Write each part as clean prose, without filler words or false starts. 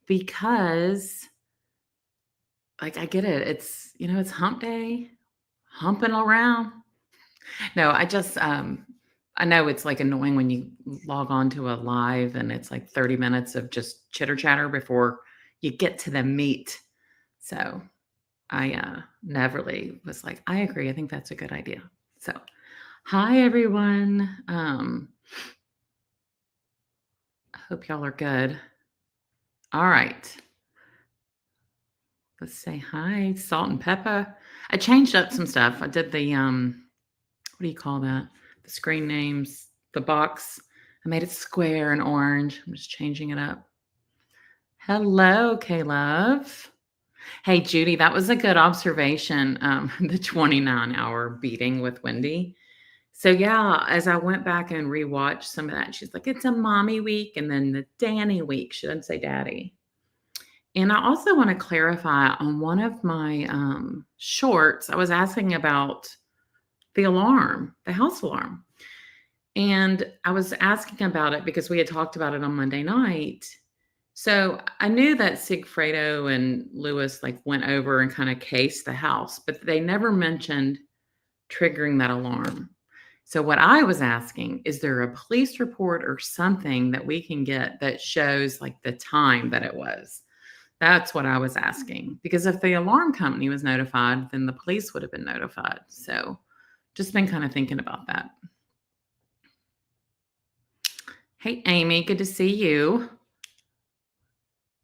because like I get it. It's hump day, humping around. No, I know it's like annoying when you log on to a live and it's like 30 minutes of just chitter chatter before you get to the meat. So I Neverly was like, I agree. I think that's a good idea. So, hi everyone. I hope y'all are good. All right. Let's say hi, salt and pepper. I changed up some stuff. I did the what do you call that? The screen names, the box. I made it square and orange. I'm just changing it up. Hello, K-Love. Hey, Judy, that was a good observation. The 29-hour beating with Wendi. So yeah, as I went back and rewatched some of that, she's like, it's a mommy week and then the Danny week. She doesn't say daddy. And I also want to clarify on one of my shorts, I was asking about the alarm, the house alarm. And I was asking about it because we had talked about it on Monday night. So I knew that Sigfredo and Lewis like went over and kind of cased the house, but they never mentioned triggering that alarm. So what I was asking, is there a police report or something that we can get that shows like the time that it was? That's what I was asking. Because if the alarm company was notified, then the police would have been notified. So just been kind of thinking about that. Hey, Amy, good to see you.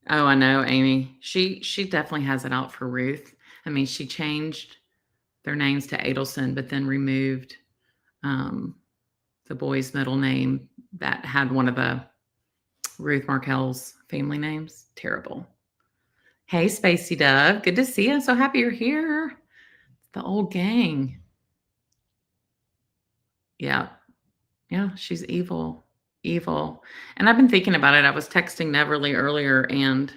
Oh, I know, Amy. She definitely has it out for Ruth. I mean, she changed their names to Adelson, but then removed the boy's middle name that had one of the Ruth Markel's family names. Terrible. Hey, Spacey Dove. Good to see you. So happy you're here. The old gang. Yeah. Yeah, she's evil. Evil. And I've been thinking about it. I was texting Neverly earlier, and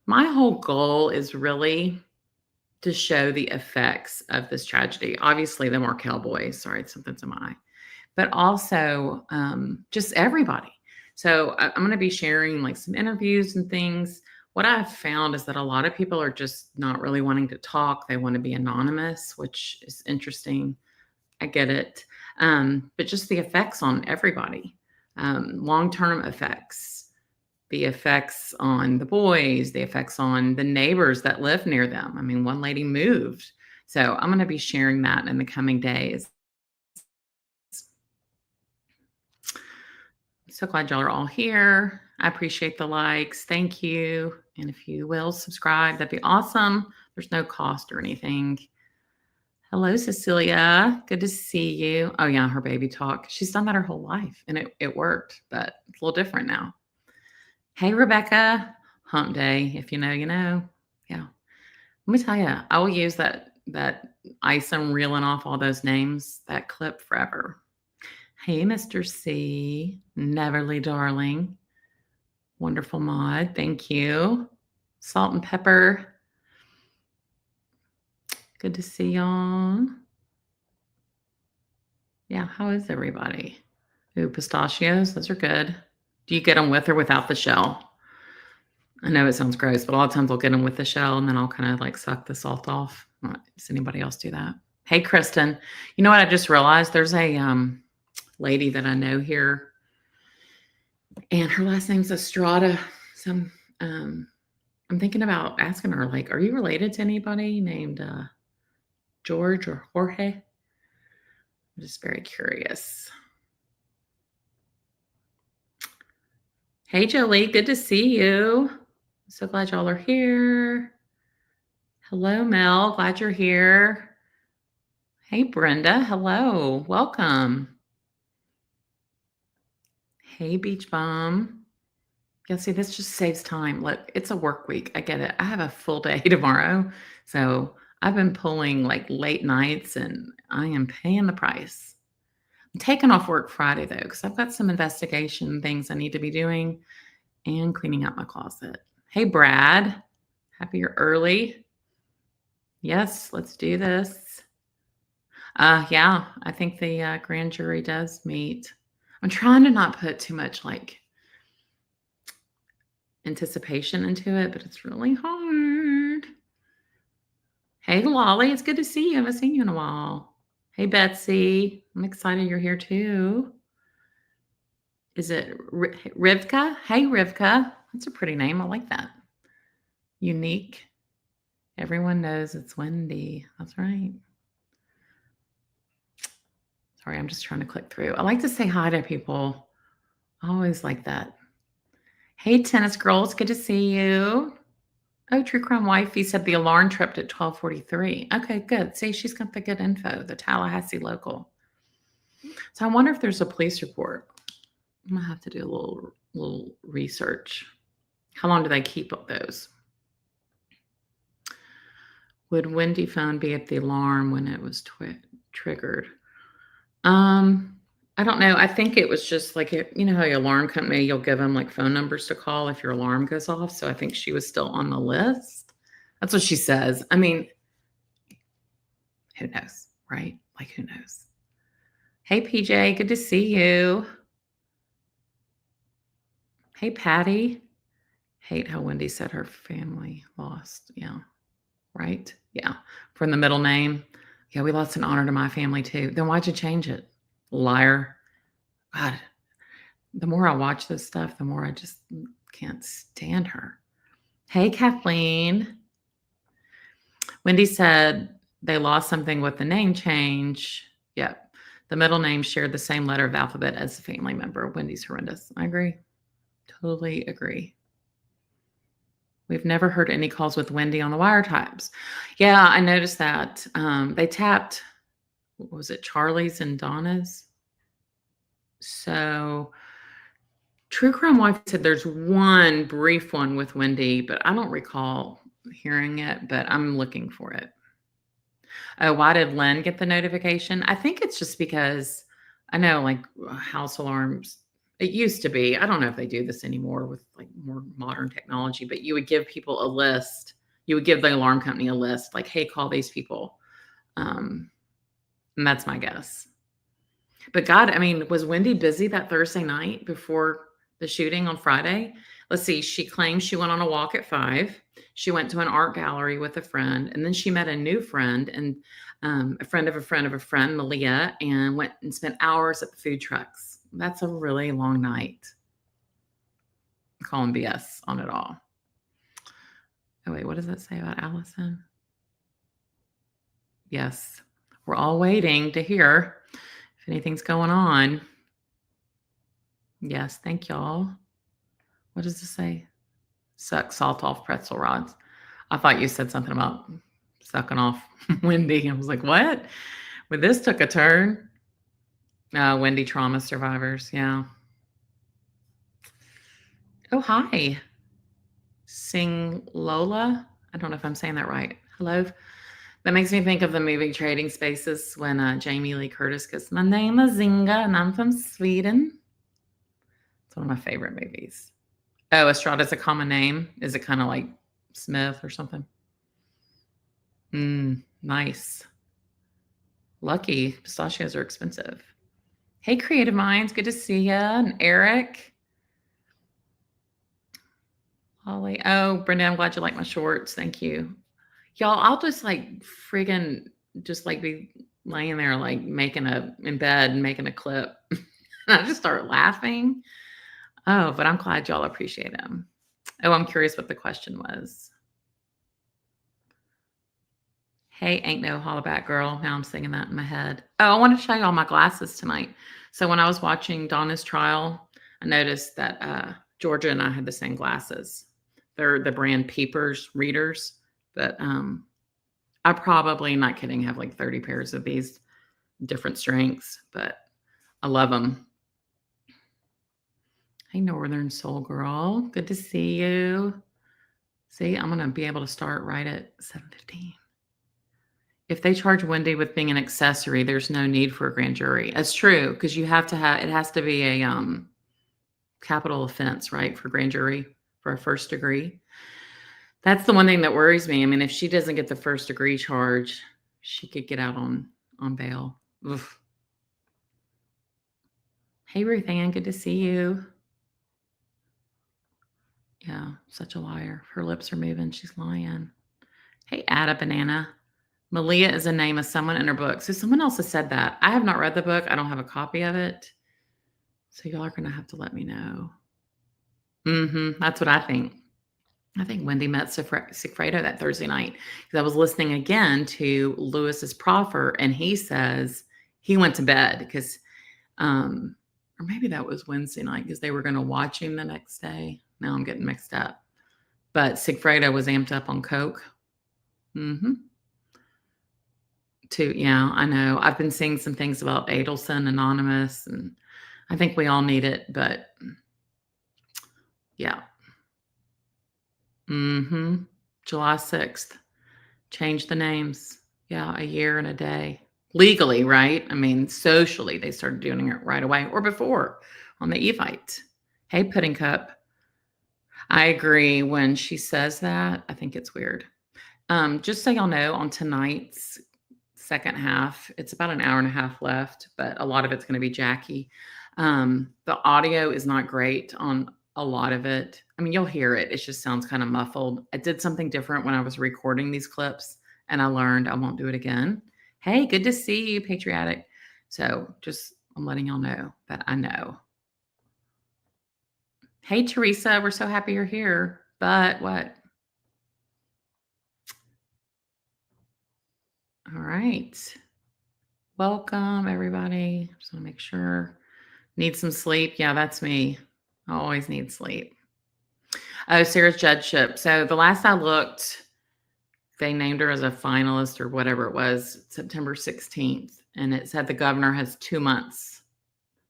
my whole goal is really to show the effects of this tragedy. Obviously, the Markel boys. Sorry, something's in my eye. But also just everybody. So I'm going to be sharing like some interviews and things. What I've found is that a lot of people are just not really wanting to talk. They want to be anonymous, which is interesting. I get it. But just the effects on everybody, long-term effects, the effects on the boys, the effects on the neighbors that live near them. I mean, one lady moved. So I'm going to be sharing that in the coming days. So glad y'all are all here. I appreciate the likes. Thank you. And if you will subscribe, that'd be awesome. There's no cost or anything. Hello, Cecilia. Good to see you. Oh, yeah, her baby talk. She's done that her whole life, and it worked, but it's a little different now. Hey, Rebecca. Hump day. If you know, you know. Yeah. Let me tell you, I will use that ice I'm reeling off all those names, that clip forever. Hey, Mr. C. Neverly, darling. Wonderful mod. Thank you. Salt and pepper. Good to see y'all. Yeah, how is everybody? Ooh, pistachios. Those are good. Do you get them with or without the shell? I know it sounds gross, but a lot of times I'll get them with the shell and then I'll kind of like suck the salt off. Does anybody else do that? Hey, Kristen. You know what? I just realized there's a lady that I know here, and her last name's Estrada. So I'm thinking about asking her, like, are you related to anybody named George or Jorge? I'm just very curious. Hey, Jolie, good to see you. So glad y'all are here. Hello, Mel. Glad you're here. Hey, Brenda. Hello. Welcome. Hey, Beach Bum. Yeah, see, this just saves time. Look, it's a work week. I get it. I have a full day tomorrow. So I've been pulling like late nights and I am paying the price. I'm taking off work Friday though, because I've got some investigation things I need to be doing and cleaning out my closet. Hey, Brad. Happy you're early. Yes, let's do this. Yeah, I think the grand jury does meet. I'm trying to not put too much like anticipation into it, but it's really hard. Hey, Lolly, it's good to see you. I haven't seen you in a while. Hey, Betsy, I'm excited you're here too. Is it Rivka? Hey, Rivka. That's a pretty name. I like that. Unique. Everyone knows it's Wendi. That's right. Sorry, I'm just trying to click through. I like to say hi to people. I always like that. Hey, tennis girls. Good to see you. Oh, True Crime Wifey said the alarm tripped at 12:43. Okay, good. See, she's got the good info, the Tallahassee local. So I wonder if there's a police report. I'm gonna have to do a little research. How long do they keep up those? Would Wendi phone be at the alarm when it was triggered? I don't know. I think it was just like you know how your alarm company, you'll give them like phone numbers to call if your alarm goes off. So I think she was still on the list. That's what she says. I mean, who knows, right? Like, who knows? Hey, PJ, good to see you. Hey, Patty. Hate how Wendi said her family lost. Yeah, right? Yeah, from the middle name. Yeah, we lost an honor to my family too. Then why'd you change it? Liar. God, the more I watch this stuff, the more I just can't stand her. Hey, Kathleen. Wendi said they lost something with the name change. Yep. The middle name shared the same letter of alphabet as the family member. Wendy's horrendous. I agree. Totally agree. We've never heard any calls with Wendi on the wiretaps. Yeah, I noticed that. They tapped, what was it, Charlie's and Donna's? So True Crime Wife said there's one brief one with Wendi, but I don't recall hearing it, but I'm looking for it. Oh, why did Len get the notification? I think it's just because I know like house alarms, it used to be, I don't know if they do this anymore with like more modern technology, but you would give people a list. You would give the alarm company a list like, hey, call these people. And that's my guess. But God, I mean, was Wendi busy that Thursday night before the shooting on Friday? Let's see. She claims she went on a walk at 5. She went to an art gallery with a friend, and then she met a new friend and a friend of a friend of a friend, Malia, and went and spent hours at the food trucks. That's a really long night. I'm calling BS on it all. Oh, wait, what does that say about Allison? Yes, we're all waiting to hear if anything's going on. Yes, thank y'all. What does this say? Suck salt off pretzel rods. I thought you said something about sucking off Wendi. I was like, what? Well, this took a turn. Wendi trauma survivors. Yeah. Oh, hi. Sing Lola. I don't know if I'm saying that right. Hello. That makes me think of the movie Trading Spaces when Jamie Lee Curtis goes, my name is Zinga and I'm from Sweden. It's one of my favorite movies. Oh, Estrada's a common name. Is it kind of like Smith or something? Nice. Lucky. Pistachios are expensive. Hey, Creative Minds. Good to see you. And Eric. Holly. Oh, Brenda, I'm glad you like my shorts. Thank you. Y'all, I'll just like friggin' just like be laying there like in bed and making a clip. I just start laughing. Oh, but I'm glad y'all appreciate them. Oh, I'm curious what the question was. Hey, ain't no hollaback girl. Now I'm singing that in my head. Oh, I want to show y'all my glasses tonight. So when I was watching Donna's trial, I noticed that Georgia and I had the same glasses. They're the brand Peepers readers, but I probably, not kidding, have like 30 pairs of these different strengths, but I love them. Hey, Northern Soul Girl. Good to see you. See, I'm going to be able to start right at 7:15. If they charge Wendi with being an accessory, there's no need for a grand jury. That's true, because you have to have, it has to be a capital offense, right, for grand jury for a first degree. That's the one thing that worries me. I mean, if she doesn't get the first degree charge, she could get out on bail. Oof. Hey, Ruth Ann, good to see you. Yeah, such a liar. Her lips are moving. She's lying. Hey, Ada Banana. Malia is a name of someone in her book. So someone else has said that. I have not read the book. I don't have a copy of it. So y'all are going to have to let me know. That's what I think. I think Wendi met Sigfredo that Thursday night because I was listening again to Lewis's proffer, and he says he went to bed because, or maybe that was Wednesday night because they were going to watch him the next day. Now I'm getting mixed up. But Sigfredo was amped up on coke. Yeah, I know. I've been seeing some things about Adelson Anonymous, and I think we all need it, but yeah. July 6th. Change the names. Yeah, a year and a day. Legally, right? I mean, socially, they started doing it right away or before on the Evite. Hey, Pudding Cup. I agree when she says that. I think it's weird. Just so y'all know, on tonight's second half, it's about an hour and a half left, but a lot of it's going to be Jackie. The audio is not great on a lot of it. I mean, you'll hear it. It just sounds kind of muffled. I did something different when I was recording these clips, and I learned I won't do it again. Hey, good to see you, Patriotic. So just I'm letting y'all know that I know. Hey, Teresa, we're so happy you're here. But what? All right. Welcome, everybody. Just want to make sure. Need some sleep. Yeah, that's me. I always need sleep. Oh, Sarah's judgeship. So the last I looked, they named her as a finalist or whatever it was, September 16th. And it said the governor has 2 months.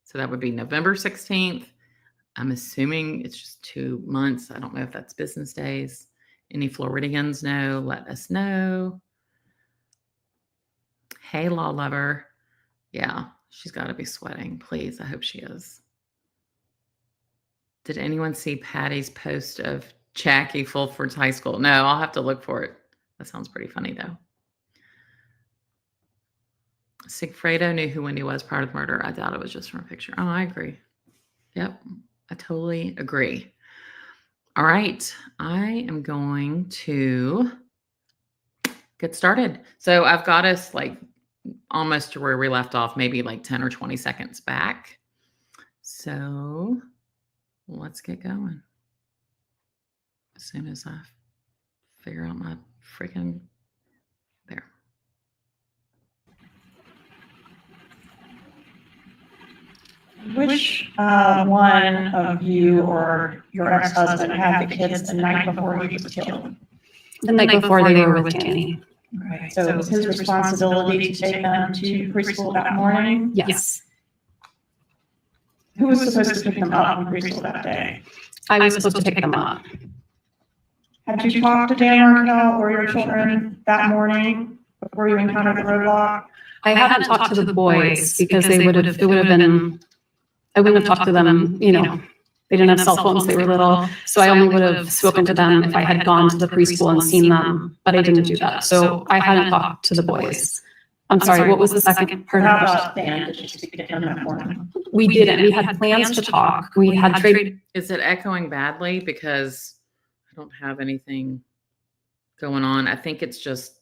So that would be November 16th. I'm assuming it's just 2 months. I don't know if that's business days. Any Floridians know? Let us know. Hey, law lover. Yeah, she's got to be sweating. Please, I hope she is. Did anyone see Patty's post of Jackie Fulford's high school? No, I'll have to look for it. That sounds pretty funny, though. Sigfredo knew who Wendi was prior to the murder. I doubt it was just from a picture. Oh, I agree. Yep, I totally agree. All right, I am going to get started. So I've got us like almost to where we left off, maybe like 10 or 20 seconds back. So let's get going. As soon as I figure out my freaking there. Which one of you or your ex-husband had the kids the night before he was killed? The night before they were with Danny. Okay, so it was his responsibility to take them to preschool that morning? Yes. Who was supposed to pick them up from preschool that day? I was supposed to pick them up. Had you talked to Dan Markel or your children that morning before you encountered the roadblock? I hadn't talked to the boys because it would have been, I wouldn't have talked to them, they didn't have cell phones, they were little. So I only would have spoken to them if I had gone to the preschool and seen them, but I didn't do that. So I hadn't talked to the boys. I'm sorry, what was the second part of the question? Dan, did you speak to him that morning? We didn't. We had plans to talk. We had trade. Is it echoing badly? Because I don't have anything going on. I think it's just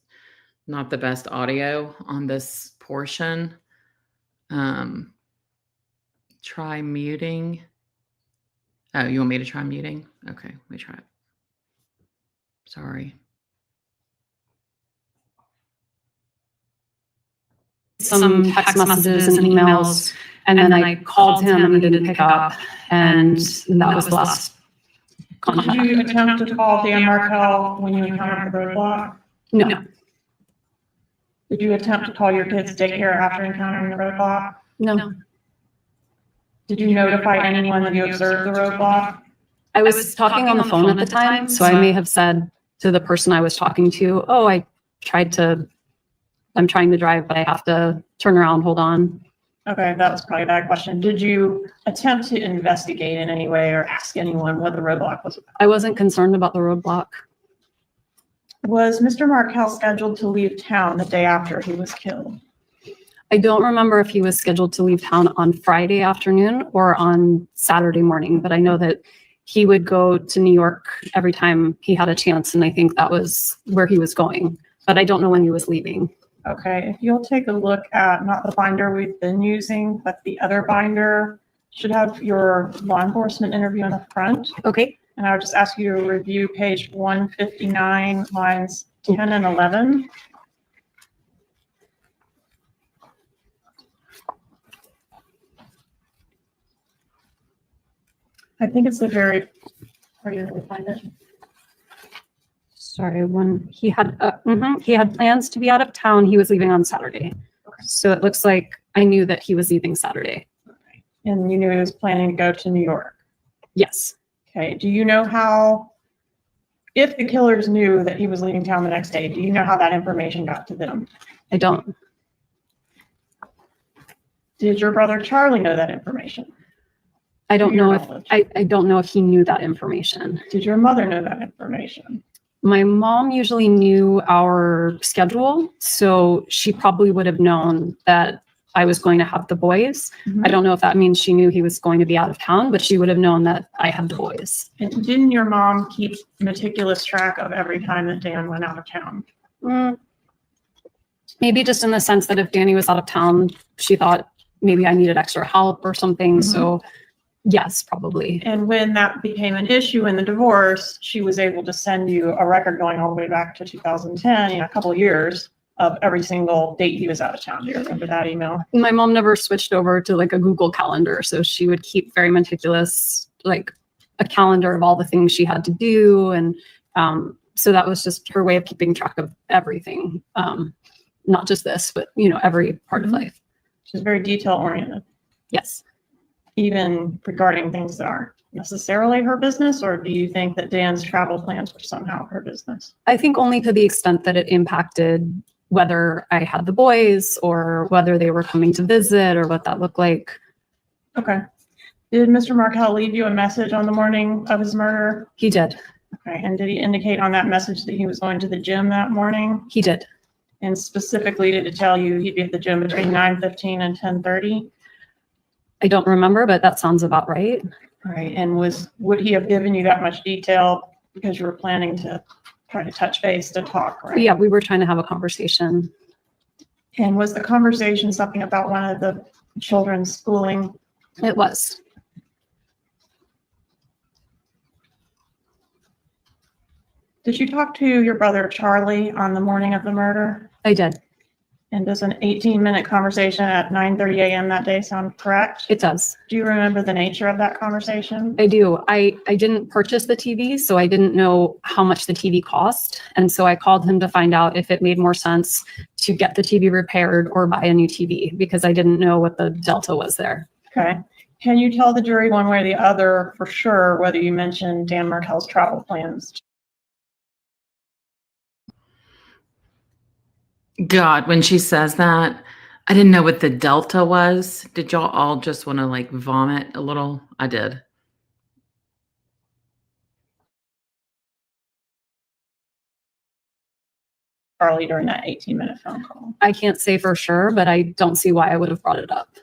not the best audio on this portion. Try muting. Oh, you want me to try muting? Okay, let me try it. Sorry. Some text messages and emails, and then I called him and he didn't pick up, and that was the last contact. Did you attempt to call Dan Markel when you encountered the roadblock? No. Did you attempt to call your kids' daycare after encountering the roadblock? No. Did you notify anyone that you observed the roadblock? I was talking on the phone at the time, so I may have said to the person I was talking to, oh, I'm trying to drive, but I have to turn around, hold on. Okay, that was probably a bad question. Did you attempt to investigate in any way or ask anyone what the roadblock was about? I wasn't concerned about the roadblock. Was Mr. Markel scheduled to leave town the day after he was killed? I don't remember if he was scheduled to leave town on Friday afternoon or on Saturday morning, but I know that he would go to New York every time he had a chance, and I think that was where he was going. But I don't know when he was leaving. Okay, if you'll take a look at, not the binder we've been using, but the other binder, should have your law enforcement interview in the front. Okay. And I would just ask you to review page 159, lines 10 and 11. I think it's the very, are you able to find it? Sorry, when he had plans to be out of town, he was leaving on Saturday. Okay. So it looks like I knew that he was leaving Saturday. Okay. And you knew he was planning to go to New York. Yes. Okay, do you know how, if the killers knew that he was leaving town the next day, do you know how that information got to them? I don't. Did your brother Charlie know that information? I don't To your know if knowledge? I don't know if he knew that information. Did your mother know that information? My mom usually knew our schedule, so she probably would have known that I was going to have the boys. Mhm. I don't know if that means she knew he was going to be out of town, but she would have known that I had the boys. And didn't your mom keep meticulous track of every time that Dan went out of town? Maybe just in the sense that if Danny was out of town, she thought maybe I needed extra help or something. So yes, probably. And when that became an issue in the divorce, she was able to send you a record going all the way back to 2010, a couple of years of every single date he was out of town. Do you remember that email? My mom never switched over to like a Google Calendar, so she would keep very meticulous, like a calendar of all the things she had to do. And so that was just her way of keeping track of everything. Not just this, but every part of life. She's very detail oriented, Yes. even regarding things that aren't necessarily her business, or do you think that Dan's travel plans were somehow her business? I think only to the extent that it impacted whether I had the boys or whether they were coming to visit or what that looked like. Okay. Did Mr. Markel leave you a message on the morning of his murder? He did. Okay, and did he indicate on that message that he was going to the gym that morning? He did. And specifically, did it tell you he'd be at the gym between 9:15 and 10:30? I don't remember, but that sounds about right. Right, and would he have given you that much detail because you were planning to try to touch base to talk, right? Yeah, we were trying to have a conversation. And was the conversation something about one of the children's schooling? It was. Did you talk to your brother Charlie on the morning of the murder? I did. And does an 18-minute conversation at 9:30 a.m. that day sound correct? It does. Do you remember the nature of that conversation? I do. I didn't purchase the TV, so I didn't know how much the TV cost. And so I called him to find out if it made more sense to get the TV repaired or buy a new TV because I didn't know what the delta was there. Okay. Can you tell the jury one way or the other for sure whether you mentioned Dan Markel's travel plans? God, when she says that, I didn't know what the delta was. Did y'all all just want to like vomit a little? I did. Charlie during that 18-minute phone call. I can't say for sure, but I don't see why I would have brought it up.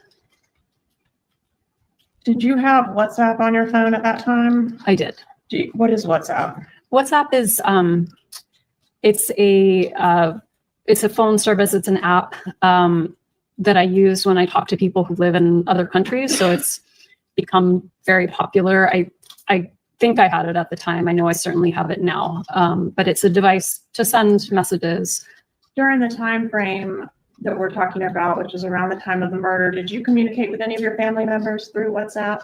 Did you have WhatsApp on your phone at that time? I did. What is WhatsApp? WhatsApp is it's a phone service. It's an app that I use when I talk to people who live in other countries. So it's become very popular. I think I had it at the time. I know I certainly have it now. But it's a device to send messages. During the time frame that we're talking about, which is around the time of the murder, did you communicate with any of your family members through WhatsApp?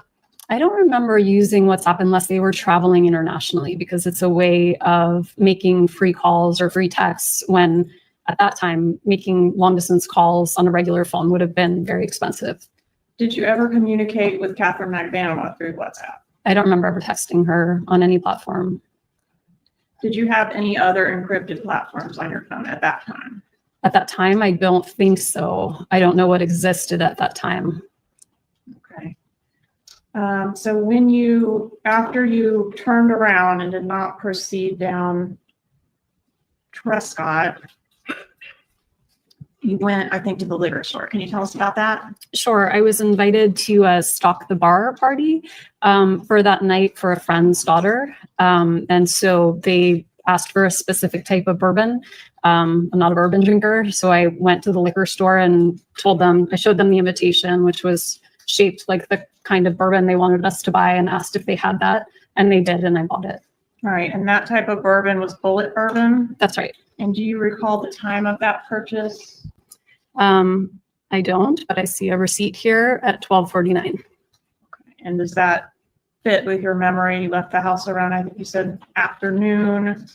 I don't remember using WhatsApp unless they were traveling internationally because it's a way of making free calls or free texts when at that time, making long distance calls on a regular phone would have been very expensive. Did you ever communicate with Catherine McBanama through WhatsApp? I don't remember ever texting her on any platform. Did you have any other encrypted platforms on your phone at that time? At that time, I don't think so. I don't know what existed at that time. Okay. So after you turned around and did not proceed down Trescott, you went, I think, to the liquor store. Can you tell us about that? Sure. I was invited to stock the bar party for that night for a friend's daughter. And so they asked for a specific type of bourbon. I'm not a bourbon drinker. So I went to the liquor store and I showed them the invitation, which was shaped like the kind of bourbon they wanted us to buy, and asked if they had that. And they did, and I bought it. All right. And that type of bourbon was Bullet bourbon. That's right. And do you recall the time of that purchase? I don't, but I see a receipt here at 12:49. And does that fit with your memory? You left the house around, I think you said afternoon,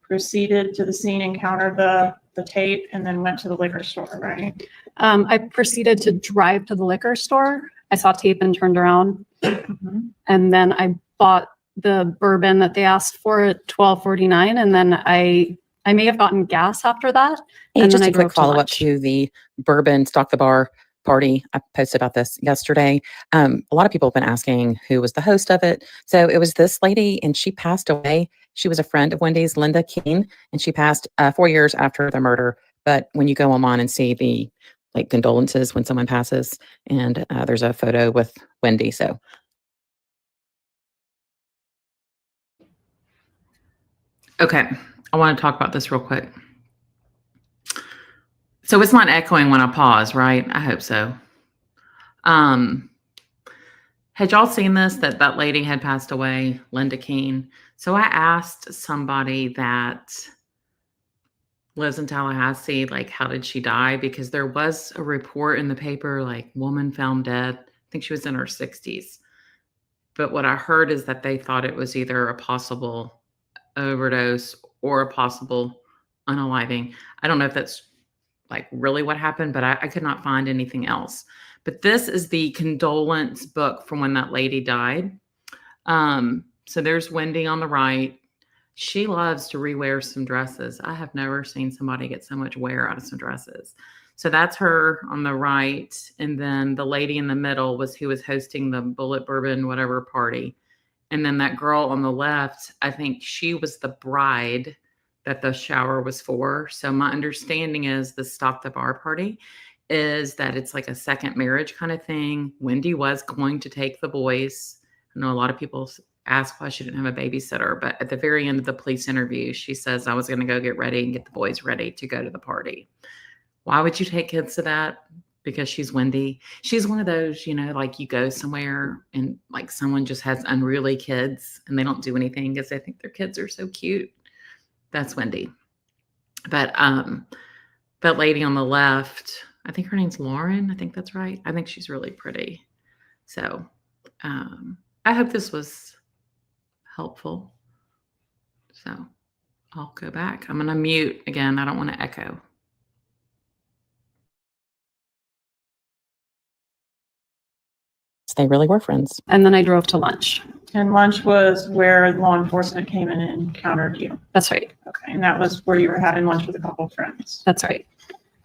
proceeded to the scene, encountered the tape, and then went to the liquor store, right? I proceeded to drive to the liquor store. I saw tape and turned around. And then I bought the bourbon that they asked for at 12:49. And then I may have gotten gas after that. Hey, And just then a I quick drove to follow-up lunch. to the bourbon stock the bar party. I posted about this yesterday. A lot of people have been asking who was the host of it. So it was this lady, and she passed away. She was a friend of Wendy's, Linda Keene, and she passed 4 years after the murder. But when you go online and see the condolences when someone passes, and there's a photo with Wendi. So Okay, I want to talk about this real quick. So it's not echoing when I pause, right? I hope so. Had y'all seen this, that lady had passed away, Linda Keene? So I asked somebody that lives in Tallahassee, how did she die? Because there was a report in the paper, woman found dead. I think she was in her 60s. But what I heard is that they thought it was either a possible overdose or a possible unaliving. I don't know if that's really what happened, but I could not find anything else. But this is the condolence book from when that lady died. So there's Wendi on the right. She loves to rewear some dresses. I have never seen somebody get so much wear out of some dresses. So that's her on the right. And then the lady in the middle was who was hosting the Bullet Bourbon whatever party. And then that girl on the left, I think she was the bride that the shower was for. So my understanding is the Stop the Bar party is that it's like a second marriage kind of thing. Wendi was going to take the boys. I know a lot of people ask why she didn't have a babysitter, but at the very end of the police interview, she says, I was going to go get ready and get the boys ready to go to the party. Why would you take kids to that? Because she's Wendi. She's one of those, you go somewhere and someone just has unruly kids and they don't do anything because they think their kids are so cute. That's Wendi. But that lady on the left, I think her name's Lauren. I think that's right. I think she's really pretty. So I hope this was helpful. So I'll go back. I'm going to mute again. I don't want to echo. they really were friends. And then I drove to lunch. And lunch was where law enforcement came in and encountered you. That's right. Okay, and that was where you were having lunch with a couple of friends. That's right.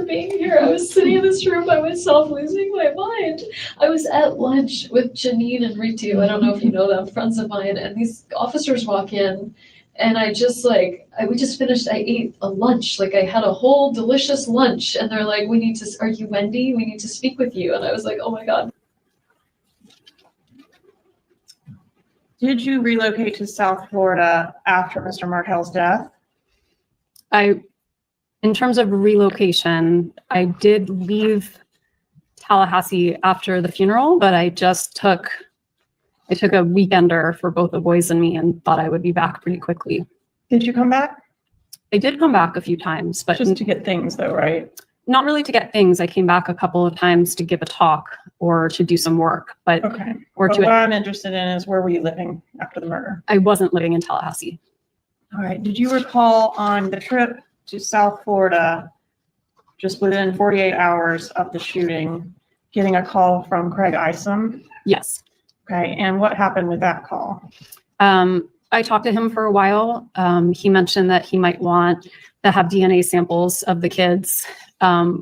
Being here, I was sitting in this room by myself, losing my mind. I was at lunch with Janine and Ritu. I don't know if you know them, friends of mine, and these officers walk in, and we just finished. I ate a lunch, I had a whole delicious lunch, and they're like, "Are you Wendi? We need to speak with you." And I was like, "Oh my God." Did you relocate to South Florida after Mr. Markel's death? In terms of relocation, I did leave Tallahassee after the funeral, but I took a weekender for both the boys and me and thought I would be back pretty quickly. Did you come back? I did come back a few times, but Just to get things though, right? not really to get things. I came back a couple of times to give a talk or to do some work, but Okay. or But to what I'm interested in is where were you living after the murder? I wasn't living in Tallahassee. All right. Did you recall on the trip to South Florida, just within 48 hours of the shooting, getting a call from Craig Isom? Yes. Okay. And what happened with that call? I talked to him for a while. He mentioned that he might want to have DNA samples of the kids.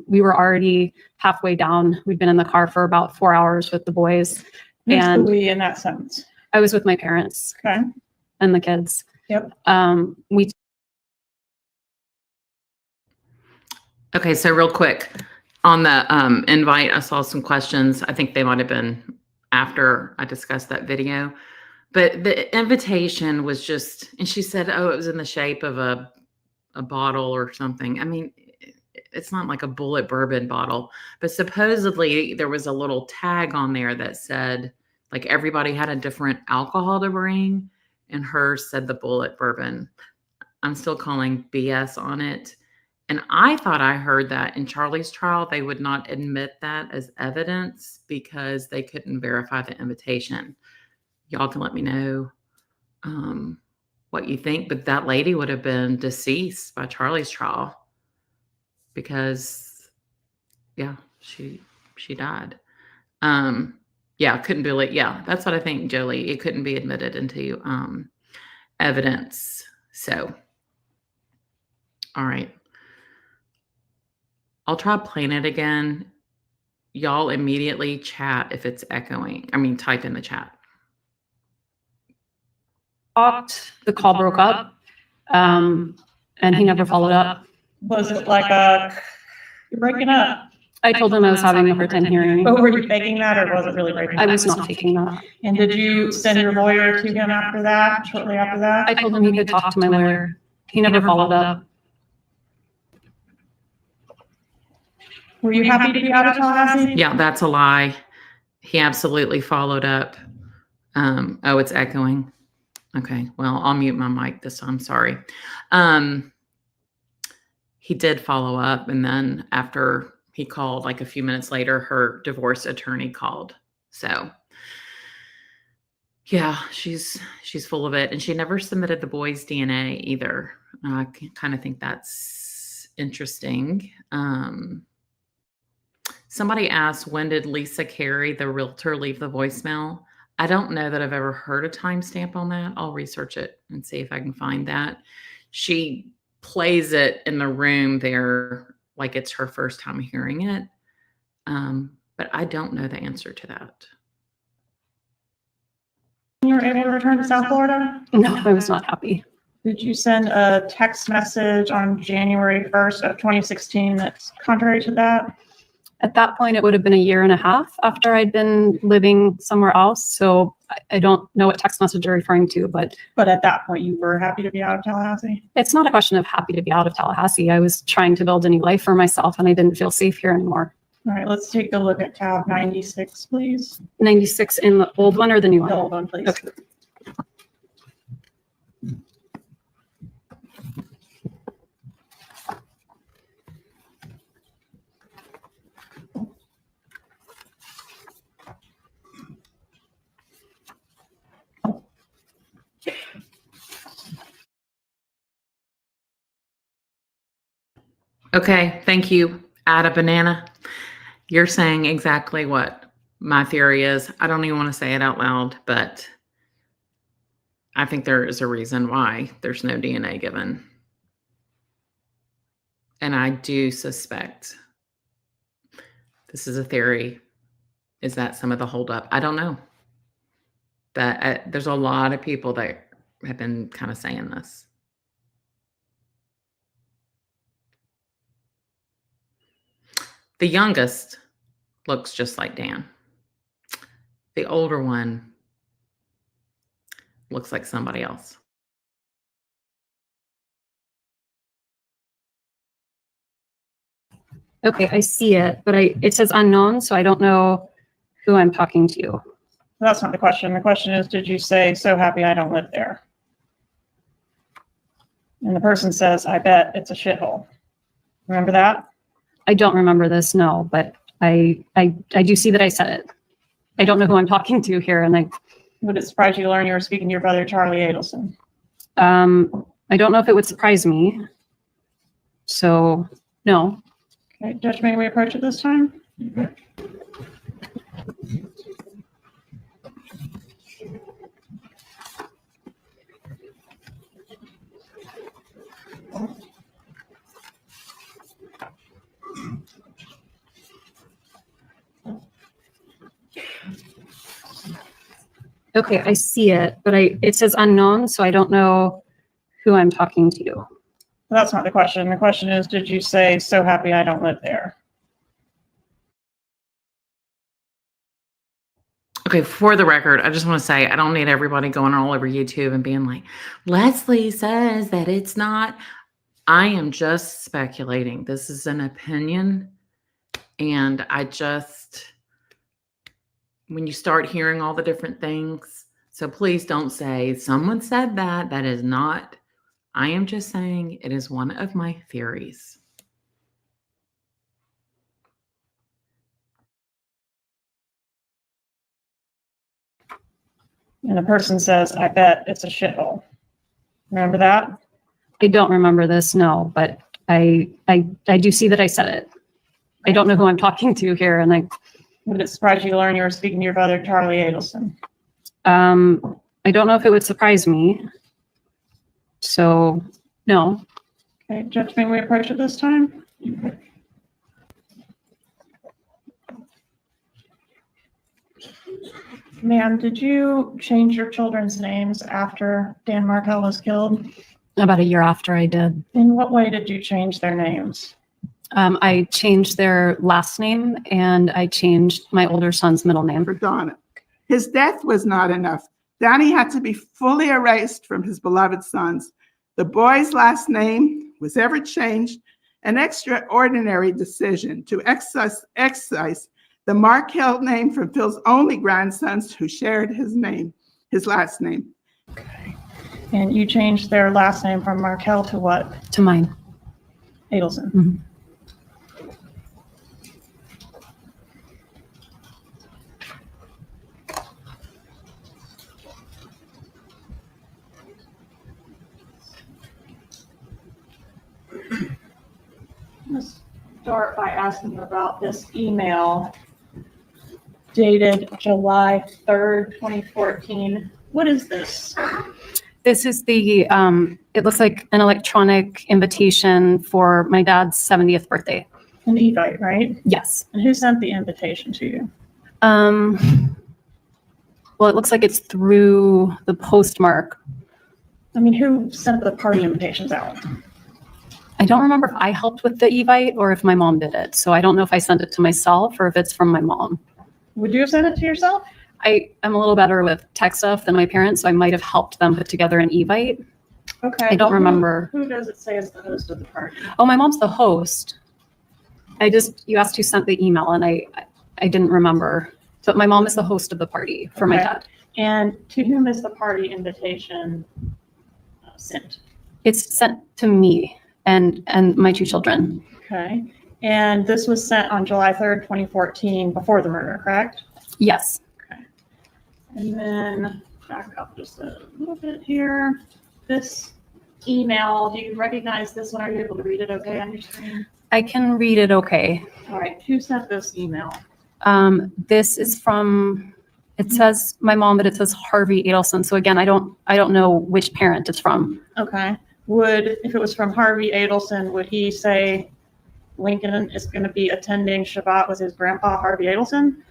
We were already halfway down. We'd been in the car for about 4 hours with the boys. Who's And the we in that sentence? I was with my parents Okay. and the kids. Yep. Okay, so real quick on the invite, I saw some questions. I think they might have been after I discussed that video, but the invitation was just, and she said, "Oh, it was in the shape of a bottle or something." I mean, it's not like a bullet bourbon bottle, but supposedly there was a little tag on there that said like everybody had a different alcohol to bring, and hers said the bullet bourbon. I'm still calling BS on it. And I thought I heard that in Charlie's trial, they would not admit that as evidence because they couldn't verify the invitation. Y'all can let me know what you think, but that lady would have been deceased by Charlie's trial because, yeah, she died. Yeah, couldn't be like, yeah, that's what I think, Jolie. It couldn't be admitted into evidence. So, all right. I'll try playing it again. Y'all immediately chat if it's echoing. I mean, type in the chat. Talked, the call broke up, and he never followed up. Was it like you're breaking up? I told him I was having a hard time hearing. But were you faking that or was it really breaking I up? was not faking that. And did you send your lawyer to him after that, shortly after that? I told him he could talk to my lawyer. He never followed up. Were you happy to be out of Tallahassee? Yeah, that's a lie. He absolutely followed up. Oh, it's echoing. Okay, well, I'll mute my mic this time. Sorry. He did follow up, and then after he called, like a few minutes later, her divorce attorney called. So, yeah, she's full of it, and she never submitted the boy's DNA either. I kind of think that's interesting. Somebody asked, when did Lisa Carey, the realtor, leave the voicemail? I don't know that I've ever heard a timestamp on that. I'll research it and see if I can find that. She plays it in the room there like it's her first time hearing it. But I don't know the answer to that. You were able to return to South Florida? No, I was not happy. Did you send a text message on January 1st of 2016 that's contrary to that? At that point, it would have been 1.5 years after I'd been living somewhere else. So I don't know what text message you're referring to, but at that point, you were happy to be out of Tallahassee? it's not a question of happy to be out of Tallahassee. I was trying to build a new life for myself and I didn't feel safe here anymore. All right, let's take a look at tab 96, please. 96 in the old one or the new The one? old one, please. Okay. Okay, thank you. Add a banana. You're saying exactly what my theory is. I don't even want to say it out loud, but I think there is a reason why there's no DNA given. And I do suspect this is a theory. Is that some of the holdup? I don't know. But there's a lot of people that have been kind of saying this. The youngest looks just like Dan. The older one looks like somebody else. Okay, I see it, but it says unknown, so I don't know who I'm talking to. That's not the question. The question is, did you say, so happy I don't live there? And the person says, I bet it's a shithole. Remember that? I don't remember this, no, but I do see that I said it. I don't know who I'm talking to here, and Would it surprise you to learn you were speaking to your brother, Charlie Adelson? I don't know if it would surprise me. So, no. Okay, Judge, may we approach it this time? Okay, I see it, but it says unknown, so I don't know who I'm talking to. That's not the question. The question is, did you say, so happy I don't live there? Okay, for the record, I just want to say I don't need everybody going all over YouTube and being like, Leslie says that it's not. I am just speculating. This is an opinion. And when you start hearing all the different things, so please don't say someone said that. That is not. I am just saying it is one of my theories. And the person says, I bet it's a shithole. Remember that? I don't remember this, no, but I do see that I said it. I don't know who I'm talking to here, and Would it surprise you to learn you were speaking to your brother, Charlie Adelson? I don't know if it would surprise me. So, no. Okay, Judge, may we approach it this time? Ma'am, did you change your children's names after Dan Markel was killed? About a year after I did. In what way did you change their names? I changed their last name and I changed my older son's middle name. For Donna. His death was not enough. Donnie had to be fully erased from his beloved sons. The boy's last name was ever changed, an extraordinary decision to excise the Markel name from Phil's only grandsons who shared his last name. Okay. And you changed their last name from Markel to what? To mine. Adelson. Mm-hmm. Let's start by asking about this email dated July 3rd, 2014. What is this? This is the, it looks like an electronic invitation for my dad's 70th birthday. An evite, right? Yes. And who sent the invitation to you? Well, it looks like it's through the postmark. I mean, who sent the party invitations out? I don't remember if I helped with the evite or if my mom did it. So I don't know if I sent it to myself or if it's from my mom. Would you have sent it to yourself? I'm a little better with tech stuff than my parents, so I might have helped them put together an evite. Okay. I don't remember. Who does it say is the host of the party? Oh, my mom's the host. You asked who sent the email and I didn't remember. But my mom is the host of the party for my Okay. dad. And to whom is the party invitation sent? It's sent to me and my two children. Okay. And this was sent on July 3rd, 2014, before the murder, correct? Yes. And then back up just a little bit here. This email, do you recognize this one? Are you able to read it okay on your screen? I can read it okay. All right. Who sent this email? This is from, it says my mom, but it says Harvey Adelson. So again, I don't know which parent it's from. Okay. If it was from Harvey Adelson, would he say Lincoln is going to be attending Shabbat with his grandpa, Harvey Adelson?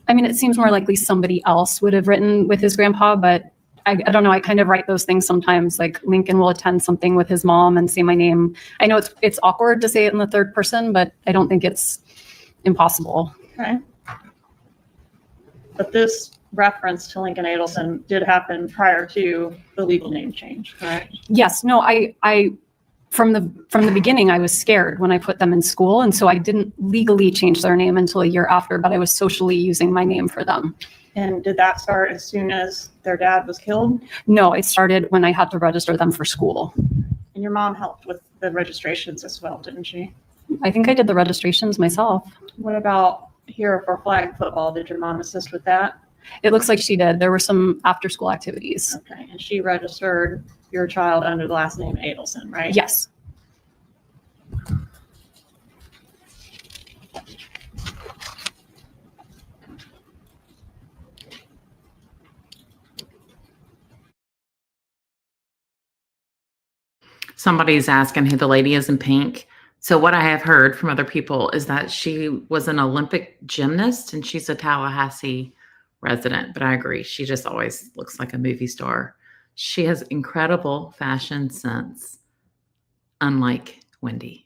I mean, it seems more likely somebody else would have written with his grandpa, but I don't know. I kind of write those things sometimes, like Lincoln will attend something with his mom and say my name. I know it's awkward to say it in the third person, but I don't think it's impossible. Okay. But this reference to Lincoln Adelson did happen prior to the legal name change, correct? Yes, no, I from the beginning, I was scared when I put them in school. And so I didn't legally change their name until a year after, but I was socially using my name for them. And did that start as soon as their dad was killed? No, it started when I had to register them for school. And your mom helped with the registrations as well, didn't she? I think I did the registrations myself. What about here for flag football? Did your mom assist with that? It looks like she did. There were some after school activities. Okay. And she registered your child under the last name Adelson, right? Yes. Somebody's asking who the lady is in pink. So what I have heard from other people is that she was an Olympic gymnast and she's a Tallahassee resident. But I agree. She just always looks like a movie star. She has incredible fashion sense. unlike Wendi.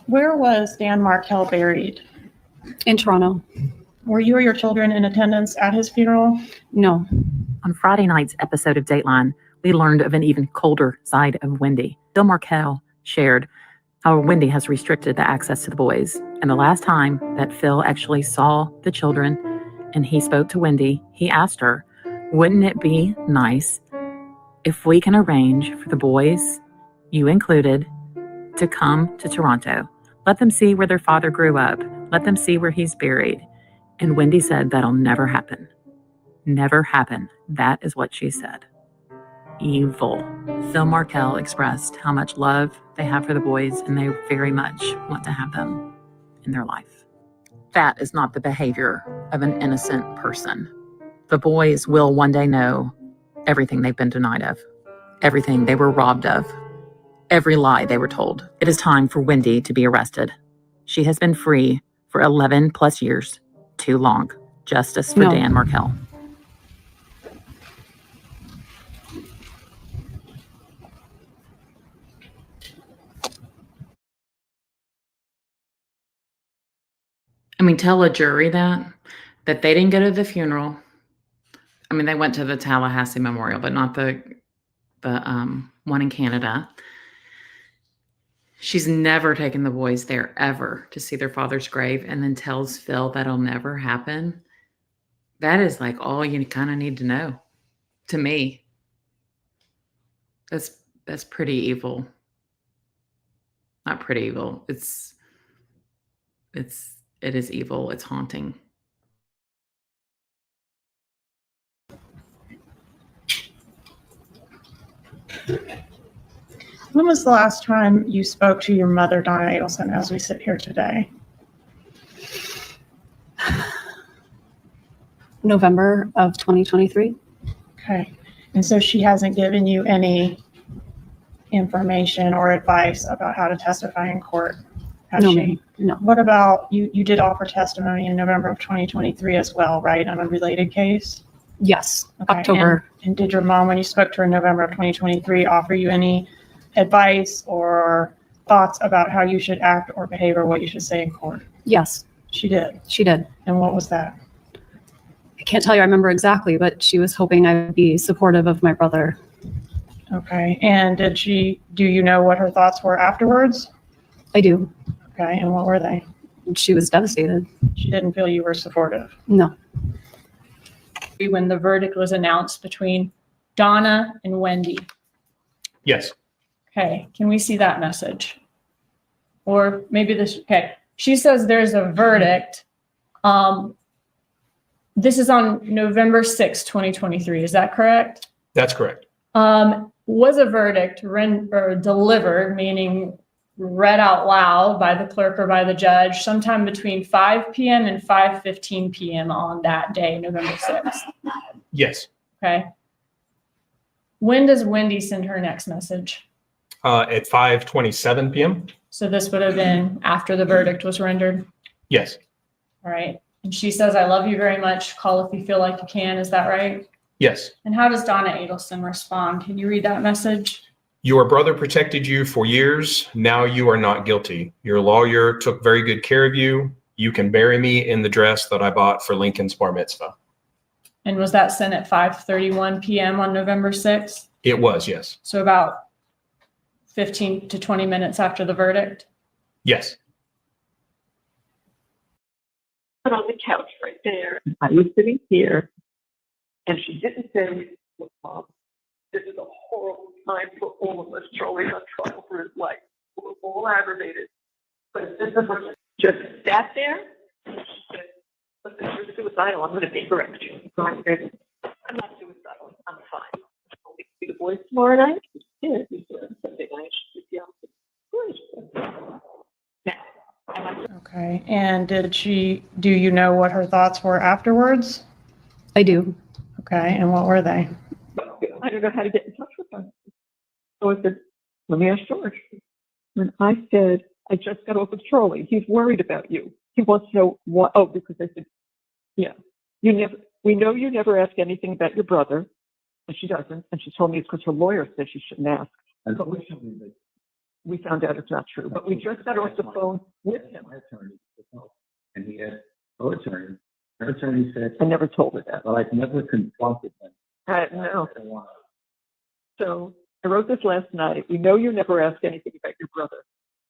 Where was Dan Markel buried? In Toronto. Were you or your children in attendance at his funeral? No. On Friday night's episode of Dateline, we learned of an even colder side of Wendi. Bill Markel shared how Wendi has restricted the access to the boys. And the last time that Phil actually saw the children and he spoke to Wendi, he asked her, wouldn't it be nice if we can arrange for the boys, you included, to come to Toronto? Let them see where their father grew up. Let them see where he's buried. And Wendi said that'll never happen. Never happen. That is what she said. Evil. Phil Markel expressed how much love they have for the boys, and they very much want to have them in their life. That is not the behavior of an innocent person. The boys will one day know everything they've been denied of, everything they were robbed of, every lie they were told. It is time for Wendi to be arrested. She has been free for 11 plus years. Too long. Justice for No. Dan Markel. I mean, tell a jury that they didn't go to the funeral. I mean, they went to the Tallahassee Memorial, but not the one in Canada. She's never taken the boys there ever to see their father's grave, and then tells Phil that'll never happen. That is like all you kind of need to know. To me, that's pretty evil. Not pretty evil. It is evil. It's haunting. When was the last time you spoke to your mother, Donna Adelson, as we sit here today? November of 2023. Okay. And so she hasn't given you any information or advice about how to testify in court, has No, she? ma'am. No. What about, you did offer testimony in November of 2023 as well, right, on a related case? Yes. Okay, October. And did your mom, when you spoke to her in November of 2023, offer you any advice or thoughts about how you should act or behave or what you should say in court? Yes, She did. she did. And what was that? I can't tell you I remember exactly, but she was hoping I would be supportive of my brother. Okay. And do you know what her thoughts were afterwards? I do. Okay. And what were they? She was devastated. She didn't feel you were supportive. No. When the verdict was announced between Donna and Wendi. Yes. Okay. Can we see that message? Or maybe this, okay. She says there's a verdict. This is on November 6, 2023. Is that correct? That's correct. Was a verdict delivered, meaning read out loud by the clerk or by the judge, sometime between 5 p.m. and 5:15 p.m. on that day, November 6th? Yes. Okay. When does Wendi send her next message? At 5:27 p.m. So this would have been after the verdict was rendered. Yes. All right. And she says, I love you very much. Call if you feel like you can. Is that right? Yes. And how does Donna Adelson respond? Can you read that message? Your brother protected you for years. Now you are not guilty. Your lawyer took very good care of you. You can bury me in the dress that I bought for Lincoln's bar mitzvah. And was that sent at 5:31 p.m. on November 6th? It was, yes. So about 15 to 20 minutes after the verdict? Yes. On the couch right there. I was sitting here, and she didn't say, look, Mom, this is a horrible time for all of us. Charlie's on trial for his life. We're all aggravated. But if this is just sat there, and she said, listen, you're suicidal. I'm going to take her at you. So I said, I'm not suicidal. I'm fine. I'll see the boys tomorrow night. Yeah, he's doing Sunday night. She's young. Now, Okay. And do you know what her thoughts were afterwards? I do. Okay. And what were they? I don't know how to get in touch with her. So I said, let me ask George. And I said, I just got off with Charlie. He's worried about you. He wants to know what, because I said, yeah, you never, we know you never ask anything about your brother, and she doesn't, and she told me it's because her lawyer said she shouldn't ask. But we found out it's not true, but we just got off the phone with him. And he had her attorney. Her attorney said, I never told her that. well, I've never confronted him. No. So I wrote this last night. We know you never ask anything about your brother.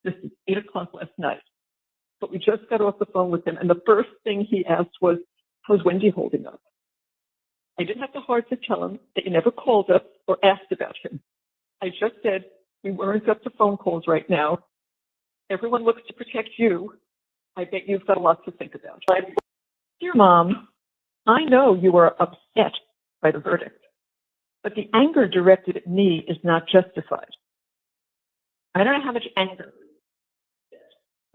This is 8 o'clock last night. But we just got off the phone with him, and the first thing he asked was, how's Wendi holding up? I didn't have the heart to tell him that you never called us or asked about him. I just said, we weren't up to phone calls right now. Everyone looks to protect you. I bet you've got a lot to think about. Dear Mom, I know you are upset by the verdict, but the anger directed at me is not justified. I don't know how much anger.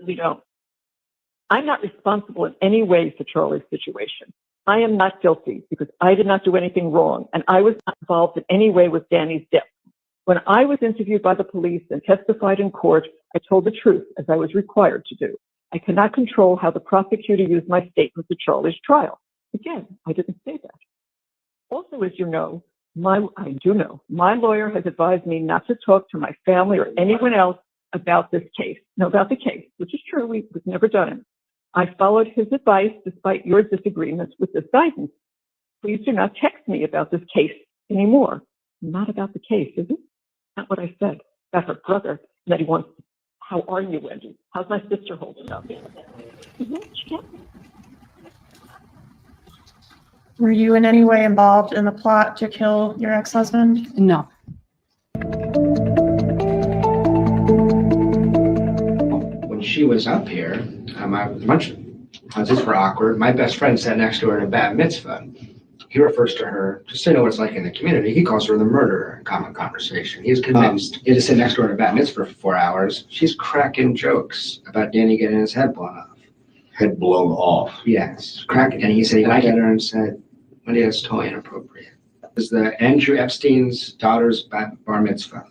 We don't. I'm not responsible in any way for Charlie's situation. I am not guilty because I did not do anything wrong, and I was not involved in any way with Danny's death. When I was interviewed by the police and testified in court, I told the truth as I was required to do. I cannot control how the prosecutor used my statements at Charlie's trial. Again, I didn't say that. Also, as you know, my lawyer has advised me not to talk to my family or anyone else about this case. No, about the case, which is true. We've never done it. I followed his advice despite your disagreements with this guidance. Please do not text me about this case anymore. Not about the case, is it? Not what I said. About her brother, and that he wants, how are you, Wendi? How's my sister holding up? Were you in any way involved in the plot to kill your ex-husband? No. When she was up here, a bunch of houses were awkward. My best friend sat next to her in a bat mitzvah. He refers to her, just so you know what it's like in the community, he calls her the murderer in common conversation. He's convinced. He had to sit next to her in a bat mitzvah for 4 hours. She's cracking jokes about Danny getting his head blown off. Head blown off. Yes, cracking. And he said he looked at her and said, Wendy, that's totally inappropriate. It was the Andrew Epstein's daughter's bar mitzvah.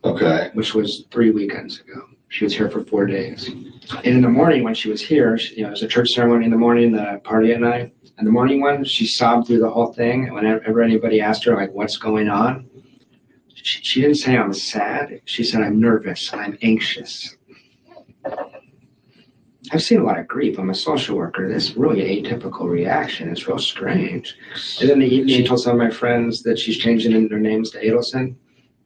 Okay. Which was 3 weekends ago. She was here for 4 days. And in the morning when she was here, it was a church ceremony in the morning, the party at night. And the morning one, she sobbed through the whole thing. And whenever anybody asked her, like, what's going on? She didn't say I'm sad. She said, I'm nervous, I'm anxious. I've seen a lot of grief. I'm a social worker. This is really an atypical reaction. It's real strange. And then in the evening, she told some of my friends that she's changing their names to Adelson.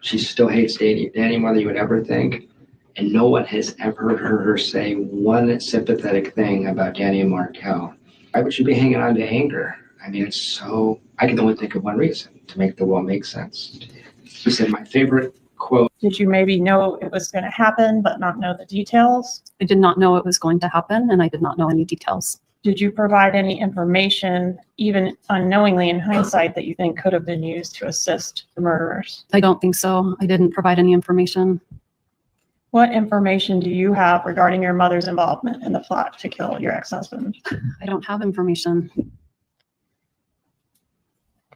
She still hates Danny more than you would ever think. And no one has ever heard her say one sympathetic thing about Danny and Markel. Why would she be hanging on to anger? I mean, it's so, I can only think of one reason, to make the world make sense. She said, my favorite quote. Did you maybe know it was going to happen, but not know the details? I did not know it was going to happen, and I did not know any details. Did you provide any information, even unknowingly in hindsight, that you think could have been used to assist the murderers? I don't think so. I didn't provide any information. What information do you have regarding your mother's involvement in the plot to kill your ex-husband? I don't have information.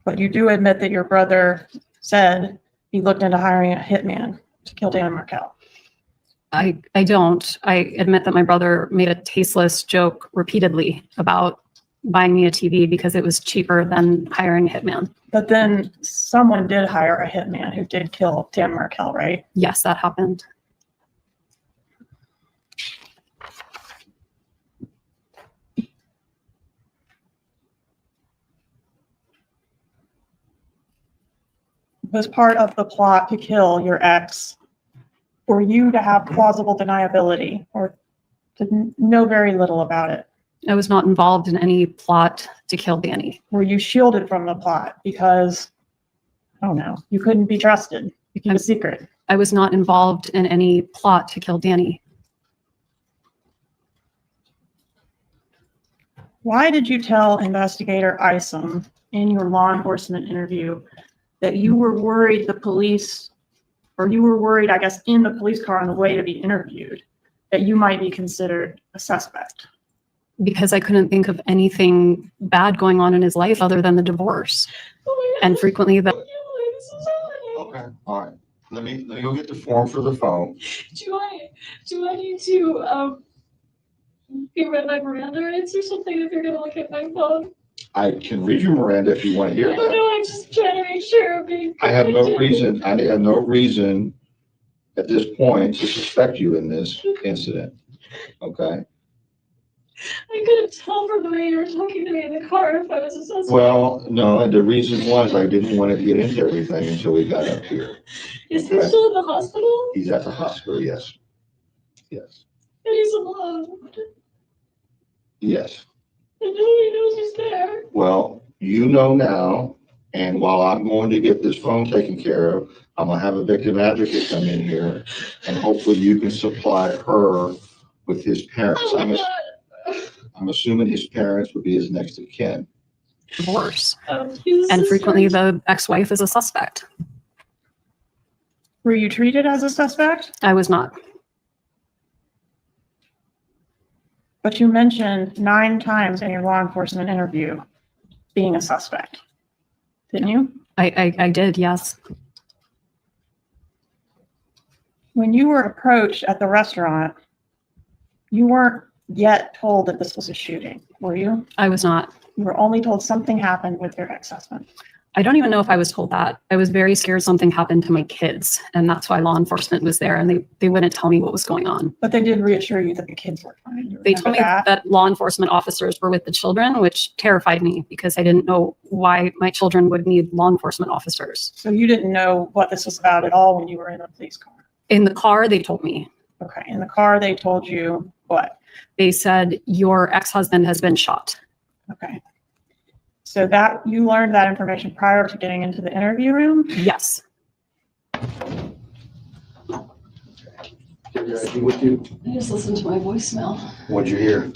But you do admit that your brother said he looked into hiring a hitman to kill Dan Markel. I don't. I admit that my brother made a tasteless joke repeatedly about buying me a TV because it was cheaper than hiring a hitman. But then someone did hire a hitman who did kill Dan Markel, right? Yes, that happened. Was part of the plot to kill your ex for you to have plausible deniability or to know very little about it? I was not involved in any plot to kill Danny. Were you shielded from the plot because, I don't know, you couldn't be trusted? You keep a secret. I was not involved in any plot to kill Danny. Why did you tell investigator Isom in your law enforcement interview that you were worried the police, or you were worried, I guess, in the police car on the way to be interviewed, that you might be considered a suspect? Because I couldn't think of anything bad going on in his life other than the divorce. And frequently that. Okay, all right. Let me go get the form for the phone. Do I need to be read my Miranda rights or something if you're gonna look at my phone? I can read you Miranda if you want to hear I don't that. know, I'm just trying to make sure. I have no reason at this point to suspect you in this incident. Okay? I couldn't tell from the way you were talking to me in the car if I was a suspect. Well, no, and the reason was I didn't want to get into everything until we got up here. Is he still in the hospital? He's at the hospital, yes. Yes. And he's alone. Yes. And nobody knows he's there. Well, you know now, and while I'm going to get this phone taken care of, I'm gonna have a victim advocate come in here, and hopefully you can supply her with his parents. Oh my God. I'm assuming his parents would be his next of kin. Divorce. He's a And sister. frequently the ex-wife is a suspect. Were you treated as a suspect? I was not. But you mentioned 9 times in your law enforcement interview being a suspect, didn't you? I did, yes. When you were approached at the restaurant, you weren't yet told that this was a shooting, were you? I was not. You were only told something happened with your ex-husband. I don't even know if I was told that. I was very scared something happened to my kids, and that's why law enforcement was there, and they wouldn't tell me what was going on. But they did reassure you that the kids were fine. You They remember told me that? that law enforcement officers were with the children, which terrified me because I didn't know why my children would need law enforcement officers. So you didn't know what this was about at all when you were in the police car? In the car, they told me. Okay, in the car, they told you what? They said, your ex-husband has been shot. Okay. So that, you learned that information prior to getting into the interview room? Yes. With you, I just listened to my voicemail. what'd you hear?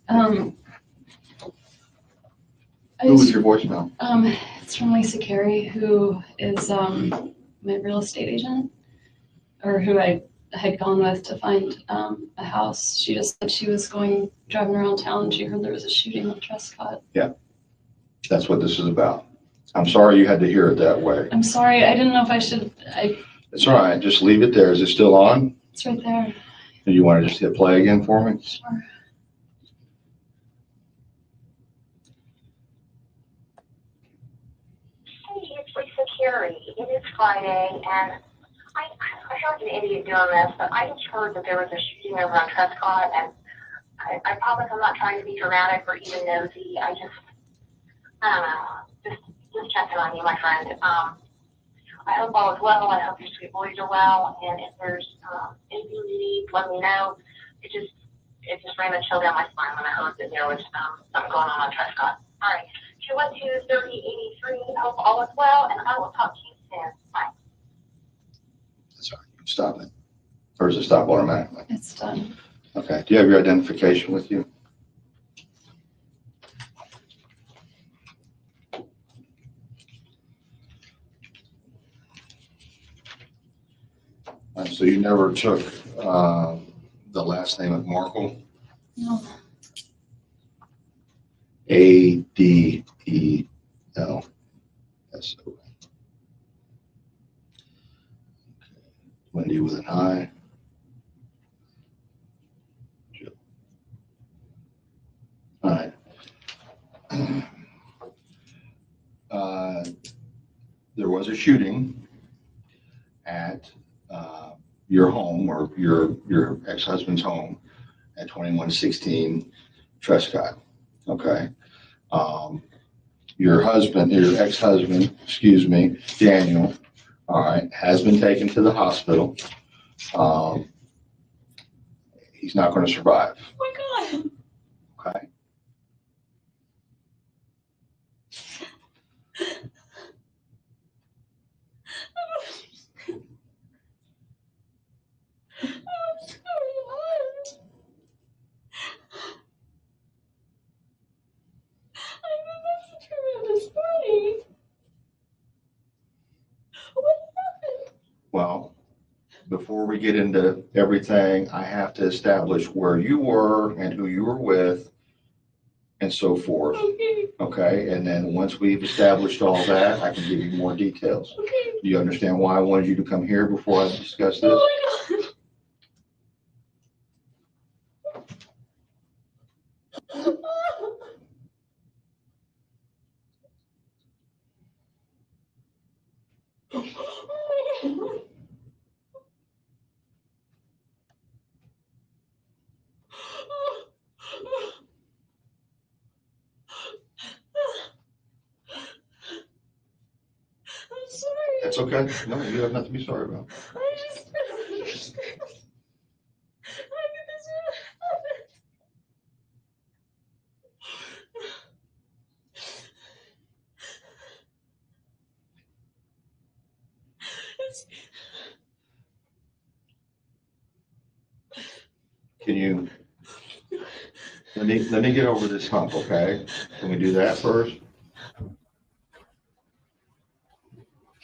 I Who was just, your voicemail? it's from Lisa Carey, who is my real estate agent, or who I had gone with to find a house. She just said she was driving around town and she heard there was a shooting on Trescott. That's what this is about. I'm sorry you had to hear it that way. I'm sorry, I didn't know if I should, It's all right, just leave it there. Is it still on? it's right there. Do you want to just hit play again for me? Sure. Hey, it's Lisa Carey. It is Friday, and I feel like an idiot doing this, but I just heard that there was a shooting over on Trescott, and I promise I'm not trying to be dramatic or even nosy. I don't know, just checking on you, my friend. I hope all is well. I hope your sweet boys are well, and if there's anything you need, let me know. It just ran a chill down my spine when I heard that there was something going on Trescott. All right, 212-3083. I hope all is well, and I will talk to you soon. Bye. That's all right, you can stop it. Or does it stop automatically? It's done. Okay, do you have your identification with you? So you never took the last name of Markel? No. Adelson. Wendi with an I. All right. There was a shooting at your home, or your ex-husband's home at 2116 Trescott. Okay. Your ex-husband, excuse me, Daniel, all right, has been taken to the hospital. He's not going to survive. Oh my God. Okay. Well, before we get into everything, I have to establish where you were and who you were with and so forth. Okay. Okay, and then once we've established all that, I can give you more details. Okay. Do you understand why I wanted you to come here before I discuss this? Oh my God. That's okay. No, you have nothing to be sorry about. I just don't understand. How did this happen? It's- Can you, let me get over this hump, okay? Can we do that first?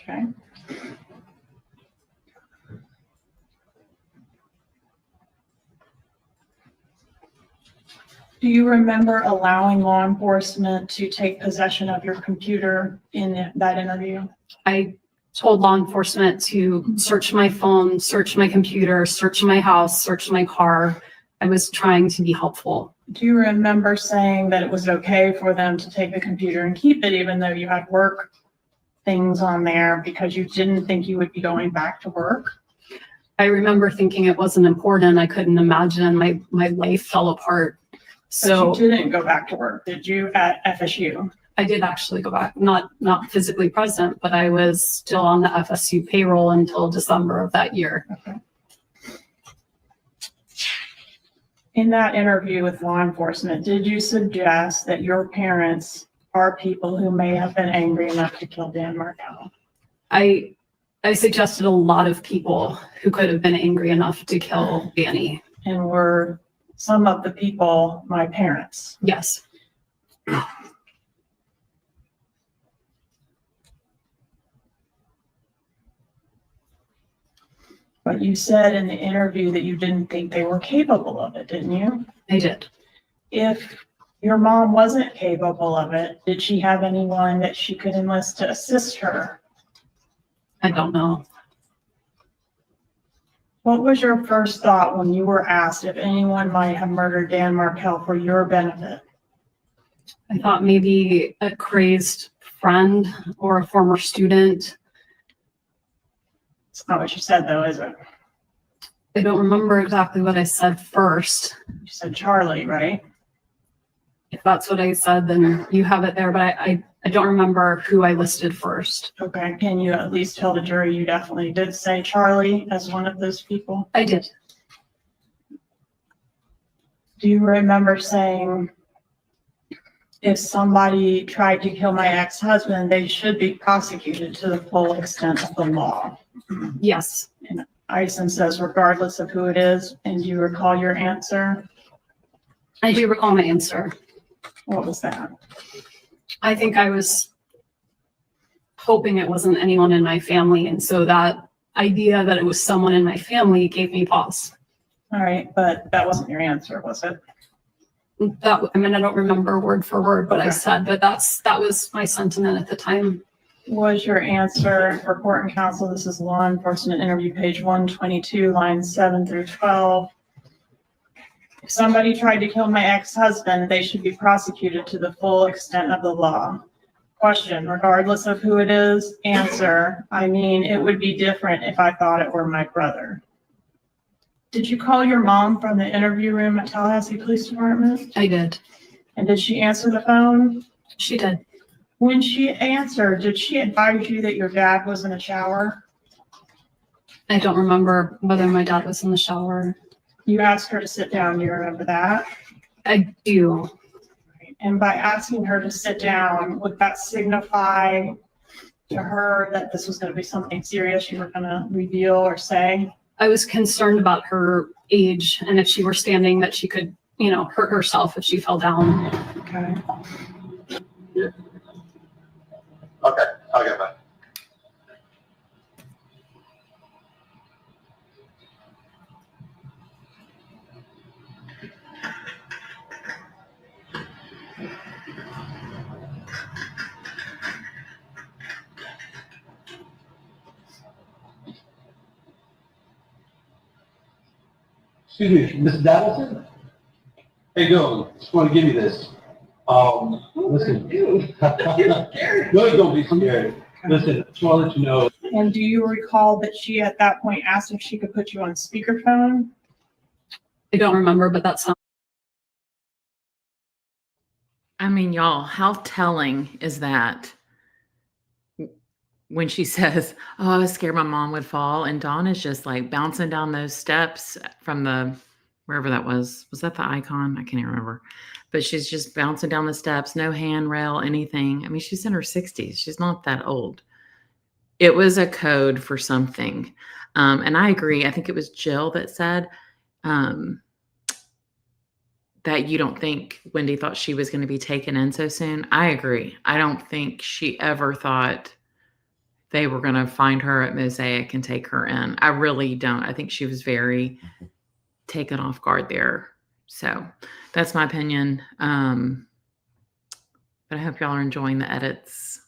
Okay. Do you remember allowing law enforcement to take possession of your computer in that interview? I told law enforcement to search my phone, search my computer, search my house, search my car. I was trying to be helpful. Do you remember saying that it was okay for them to take the computer and keep it even though you had work things on there because you didn't think you would be going back to work? I remember thinking it wasn't important. I couldn't imagine my life fell apart. So But you didn't go back to work, did you, at FSU? I did actually go back, not physically present, but I was still on the FSU payroll until December of that year. Okay. In that interview with law enforcement, did you suggest that your parents are people who may have been angry enough to kill Dan Markel? I suggested a lot of people who could have been angry enough to kill Danny. And were some of the people my parents? Yes. But you said in the interview that you didn't think they were capable of it, didn't you? I did. If your mom wasn't capable of it, did she have anyone that she could enlist to assist her? I don't know. What was your first thought when you were asked if anyone might have murdered Dan Markel for your benefit? I thought maybe a crazed friend or a former student. It's not what you said though, is it? I don't remember exactly what I said first. You said Charlie, right? If that's what I said, then you have it there, but I don't remember who I listed first. Okay, can you at least tell the jury you definitely did say Charlie as one of those people? I did. Do you remember saying, if somebody tried to kill my ex-husband, they should be prosecuted to the full extent of the law? Yes. And Ison says, regardless of who it is, and do you recall your answer? I do recall my answer. What was that? I think I was hoping it wasn't anyone in my family. And so that idea that it was someone in my family gave me pause. All right, but that wasn't your answer, was it? That, I mean, I don't remember word for word what I Okay. said, but that was my sentiment at the time. Was your answer for court and counsel? This is law enforcement interview, page 122, lines 7 through 12. If somebody tried to kill my ex-husband, they should be prosecuted to the full extent of the law. Question, regardless of who it is. Answer, I mean, it would be different if I thought it were my brother. Did you call your mom from the interview room at Tallahassee Police Department? I did. And did she answer the phone? She did. When she answered, did she advise you that your dad was in the shower? I don't remember whether my dad was in the shower. You asked her to sit down, do you remember that? I do. And by asking her to sit down, would that signify to her that this was going to be something serious you were going to reveal or say? I was concerned about her age and if she were standing that she could, hurt herself if she fell down. Okay. Okay, I'll get back. Excuse me, Mrs. Adelson? How you doing? Just want to give you this. Listen. No, you don't be scared. Listen, just want to let you know. And do you recall that she at that point asked if she could put you on speakerphone? I don't remember, but that sounds. I mean, y'all, how telling is that? when she says, "Oh, I was scared my mom would fall," and Donna's just like bouncing down those steps from the wherever that was. Was that the Icon? I can't even remember. But she's just bouncing down the steps, no handrail, anything. I mean, she's in her 60s. She's not that old. It was a code for something. And I agree. I think it was Jill that said that you don't think Wendi thought she was going to be taken in so soon. I agree. I don't think she ever thought they were going to find her at Mosaic and take her in. I really don't. I think she was very taken off guard there. So that's my opinion. But I hope y'all are enjoying the edits.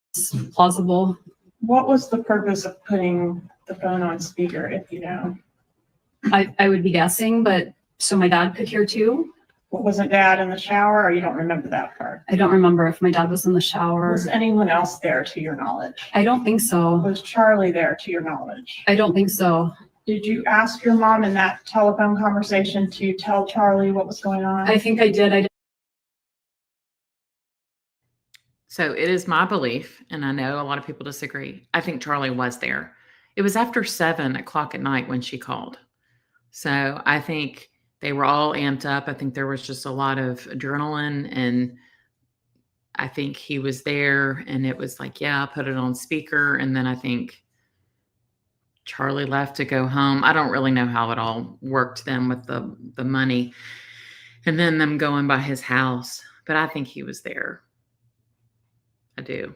It's plausible. What was the purpose of putting the phone on speaker, if you know? I would be guessing, but so my dad could hear too. Wasn't Dad in the shower, or you don't remember that part? I don't remember if my dad was in the shower. Was anyone else there to your knowledge? I don't think so. Was Charlie there to your knowledge? I don't think so. Did you ask your mom in that telephone conversation to tell Charlie what was going on? I think I did. So it is my belief, and I know a lot of people disagree. I think Charlie was there. It was after 7:00 at night when she called. So I think they were all amped up. I think there was just a lot of adrenaline, and I think he was there, and it was like, yeah, put it on speaker. And then I think Charlie left to go home. I don't really know how it all worked then with the money and then them going by his house, but I think he was there. I do.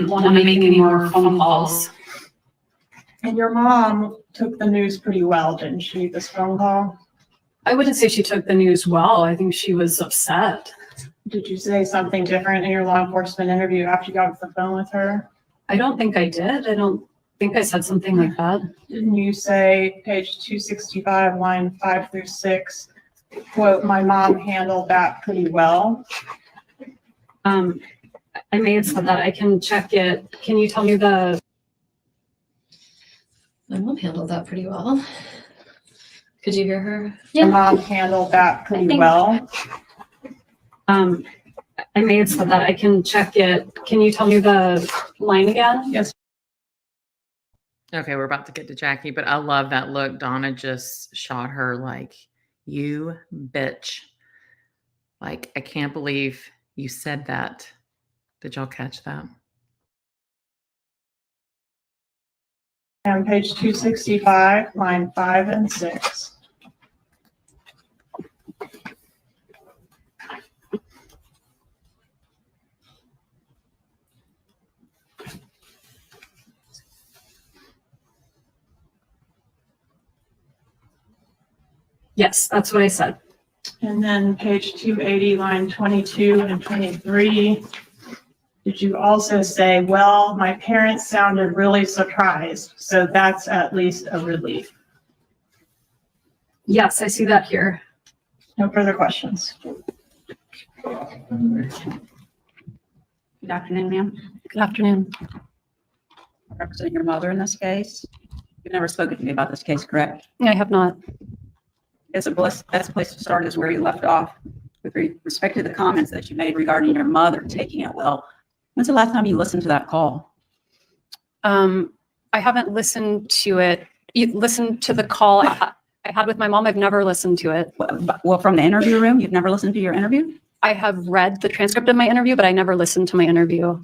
Want to make any more phone calls. And your mom took the news pretty well, didn't she, this phone call? I wouldn't say she took the news well. I think she was upset. Did you say something different in your law enforcement interview after you got off the phone with her? I don't think I did. I don't think I said something like that. Didn't you say, page 265, line 5 through 6, quote, "My mom handled that pretty well"? I may have said that. I can check it. Can you tell me the... My mom handled that pretty well. Could you hear her? Yeah. My mom handled that pretty well. I may have said that. I can check it. Can you tell me the line again? Yes. Okay, we're about to get to Jackie, but I love that look. Donna just shot her like, you bitch. Like, I can't believe you said that. Did y'all catch that? And page 265, line 5 and 6. Yes, that's what I said. And then page 280, line 22 and 23. Did you also say, well, my parents sounded really surprised, so that's at least a relief? Yes, I see that here. No further questions. Good afternoon, ma'am. Good afternoon. I represent your mother in this case. You've never spoken to me about this case, correct? I have not. It's a best place to start is where you left off with respect to the comments that you made regarding your mother taking it well. When's the last time you listened to that call? I haven't listened to it. You listened to the call I had with my mom. I've never listened to it. Well, from the interview room, you've never listened to your interview? I have read the transcript of my interview, but I never listened to my interview.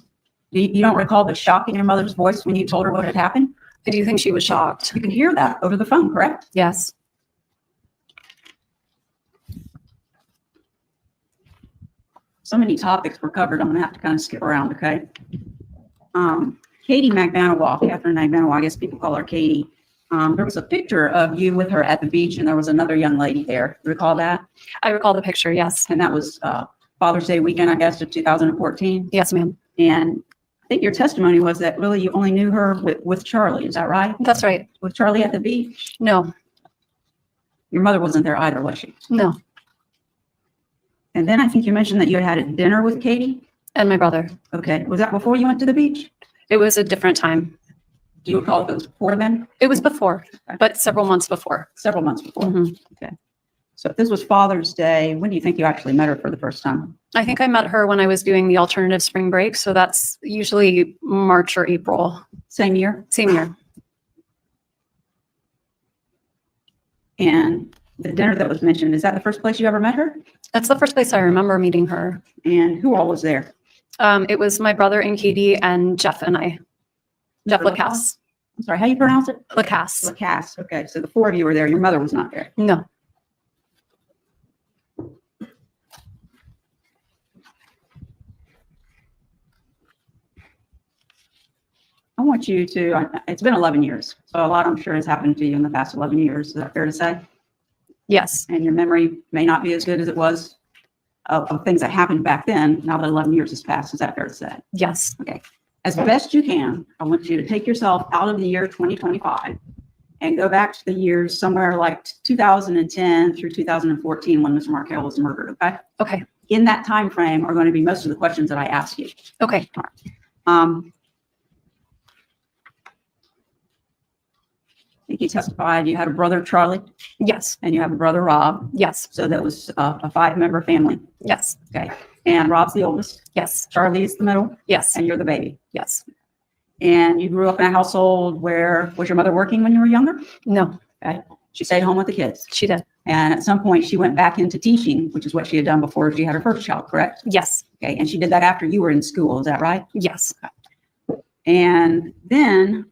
You don't recall the shock in your mother's voice when you told her what had happened? I do think she was shocked. You could hear that over the phone, correct? Yes. So many topics were covered. I'm gonna have to kind of skip around, okay? Katie McManawa, Catherine McManawa, I guess people call her Katie. There was a picture of you with her at the beach, and there was another young lady there. Recall that? I recall the picture, yes. And that was Father's Day weekend, I guess, of 2014. Yes, ma'am. And I think your testimony was that really you only knew her with Charlie. Is that right? That's right. With Charlie at the beach? No. Your mother wasn't there either, was she? No. And then I think you mentioned that you had a dinner with Katie? And my brother. Okay. Was that before you went to the beach? It was a different time. Do you recall if it was before then? It was before, but several months before. Several months before. Mm-hmm. Okay. So if this was Father's Day, when do you think you actually met her for the first time? I think I met her when I was doing the alternative spring break. So that's usually March or April. Same year? Same year. And the dinner that was mentioned, is that the first place you ever met her? That's the first place I remember meeting her. And who all was there? It was my brother and Katie and Jeff and I. Jeff Lacasse. I'm sorry, how do you pronounce it? Lacasse. Lacasse. Okay, so the four of you were there. Your mother was not there. No. I want you to, it's been 11 years, so a lot I'm sure has happened to you in the past 11 years. Is that fair to say? Yes. And your memory may not be as good as it was of things that happened back then, now that 11 years has passed. Is that fair to say? Yes. Okay. As best you can, I want you to take yourself out of the year 2025 and go back to the years somewhere like 2010 through 2014 when Mr. Markel was murdered, okay? Okay. In that time frame are going to be most of the questions that I ask you. Okay. I think you testified you had a brother, Charlie, Yes. and you have a brother, Rob. Yes. So that was a five-member family. Yes. Okay. And Rob's the oldest. Yes. Charlie is the middle, Yes. and you're the baby. Yes. And you grew up in a household where, was your mother working when you were younger? No. Okay. She stayed home with the kids. She did. And at some point she went back into teaching, which is what she had done before she had her first child, correct? Yes. Okay. And she did that after you were in school. Is that right? Yes. And then,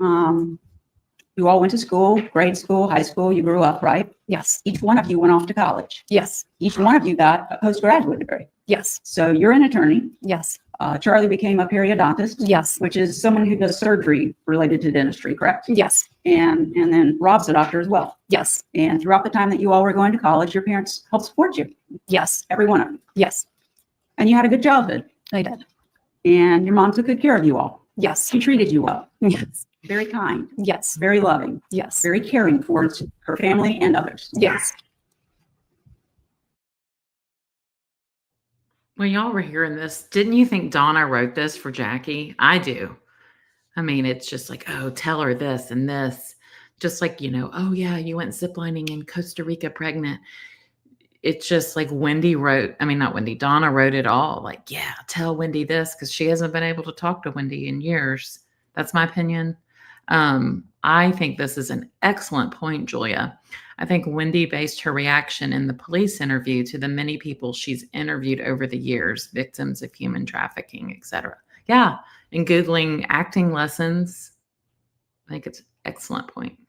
you all went to school, grade school, high school, you grew up, right? Yes. Each one of you went off to college. Yes. Each one of you got a postgraduate degree. Yes. So you're an attorney. Yes. Charlie became a periodontist. Yes. Which is someone who does surgery related to dentistry, correct? Yes. And then Rob's a doctor as well. Yes. And throughout the time that you all were going to college, your parents helped support you, Yes. every one of you. Yes. And you had a good childhood. I did. And your mom took good care of you all. Yes. She treated you well. Yes. Very kind, Yes. very loving, Yes. very caring towards her family and others. Yes. When y'all were hearing this, didn't you think Donna wrote this for Jackie? I do. I mean, it's just like, oh, tell her this and this. Just like, oh yeah, you went ziplining in Costa Rica pregnant. It's just like Donna wrote it all. Like, yeah, tell Wendi this, because she hasn't been able to talk to Wendi in years. That's my opinion. I think this is an excellent point, Julia. I think Wendi based her reaction in the police interview to the many people she's interviewed over the years, victims of human trafficking, etc. Yeah, and Googling acting lessons. I think it's an excellent point.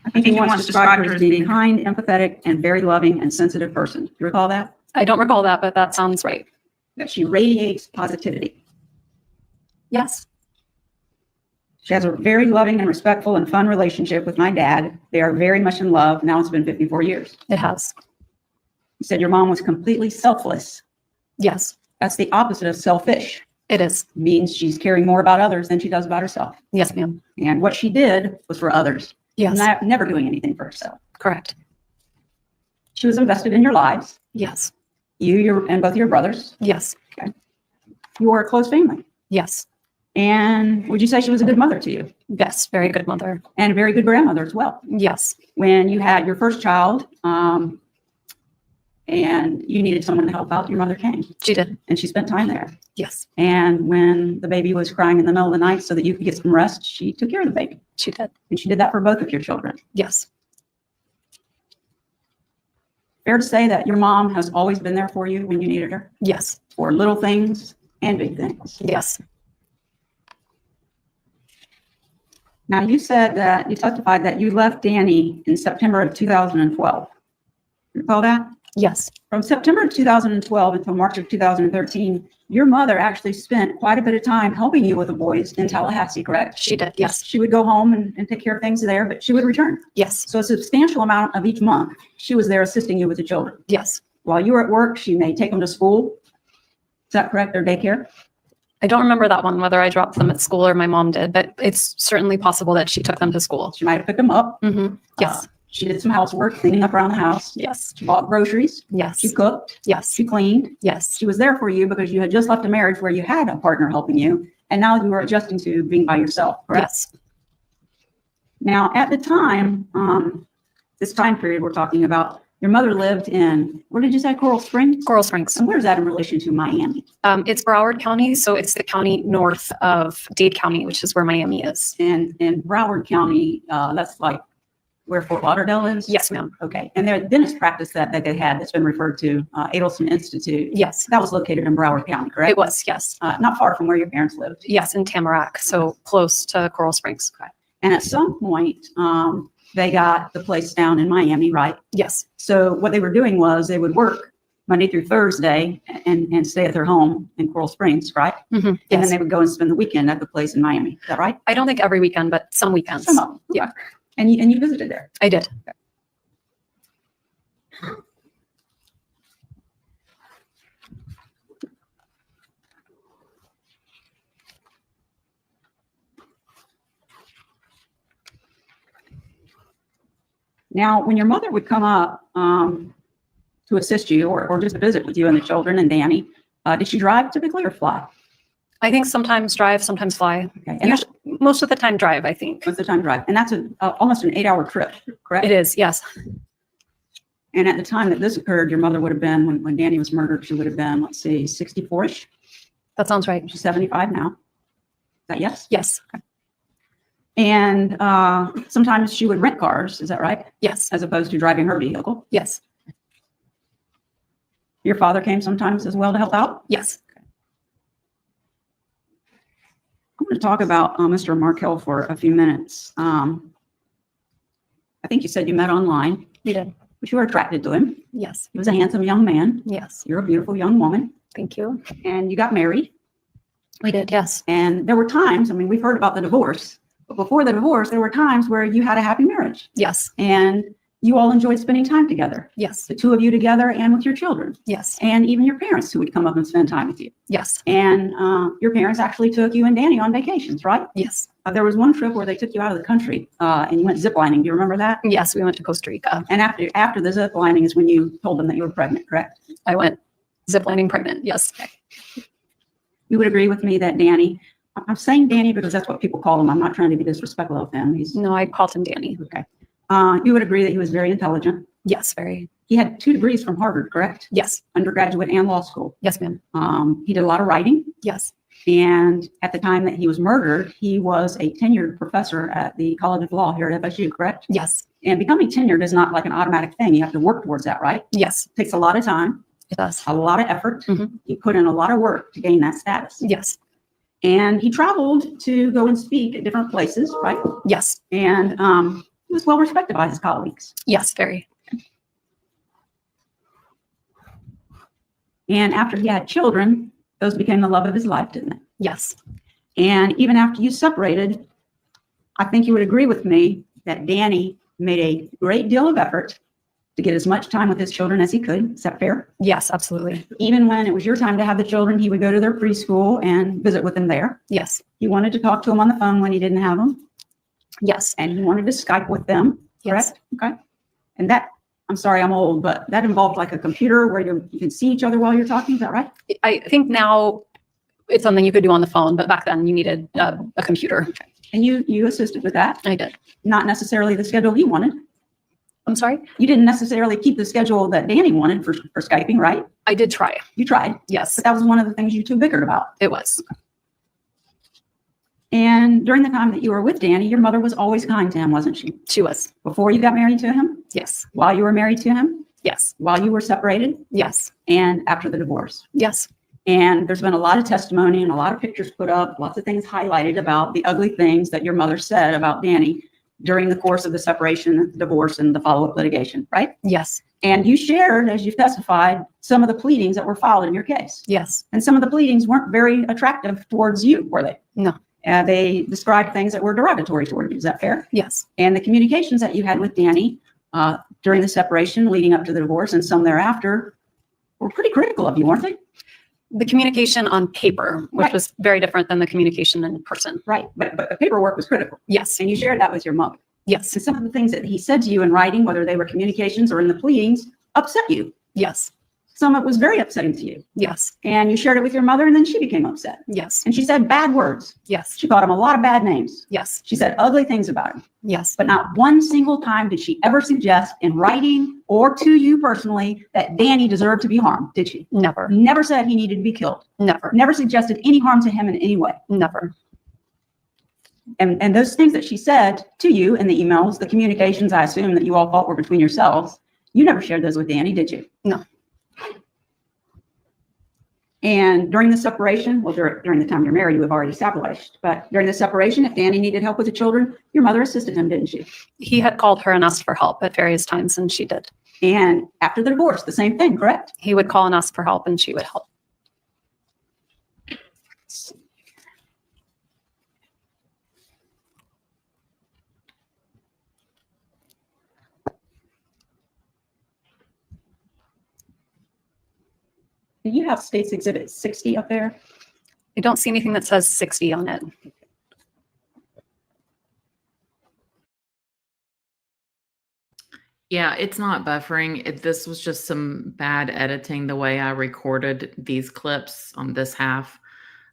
I think he wants to describe her as being kind, empathetic, and very loving and sensitive person. Do you recall that? I don't recall that, but that sounds right. That she radiates positivity. Yes. She has a very loving and respectful and fun relationship with my dad. They are very much in love. Now it's been 54 years. It has. You said your mom was completely selfless. Yes. That's the opposite of selfish. It is. Means she's caring more about others than she does about herself. Yes, ma'am. And what she did was for others. Yes. Never doing anything for herself. Correct. She was invested in your lives. Yes. And both your brothers. Yes. Okay. You were a close family. Yes. And would you say she was a good mother to you? Yes. Very good mother. And a very good grandmother as well. Yes. When you had your first child, and you needed someone to help out, your mother came. She did. And she spent time there. Yes. And when the baby was crying in the middle of the night so that you could get some rest, she took care of the baby. She did. And she did that for both of your children. Yes. Fair to say that your mom has always been there for you when you needed her? Yes. For little things and big things. Yes. Now, you said that you testified that you left Danny in September of 2012. You recall that? Yes. From September of 2012 until March of 2013, your mother actually spent quite a bit of time helping you with the boys in Tallahassee, correct? She did. Yes. She would go home and take care of things there, but she would return. Yes. So a substantial amount of each month, she was there assisting you with the children. Yes. While you were at work, she may take them to school. Is that correct? Or daycare? I don't remember that one, whether I dropped them at school or my mom did, but it's certainly possible that she took them to school. She might have picked them up. Mm-hmm. Yes. She did some housework, cleaning up around the house. Yes. She bought groceries. Yes. She cooked. Yes. She cleaned. Yes. She was there for you because you had just left a marriage where you had a partner helping you, and now you were adjusting to being by yourself, correct? Yes. Now, at the time, this time period we're talking about, your mother lived in, where did you say, Coral Springs? Coral Springs. And where's that in relation to Miami? It's Broward County, so it's the county north of Dade County, which is where Miami is. And in Broward County, that's like where Fort Lauderdale is? Yes, ma'am. Okay. And their dentist practice that they had that's been referred to, Adelson Institute. Yes, That was located in Broward County, correct? it was, yes. Not far from where your parents lived. Yes, in Tamarack, so close to Coral Springs. And at some point, they got the place down in Miami, right? Yes, So what they were doing was they would work Monday through Thursday and stay at their home in Coral Springs, right? mhm, And then yes. they would go and spend the weekend at the place in Miami. Is that right? I don't think every weekend, but some weekends. Some of them. Yeah. And you visited there. I did. Now, when your mother would come up to assist you or just visit with you and the children and Danny, did she drive typically or fly? I think sometimes drive, sometimes fly. Okay. And that's Most of the time drive, I think. most of the time drive. And that's almost an 8-hour trip, correct? It is, yes. And at the time that this occurred, your mother would have been, when Danny was murdered, she would have been, let's see, 64-ish. That sounds right. She's 75 now. Is that yes? Yes, And sometimes she would rent cars, is that right? yes, As opposed to driving her vehicle. yes, Your father came sometimes as well to help out? yes. I'm going to talk about Mr. Markel for a few minutes. I think you said you met online, We did. but you were attracted to him. Yes, He was a handsome young man. yes. You're a beautiful young woman. Thank you. And you got married. We did, yes. And there were times, I mean, we've heard about the divorce, but before the divorce, there were times where you had a happy marriage Yes, and you all enjoyed spending time together, yes, the two of you together and with your children, yes, and even your parents who would come up and spend time with you. yes, And your parents actually took you and Danny on vacations, right? yes. There was one trip where they took you out of the country and you went ziplining. Do you remember that? Yes, we went to Costa Rica. And after the ziplining is when you told them that you were pregnant, correct? I went ziplining pregnant, yes. You would agree with me that Danny, I'm saying Danny because that's what people call him. I'm not trying to be disrespectful of him. He's No, I called him Danny. okay. You would agree that he was very intelligent. Yes, very. He had 2 degrees from Harvard, correct? Yes, Undergraduate and law school. yes, ma'am. He did a lot of writing. Yes, And at the time that he was murdered, he was a tenured professor at the College of Law here at FSU, correct? yes, And becoming tenured is not like an automatic thing. You have to work towards that, right? yes, It takes a lot of time, it does. a lot of effort. Mhm. You put in a lot of work to gain that status. Yes, And he traveled to go and speak at different places, right? yes, And he was well respected by his colleagues. yes, very. And after he had children, those became the love of his life, didn't they? Yes, And even after you separated, I think you would agree with me that Danny made a great deal of effort to get as much time with his children as he could. Is that fair? yes, absolutely. Even when it was your time to have the children, he would go to their preschool and visit with them there. Yes, He wanted to talk to them on the phone when he didn't have them, yes, and he wanted to Skype with them, yes, correct? Okay. And that, I'm sorry, I'm old, but that involved like a computer where you can see each other while you're talking. Is that right? I think now it's something you could do on the phone, but back then you needed a computer. And you assisted with that, I did. not necessarily the schedule he wanted. I'm sorry? You didn't necessarily keep the schedule that Danny wanted for Skyping, right? I did try. You tried, Yes, but that was one of the things you two bickered about. it was. And during the time that you were with Danny, your mother was always kind to him, wasn't she? She was. Before you got married to him, Yes, while you were married to him, yes, while you were separated, yes, and after the divorce. yes, And there's been a lot of testimony and a lot of pictures put up, lots of things highlighted about the ugly things that your mother said about Danny during the course of the separation, the divorce, and the follow-up litigation, right? yes, And you shared, as you've testified, some of the pleadings that were filed in your case. yes, And some of the pleadings weren't very attractive towards you, were they? No. They described things that were derogatory toward you. Is that fair? yes, And the communications that you had with Danny during the separation leading up to the divorce and some thereafter were pretty critical of you, weren't they? the communication on paper, which Right. was very different than the communication in person. Right. But the paperwork was critical. Yes, And you shared that with your mother. yes, And some of the things that he said to you in writing, whether they were communications or in the pleadings, upset you. yes, some of it was very upsetting to you. Yes. And you shared it with your mother, and then she became upset. Yes. And she said bad words. Yes. She called him a lot of bad names. Yes. She said ugly things about him. Yes. But not one single time did she ever suggest in writing or to you personally that Danny deserved to be harmed, did she? Never. Never said he needed to be killed. Never. Never suggested any harm to him in any way. Never. And those things that she said to you in the emails, the communications, I assume that you all thought were between yourselves, you never shared those with Danny, did you? No. And during the separation, well, during the time you're married, you have already established, but during the separation, if Danny needed help with the children, your mother assisted him, didn't she? He had called her and asked for help at various times, and she did. And after the divorce, the same thing, correct? He would call and ask for help, and she would help. Do you have State's Exhibit 60 up there? I don't see anything that says 60 on it. Yeah, it's not buffering. This was just some bad editing the way I recorded these clips on this half.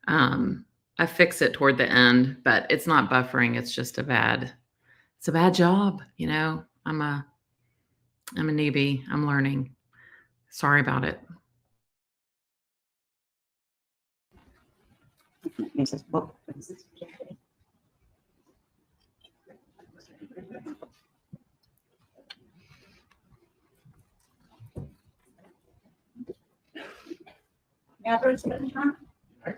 I fix it toward the end, but it's not buffering. It's just it's a bad job. You know, I'm a newbie. I'm learning. Sorry about it. Yeah, there's been time. I'm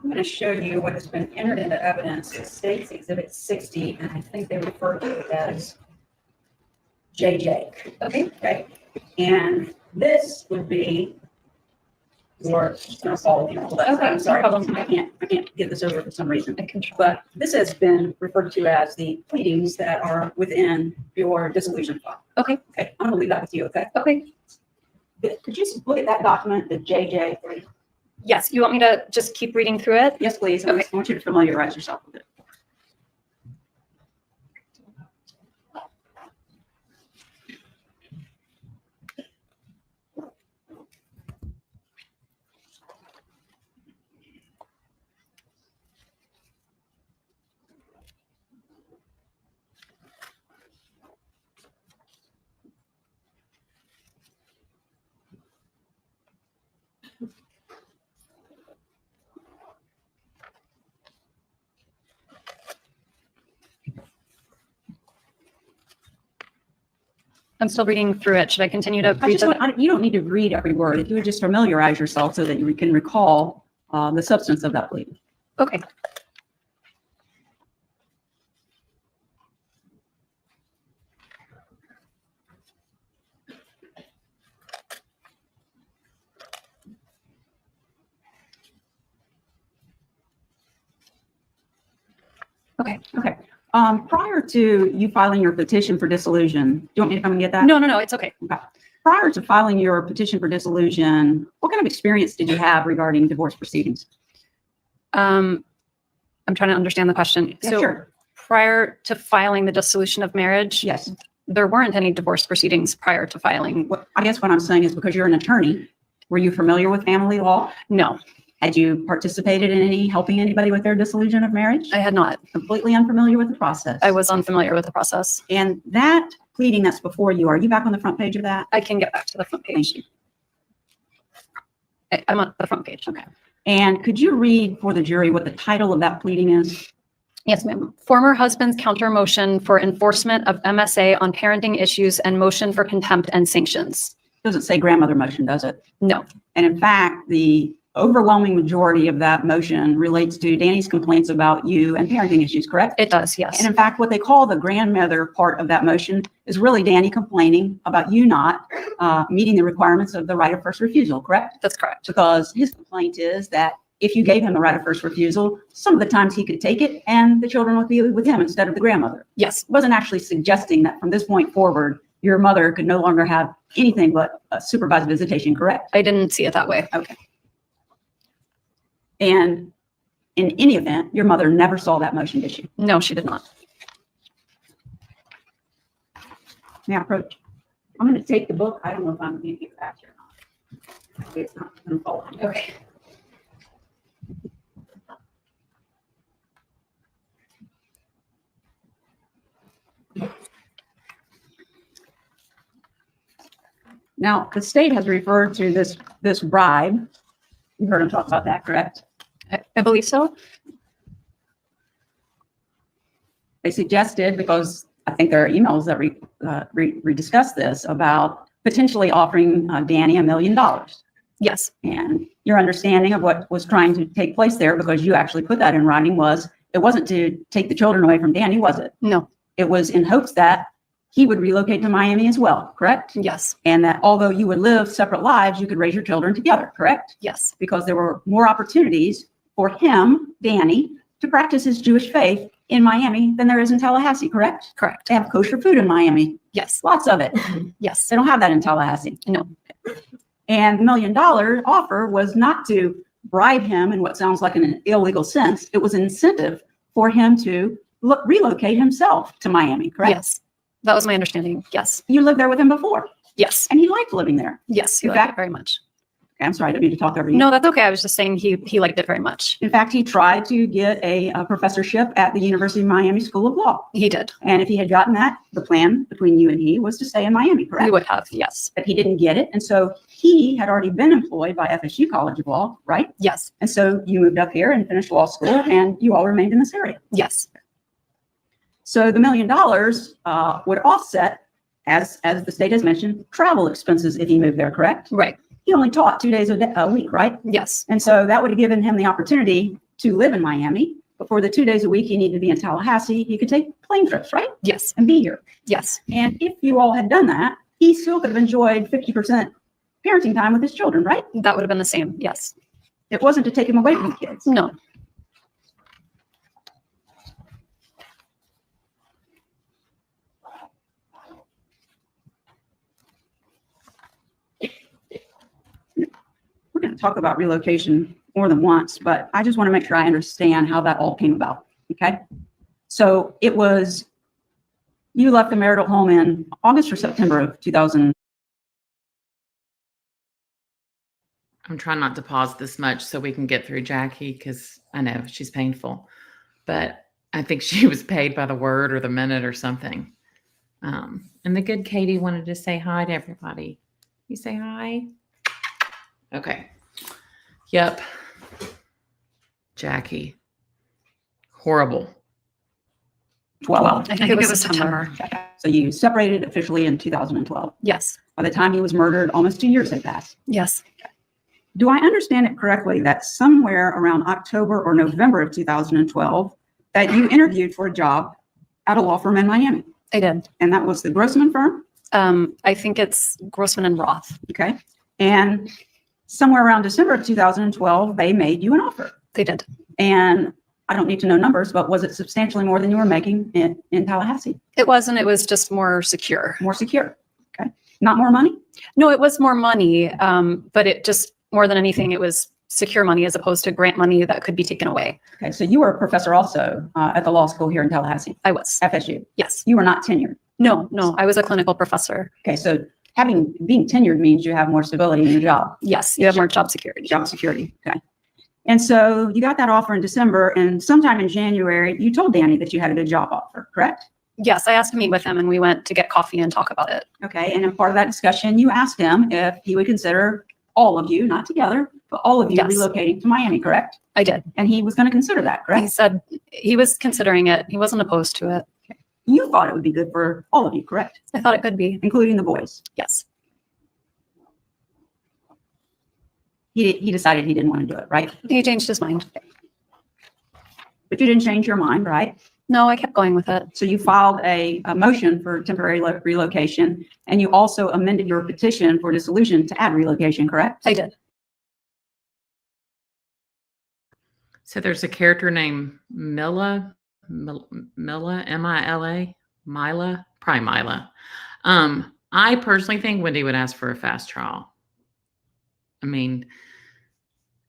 going to show you what has been entered into evidence as State's Exhibit 60, and I think they refer to it as JJ. Okay. And this would be your, just going to follow you. Okay, I'm sorry, no problem. I can't get this over for some reason. I can try. But this has been referred to as the pleadings that are within your dissolution file. Okay. Okay, I'm gonna leave that with you, okay? Okay. Could you look at that document, the JJ? Yes. You want me to just keep reading through it? Yes, please. Okay. I want you to familiarize yourself with it. I'm still reading through it. Should I continue to I read just the? want, you don't need to read every word. If you would just familiarize yourself so that you can recall the substance of that plea. Okay. Okay. Okay. Prior to you filing your petition for dissolution, do you want me to come and get that? No, it's okay. Okay. Prior to filing your petition for dissolution, what kind of experience did you have regarding divorce proceedings? I'm trying to understand the question. Yeah, So sure. prior to filing the dissolution of marriage, Yes. there weren't any divorce proceedings prior to filing. I guess what I'm saying is because you're an attorney, were you familiar with family law? No, Had you participated in any, helping anybody with their dissolution of marriage? I had not. Completely unfamiliar with the process. I was unfamiliar with the process. And that pleading that's before you, are you back on the front page of that? I can get back to the front page. Thank you. I'm on the front page. Okay. And could you read for the jury what the title of that pleading is? Yes, ma'am. Former husband's counter motion for enforcement of MSA on parenting issues and motion for contempt and sanctions. Doesn't say grandmother motion, does it? No. And in fact, the overwhelming majority of that motion relates to Danny's complaints about you and parenting issues, correct? It does, yes. And in fact, what they call the grandmother part of that motion is really Danny complaining about you not meeting the requirements of the right of first refusal, correct? That's correct. Because his complaint is that if you gave him the right of first refusal, some of the times he could take it and the children would be with him instead of the grandmother. Yes. Wasn't actually suggesting that from this point forward, your mother could no longer have anything but supervised visitation, correct? I didn't see it that way. Okay. And in any event, your mother never saw that motion, did she? No, she did not. May I approach? I'm going to take the book. I don't know if I'm going to get back here or not. It's not going to fall. Okay. Now, the state has referred to this bribe. You heard him talk about that, correct? I believe so. They suggested, because I think there are emails that we discussed this, about potentially offering Danny $1 million. Yes. And your understanding of what was trying to take place there, because you actually put that in writing, was it wasn't to take the children away from Danny, was it? No. It was in hopes that he would relocate to Miami as well, correct? Yes. And that although you would live separate lives, you could raise your children together, correct? Yes. Because there were more opportunities for him, Danny, to practice his Jewish faith in Miami than there is in Tallahassee, correct? Correct. They have kosher food in Miami. Yes. Lots of it. Yes. They don't have that in Tallahassee. No. And the $1 million offer was not to bribe him in what sounds like an illegal sense. It was an incentive for him to relocate himself to Miami, correct? Yes. That was my understanding. Yes. You lived there with him before, Yes. and he liked living there. Yes. He In liked fact- it very much. Okay, I'm sorry, I didn't mean to talk over you. No, that's okay. I was just saying he liked it very much. In fact, he tried to get a professorship at the University of Miami School of Law. He did. And if he had gotten that, the plan between you and he was to stay in Miami, correct? He would have. Yes. But he didn't get it. And so he had already been employed by FSU College of Law, right? Yes. And so you moved up here and finished law school, and you all remained in this area. Yes. So the $1 million would offset, as the state has mentioned, travel expenses if he moved there, correct? Right. He only taught 2 days a week, right? Yes. And so that would have given him the opportunity to live in Miami. But for the 2 days a week he needed to be in Tallahassee, he could take plane trips, right? Yes. And be here. Yes. And if you all had done that, he still could have enjoyed 50% parenting time with his children, right? That would have been the same. Yes. It wasn't to take him away from the kids. No. We're going to talk about relocation more than once, but I just want to make sure I understand how that all came about. Okay. So it was, you left the marital home in August or September of 2000. I'm trying not to pause this much so we can get through Jackie, because I know she's painful, but I think she was paid by the word or the minute or something. And the good Katie wanted to say hi to everybody. You say hi? Okay. Yep. Jackie. Horrible. 12. I think it was September. So you separated officially in 2012. Yes. By the time he was murdered, almost 2 years had passed. Yes. Do I understand it correctly that somewhere around October or November of 2012, that you interviewed for a job at a law firm in Miami? I did. And that was the Grossman firm? I think it's Grossman and Roth. Okay. And somewhere around December of 2012, they made you an offer. They did. And I don't need to know numbers, but was it substantially more than you were making in Tallahassee? It wasn't. It was just more secure. More secure. Okay. Not more money? No, it was more money. But it just, more than anything, it was secure money as opposed to grant money that could be taken away. Okay. So you were a professor also at the law school here in Tallahassee? I was. FSU? Yes. You were not tenured? No, I was a clinical professor. Okay. So being tenured means you have more stability in your job. Yes, you have more job security. Job security. Okay. And so you got that offer in December, and sometime in January, you told Danny that you had a good job offer, correct? Yes, I asked to meet with him and we went to get coffee and talk about it. Okay. And in part of that discussion, you asked him if he would consider all of you, not together, but all of you Yes. relocating to Miami, correct? I did. And he was going to consider that, He correct? said he was considering it. He wasn't opposed to it. You thought it would be good for all of you, correct? I thought it could be. Including the boys. Yes. He decided he didn't want to do it, right? He changed his mind. But you didn't change your mind, right? No, I kept going with it. So you filed a motion for temporary relocation, and you also amended your petition for dissolution to add relocation, correct? I did. So there's a character named Mila, M-I-L-A, Mila, probably Mila. I personally think Wendi would ask for a fast trial. I mean,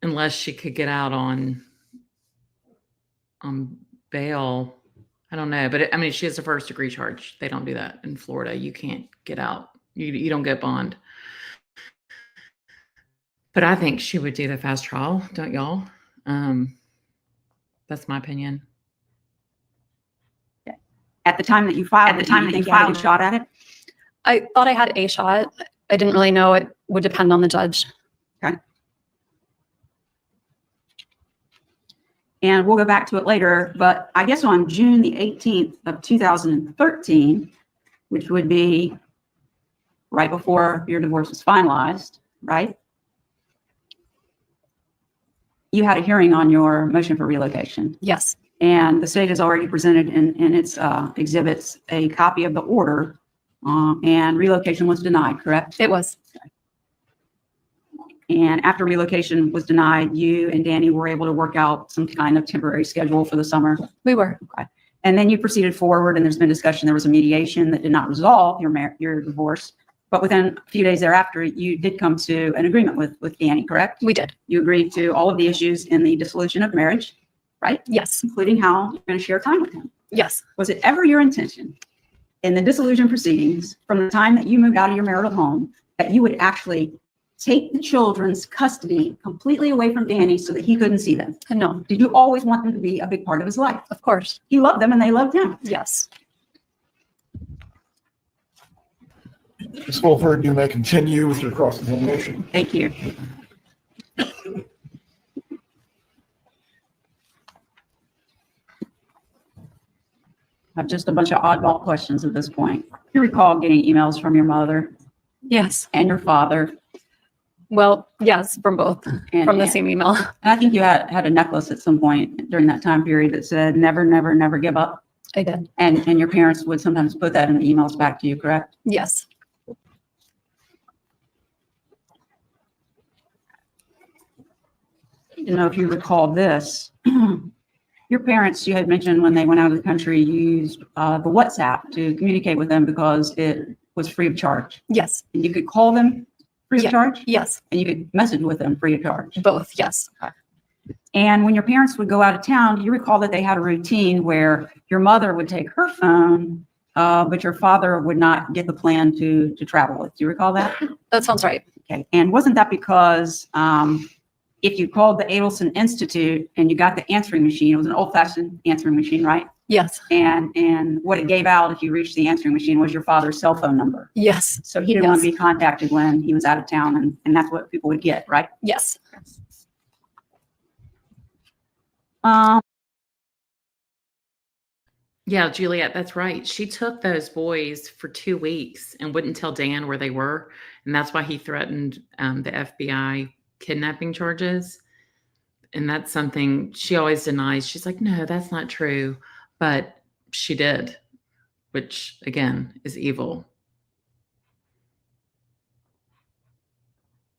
unless she could get out on bail, I don't know, but I mean, she has a first degree charge. They don't do that in Florida. You can't get out. You don't get bond. But I think she would do the fast trial, don't y'all? That's my opinion. At the time that you filed, you had a shot at it? I thought I had a shot. I didn't really know. It would depend on the judge. Okay. And we'll go back to it later, but I guess on June the 18th of 2013, which would be right before your divorce was finalized, right? You had a hearing on your motion for relocation. Yes. And the state has already presented in its exhibits a copy of the order, and relocation was denied, correct? It was. And after relocation was denied, you and Danny were able to work out some kind of temporary schedule for the summer. We were. Okay. And then you proceeded forward, and there's been discussion. There was a mediation that did not resolve your divorce, but within a few days thereafter, you did come to an agreement with Danny, correct? We did. You agreed to all of the issues in the dissolution of marriage, right? Yes. Including how you're going to share time with him. Yes. Was it ever your intention in the dissolution proceedings from the time that you moved out of your marital home that you would actually take the children's custody completely away from Danny so that he couldn't see them? No. Did you always want them to be a big part of his life? Of course. He loved them and they loved him. Yes. Ms. Wolford, you may continue with your cross-examination. Thank you. I have just a bunch of oddball questions at this point. You recall getting emails from your mother Yes. and your father? Well, yes, from both, And from the same email. And I think you had a necklace at some point during that time period that said, never, never, never give up. I did. And your parents would sometimes put that in the emails back to you, correct? Yes. You know, if you recall this, your parents, you had mentioned when they went out of the country, used the WhatsApp to communicate with them because it was free of charge. Yes. And you could call them free Yeah. of charge? Yes. And you could message with them free of charge? Both. Yes. And when your parents would go out of town, do you recall that they had a routine where your mother would take her phone, but your father would not get the plan to travel with? Do you recall that? That sounds right. Okay. And wasn't that because if you called the Adelson Institute and you got the answering machine, it was an old-fashioned answering machine, right? Yes. And what it gave out if you reached the answering machine was your father's cell phone number. Yes. So he didn't want to be contacted when he was out of town, and that's what people would get, right? Yes. Yeah, Juliet, that's right. She took those boys for 2 weeks and wouldn't tell Dan where they were. And that's why he threatened the FBI kidnapping charges. And that's something she always denies. She's like, no, that's not true. But she did, which again is evil.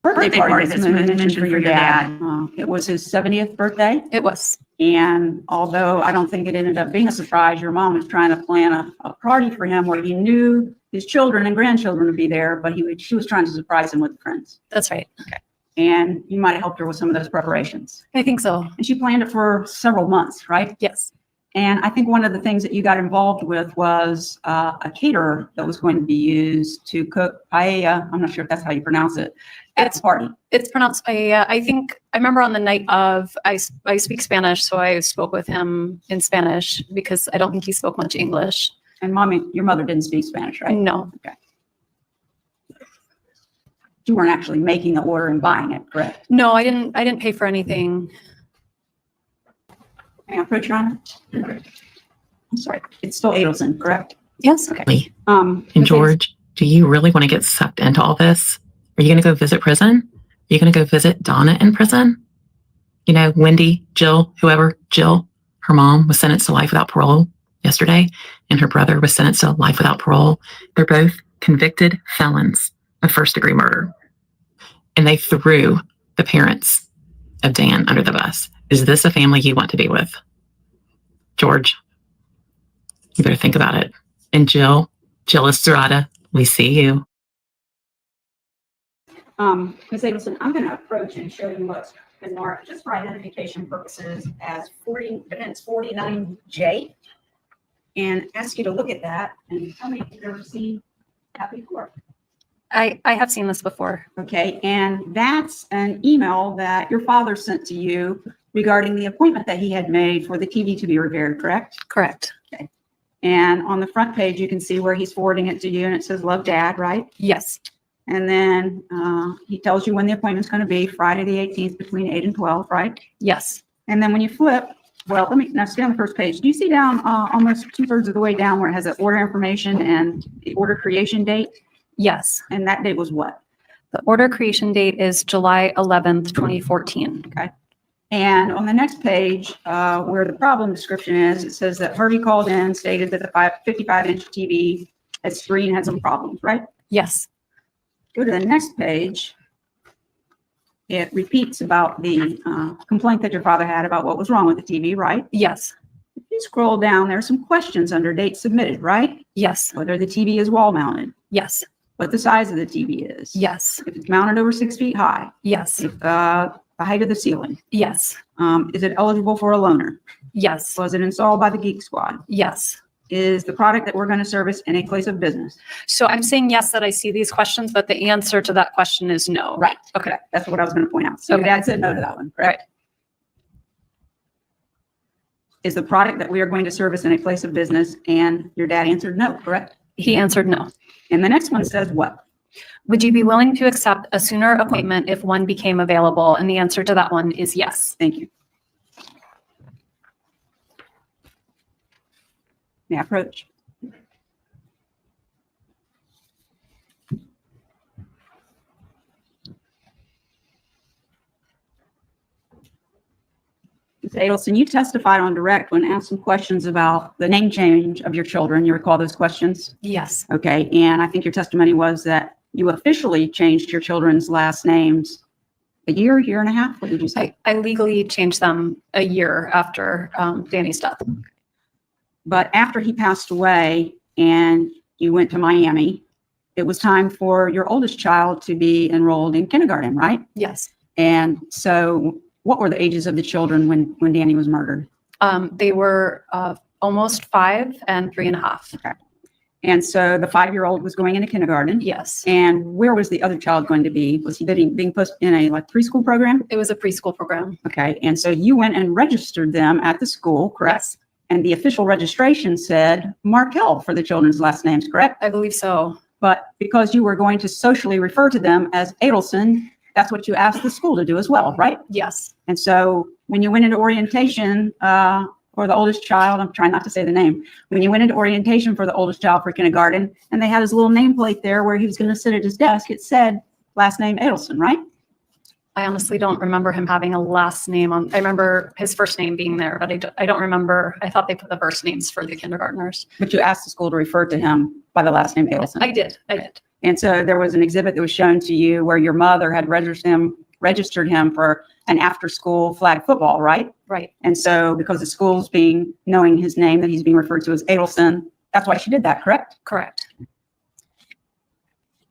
Birthday party that's been mentioned for your dad. It was his 70th birthday. It was. And although I don't think it ended up being a surprise, your mom was trying to plan a party for him where he knew his children and grandchildren would be there, but she was trying to surprise him with friends. That's right. Okay. And you might have helped her with some of those preparations. I think so. And she planned it for several months, right? Yes. And I think one of the things that you got involved with was a caterer that was going to be used to cook paella. I'm not sure if that's how you pronounce it. At the party. It's pronounced paella. I think I remember on the night of, I speak Spanish, so I spoke with him in Spanish because I don't think he spoke much English. And mommy, your mother didn't speak Spanish, right? No. Okay. You weren't actually making the order and buying it, correct? No, I didn't pay for anything. Hang on, put your honor. I'm sorry. It's still Adelson, correct? Yes. Okay. And George, do you really want to get sucked into all this? Are you going to go visit prison? Are you going to go visit Donna in prison? You know, Wendi, Jill, whoever, Jill, her mom was sentenced to life without parole yesterday, and her brother was sentenced to life without parole. They're both convicted felons of first-degree murder. And they threw the parents of Dan under the bus. Is this a family you want to be with? George, you better think about it. And Jill Estrada, we see you. Ms. Adelson, I'm going to approach and show you what's been marked just for identification purposes as 49J. and ask you to look at that and tell me if you've ever seen that before. I have seen this before. Okay, and that's an email that your father sent to you regarding the appointment that he had made for the TV to be repaired, correct? Correct. Okay. And on the front page, you can see where he's forwarding it to you, and it says, "Love, Dad," right? Yes. And then he tells you when the appointment's going to be, Friday the 18th between 8 and 12, right? Yes. And then when you flip, well, now stay on the first page. Do you see down almost 2/3 of the way down where it has the order information and the order creation date? Yes. And that date was what? The order creation date is July 11th, 2014. Okay. And on the next page, where the problem description is, it says that Harvey called in, stated that the 55-inch TV screen had some problems, right? Yes. Go to the next page. It repeats about the complaint that your father had about what was wrong with the TV, right? Yes. If you scroll down, there are some questions under date submitted, right? Yes. Whether the TV is wall mounted, Yes. what the size of the TV is. Yes. If it's mounted over 6 feet high. Yes. If, the height of the ceiling. Yes. Is it eligible for a loaner? Yes. Was it installed by the Geek Squad? Yes. Is the product that we're going to service in a place of business? So I'm saying yes, that I see these questions, but the answer to that question is no. Right. Okay. That's what I was going to point out. So your Okay. dad said no to that one, correct? Is the product that we are going to service in a place of business, and your dad answered no, correct? He answered no. And the next one says what? Would you be willing to accept a sooner appointment if one became available? And the answer to that one is yes. Thank you. May I approach? Ms. Adelson, you testified on direct when asked some questions about the name change of your children. You recall those questions? Yes. Okay, and I think your testimony was that you officially changed your children's last names a year and a half? What did you say? I legally changed them a year after Danny's death. But after he passed away and you went to Miami, it was time for your oldest child to be enrolled in kindergarten, right? Yes. And so what were the ages of the children when Danny was murdered? They were almost 5 and 3.5. Okay. And so the 5-year-old was going into kindergarten. Yes. And where was the other child going to be? Was he being put in a preschool program? It was a preschool program. Okay. And so you went and registered them at the school, correct? Yes. And the official registration said Markel for the children's last names, correct? I believe so. But because you were going to socially refer to them as Adelson, that's what you asked the school to do as well, right? Yes. And so when you went into orientation for the oldest child, I'm trying not to say the name, when you went into orientation for the oldest child for kindergarten, and they had his little nameplate there where he was going to sit at his desk, it said last name Adelson, right? I honestly don't remember him having a last name on. I remember his first name being there, but I don't remember. I thought they put the first names for the kindergartners. But you asked the school to refer to him by the last name Adelson. I did. And so there was an exhibit that was shown to you where your mother had registered him for an after-school flag football, right? Right. And so because the school's knowing his name, that he's being referred to as Adelson, that's why she did that, correct? Correct.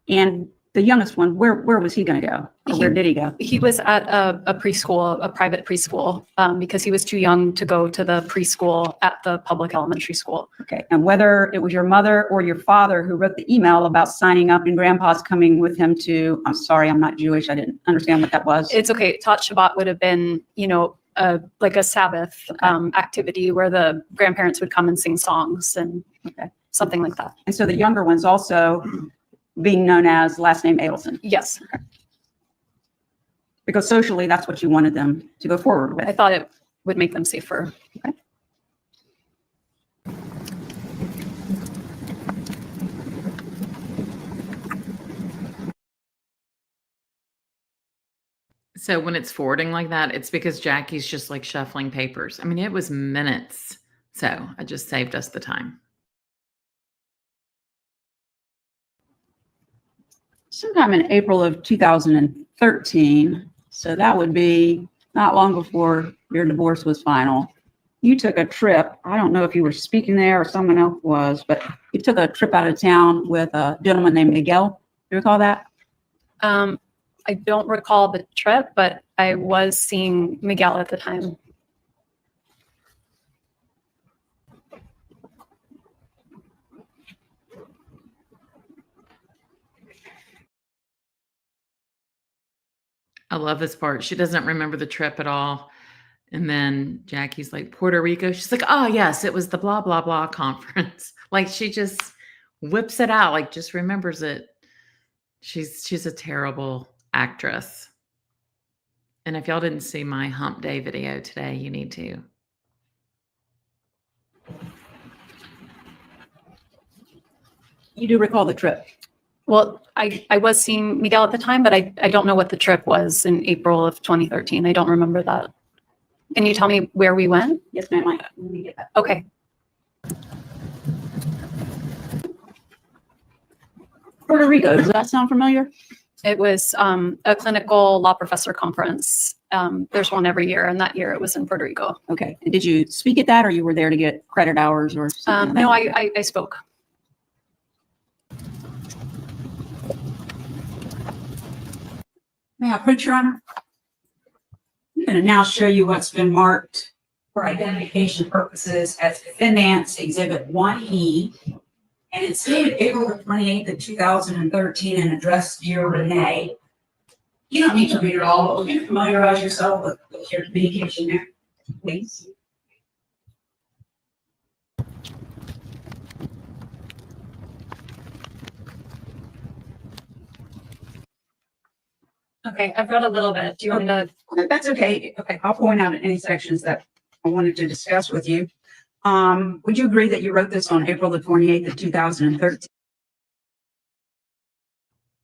And the youngest one, where was he going to go? Or where did he go? He was at a preschool, a private preschool, because he was too young to go to the preschool at the public elementary school. Okay. And whether it was your mother or your father who wrote the email about signing up and grandpa's coming with him to, I'm sorry, I'm not Jewish. I didn't understand what that was. It's okay. Tot Shabbat would have been, like a Sabbath activity where the grandparents would come and sing songs and something like that. And so the younger one's also being known as last name Adelson. Yes. Okay. Because socially, that's what you wanted them to go forward with. I thought it would make them safer. Okay. So when it's forwarding like that, it's because Jackie's just like shuffling papers. I mean, it was minutes. So I just saved us the time. Sometime in April of 2013, so that would be not long before your divorce was final, you took a trip. I don't know if you were speaking there or someone else was, but you took a trip out of town with a gentleman named Miguel. Do you recall that? I don't recall the trip, but I was seeing Miguel at the time. I love this part. She doesn't remember the trip at all. And then Jackie's like, Puerto Rico. She's like, oh, yes, it was the blah, blah, blah conference. Like she just whips it out, like just remembers it. She's a terrible actress. And if y'all didn't see my hump day video today, you need to. You do recall the trip? Well, I was seeing Miguel at the time, but I don't know what the trip was in April of 2013. I don't remember that. Can you tell me where we went? Yes, ma'am. Let me get that. Okay. Puerto Rico, does that sound familiar? It was a clinical law professor conference. There's one every year, and that year it was in Puerto Rico. Okay. And did you speak at that, or you were there to get credit hours or something? No, I spoke. May I put your honor? I'm going to now show you what's been marked for identification purposes as Defendant's Exhibit 1E. And it's dated April 28th of 2013 and addressed to your Renee. You don't need to read it all, but you can familiarize yourself with your communication there, please. Okay, I've read a little bit. Do you want me to? That's okay. Okay, I'll point out any sections that I wanted to discuss with you. Would you agree that you wrote this on April the 28th of 2013?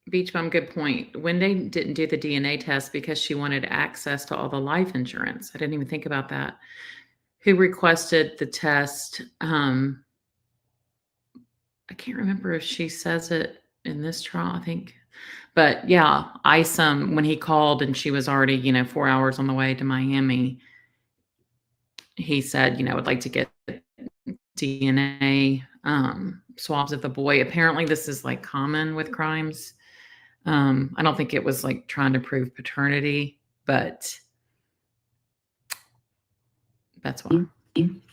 Beach Bum, good point. Wendi didn't do the DNA test because she wanted access to all the life insurance. I didn't even think about that. Who requested the test? I can't remember if she says it in this trial, I think. But yeah, Isom, when he called and she was already, 4 hours on the way to Miami, he said, would like to get DNA swabs of the boy. Apparently this is like common with crimes. I don't think it was like trying to prove paternity, but that's why.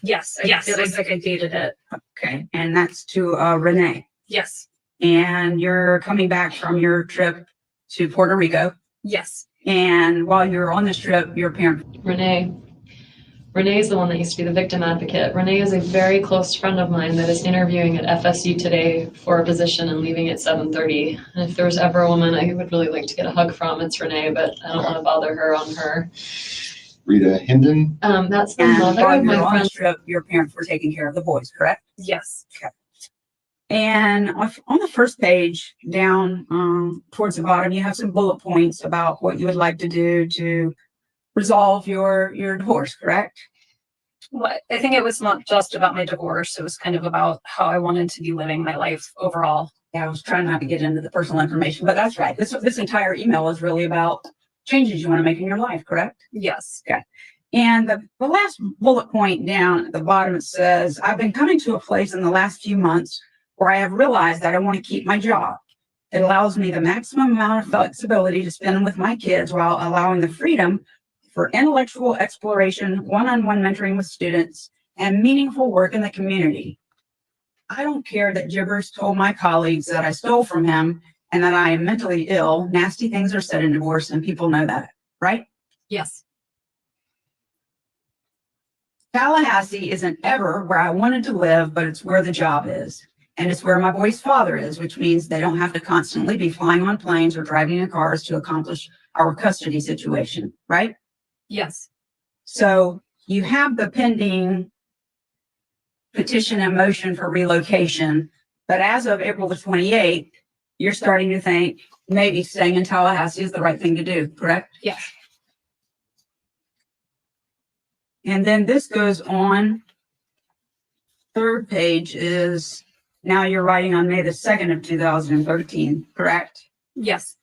Yes, it looks like I dated it. Okay, and that's to Renee. Yes, And you're coming back from your trip to Puerto Rico. yes. And while you're on this trip, your parents. Renee is the one that used to be the victim advocate. Renee is a very close friend of mine that is interviewing at FSU today for a position and leaving at 7:30. And if there was ever a woman I would really like to get a hug from, it's Renee, but I don't want to bother her on her. Rita Hendon. That's the And mother while of you're my on friend. this trip, your parents were taking care of the boys, correct? Yes. And on the first page, down towards the bottom, you have some bullet points about what you would like to do to resolve your divorce, correct? Well, I think it was not just about my divorce. It was kind of about how I wanted to be living my life overall. Yeah, I was trying not to get into the personal information, but that's right. This entire email is really about changes you want to make in your life, correct? Yes. Okay. And the last bullet point down at the bottom, it says, I've been coming to a place in the last few months where I have realized that I want to keep my job. It allows me the maximum amount of flexibility to spend with my kids while allowing the freedom for intellectual exploration, one-on-one mentoring with students, and meaningful work in the community. I don't care that Gibbers told my colleagues that I stole from him and that I am mentally ill. Nasty things are said in divorce, and people know that, right? Yes. Tallahassee isn't ever where I wanted to live, but it's where the job is. And it's where my boy's father is, which means they don't have to constantly be flying on planes or driving in cars to accomplish our custody situation, right? Yes. So you have the pending petition and motion for relocation, but as of April the 28th, you're starting to think maybe staying in Tallahassee is the right thing to do, correct? Yes. And then this goes on. Third page is now you're writing on May the 2nd of 2013, correct? Yes.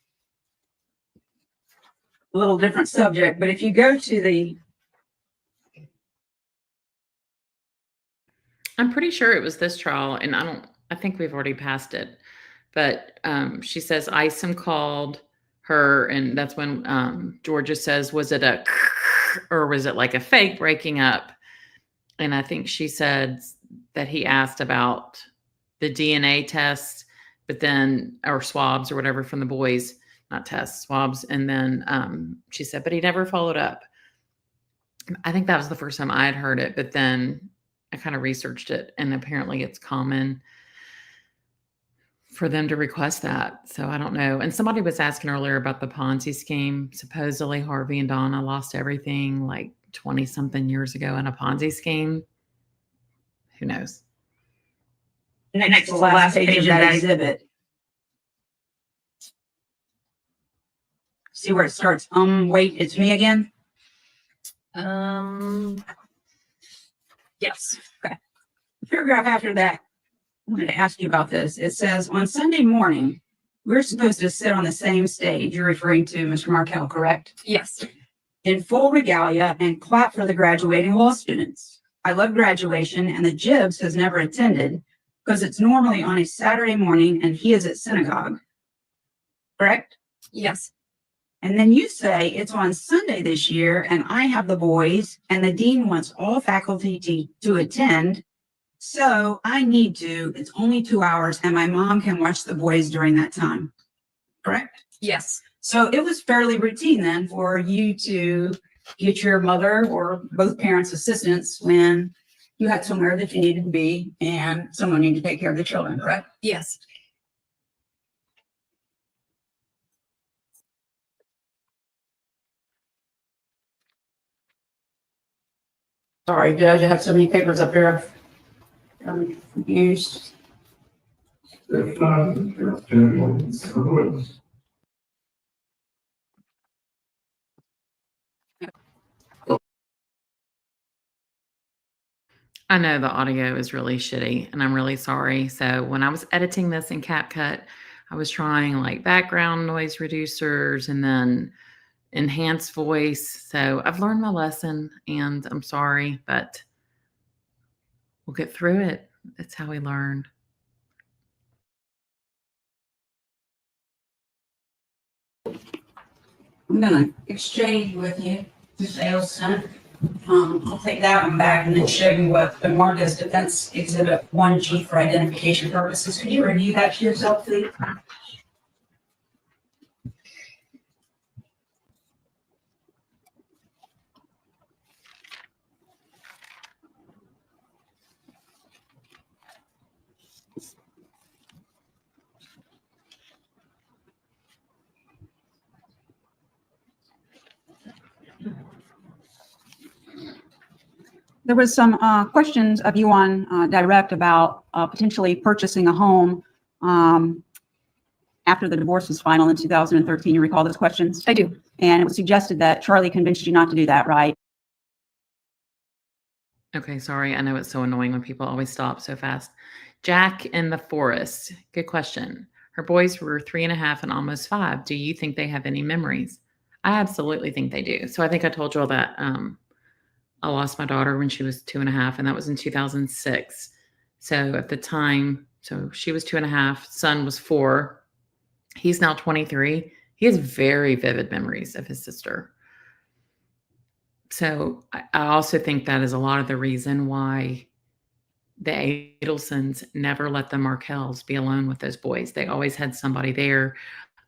A little different subject, but if you go to the, I'm pretty sure it was this trial, and I think we've already passed it. But she says Isom called her, and that's when Georgia says, was it a or was it like a fake breaking up? And I think she said that he asked about the DNA test, but then, or swabs or whatever from the boys. not tests, swabs. And then she said, but he never followed up. I think that was the first time I had heard it, but then I kind of researched it, and apparently it's common for them to request that. So I don't know. And somebody was asking earlier about the Ponzi scheme. Supposedly Harvey and Donna lost everything like 20 something years ago in a Ponzi scheme. Who knows? Next to the last page of that exhibit. See where it starts? Wait, it's me again? Yes. Okay. The paragraph after that, I wanted to ask you about this. It says, on Sunday morning, we're supposed to sit on the same stage. You're referring to Mr. Markel, correct? Yes. In full regalia and clap for the graduating law students. I love graduation, and the Jibs has never attended because it's normally on a Saturday morning and he is at synagogue. Correct? Yes. And then you say it's on Sunday this year and I have the boys and the dean wants all faculty to attend. So I need to, it's only 2 hours and my mom can watch the boys during that time. Correct? Yes. So it was fairly routine then for you to get your mother or both parents' assistance when you had somewhere that you needed to be and someone needed to take care of the children, correct? Yes. Sorry, Judge, I have so many papers up here. I'm confused. I know the audio is really shitty, and I'm really sorry. So when I was editing this in CapCut, I was trying like background noise reducers and then enhanced voice. So I've learned my lesson, and I'm sorry, but we'll get through it. That's how we learn. I'm gonna exchange with you, Ms. Adelson. I'll take that one back and then show you what the Marcus Defense Exhibit 1G for identification purposes. Could you review that to yourself, please? There was some questions of you on direct about potentially purchasing a home after the divorce was final in 2013. You recall those questions? I do. And it was suggested that Charlie convinced you not to do that, right? Okay, sorry. I know it's so annoying when people always stop so fast. Jack in the Forest. Good question. Her boys were 3.5 and almost 5. Do you think they have any memories? I absolutely think they do. So I think I told you all that. I lost my daughter when she was 2.5, and that was in 2006. So at the time, so she was 2.5, son was 4. He's now 23. He has very vivid memories of his sister. So I also think that is a lot of the reason why the Adelsons never let the Markels be alone with those boys. They always had somebody there.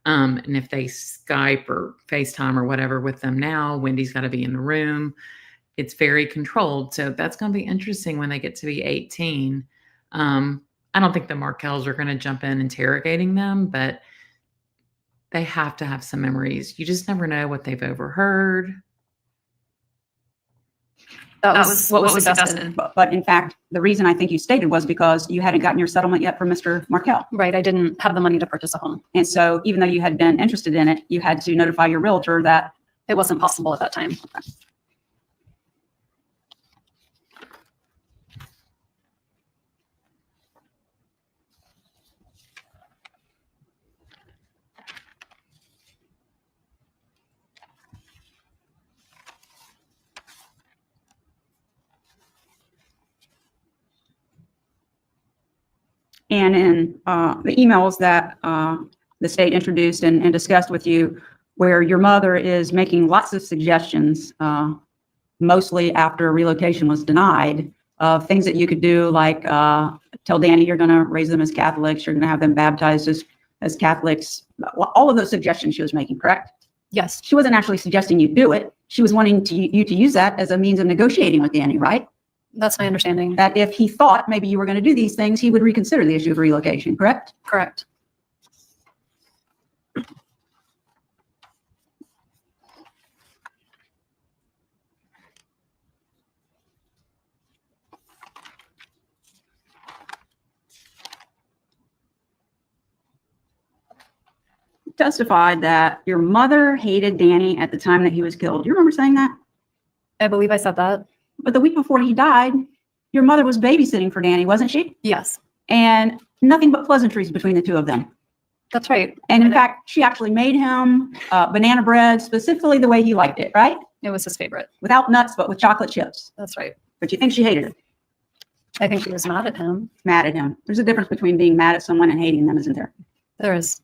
And if they Skype or FaceTime or whatever with them now, Wendy's got to be in the room. It's very controlled. So that's going to be interesting when they get to be 18. I don't think the Markels are going to jump in interrogating them, but they have to have some memories. You just never know what they've overheard. That was what was suggested. But in fact, the reason I think you stated was because you hadn't gotten your settlement yet from Mr. Markel. Right. I didn't have the money to purchase a home. And so even though you had been interested in it, you had to notify your realtor that it wasn't possible at that time. And in the emails that the state introduced and discussed with you, where your mother is making lots of suggestions, mostly after relocation was denied, of things that you could do, like tell Danny you're going to raise them as Catholics, you're going to have them baptized as as Catholics, well, all of those suggestions she was making, correct? Yes, She wasn't actually suggesting you do it. She was wanting you to use that as a means of negotiating with Danny, right? that's my understanding. That if he thought maybe you were going to do these things, he would reconsider the issue of relocation, correct? Correct. Testified that your mother hated Danny at the time that he was killed. Do you remember saying that? I believe I said that. But the week before he died, your mother was babysitting for Danny, wasn't she? Yes, And nothing but pleasantries between the two of them. that's right. And in fact, she actually made him banana bread specifically the way he liked it, right? It was his favorite. Without nuts, but with chocolate chips. That's right. But you think she hated him? I think she was mad at him. Mad at him. There's a difference between being mad at someone and hating them, isn't there? There is.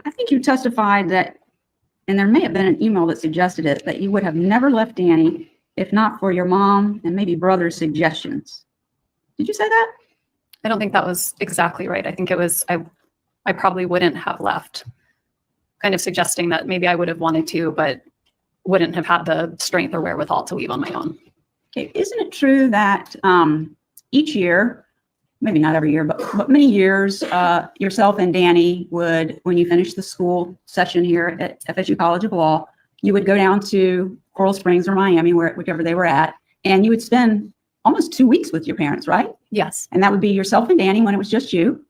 I think you testified that, and there may have been an email that suggested it, that you would have never left Danny if not for your mom and maybe brother's suggestions. Did you say that? I don't think that was exactly right. I think it was, I probably wouldn't have left, kind of suggesting that maybe I would have wanted to, but wouldn't have had the strength or wherewithal to leave on my own. Okay, isn't it true that each year, maybe not every year, but many years, yourself and Danny would, when you finished the school session here at FSU College of Law, you would go down to Coral Springs or Miami, whichever they were at, and you would spend almost 2 weeks with your parents, right? Yes. And that would be yourself and Danny when it was just you,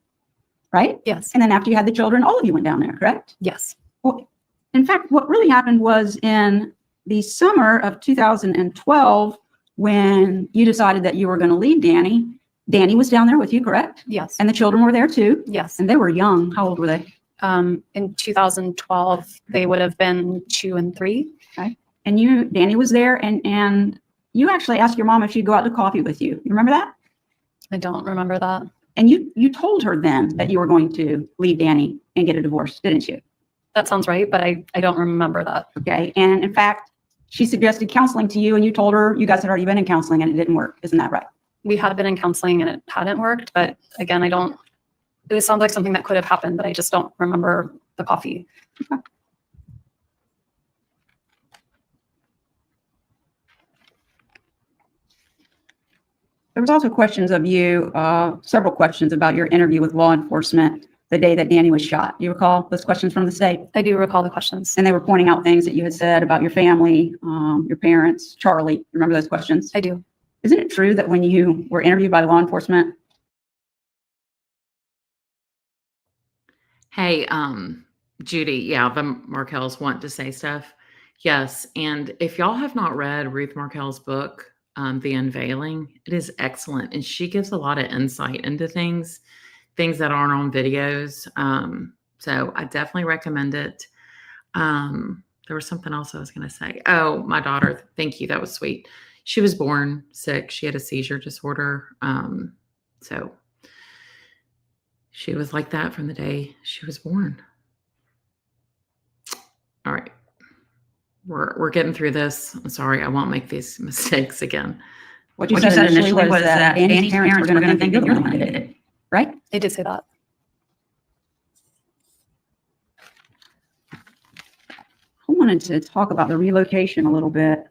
right? Yes. And then after you had the children, all of you went down there, correct? Yes. Well, in fact, what really happened was in the summer of 2012, when you decided that you were going to leave Danny, Danny was down there with you, correct? Yes. And the children were there too? Yes. And they were young. How old were they? In 2012, they would have been 2 and 3. Okay. And Danny was there and you actually asked your mom if she'd go out to coffee with you. You remember that? I don't remember that. And you told her then that you were going to leave Danny and get a divorce, didn't you? That sounds right, but I don't remember that. Okay. And in fact, she suggested counseling to you and you told her you guys had already been in counseling and it didn't work. Isn't that right? We had been in counseling and it hadn't worked, but again, it sounds like something that could have happened, but I just don't remember the coffee. Okay. There was also questions of you, several questions about your interview with law enforcement the day that Danny was shot. You recall those questions from the state? I do recall the questions. And they were pointing out things that you had said about your family, your parents, Charlie. Remember those questions? I do. Isn't it true that when you were interviewed by law enforcement? Hey, Judy, yeah, the Markels want to say stuff. Yes, and if y'all have not read Ruth Markel's book, The Unveiling, it is excellent. And she gives a lot of insight into things that aren't on videos. So I definitely recommend it. There was something else I was going to say. Oh, my daughter. Thank you. That was sweet. She was born sick. She had a seizure disorder. So she was like that from the day she was born. All right. We're getting through this. I'm sorry. I won't make these mistakes again. What you said initially was that Danny's parents were going to think that you're the one who did it, right? I did say that. I wanted to talk about the relocation a little bit.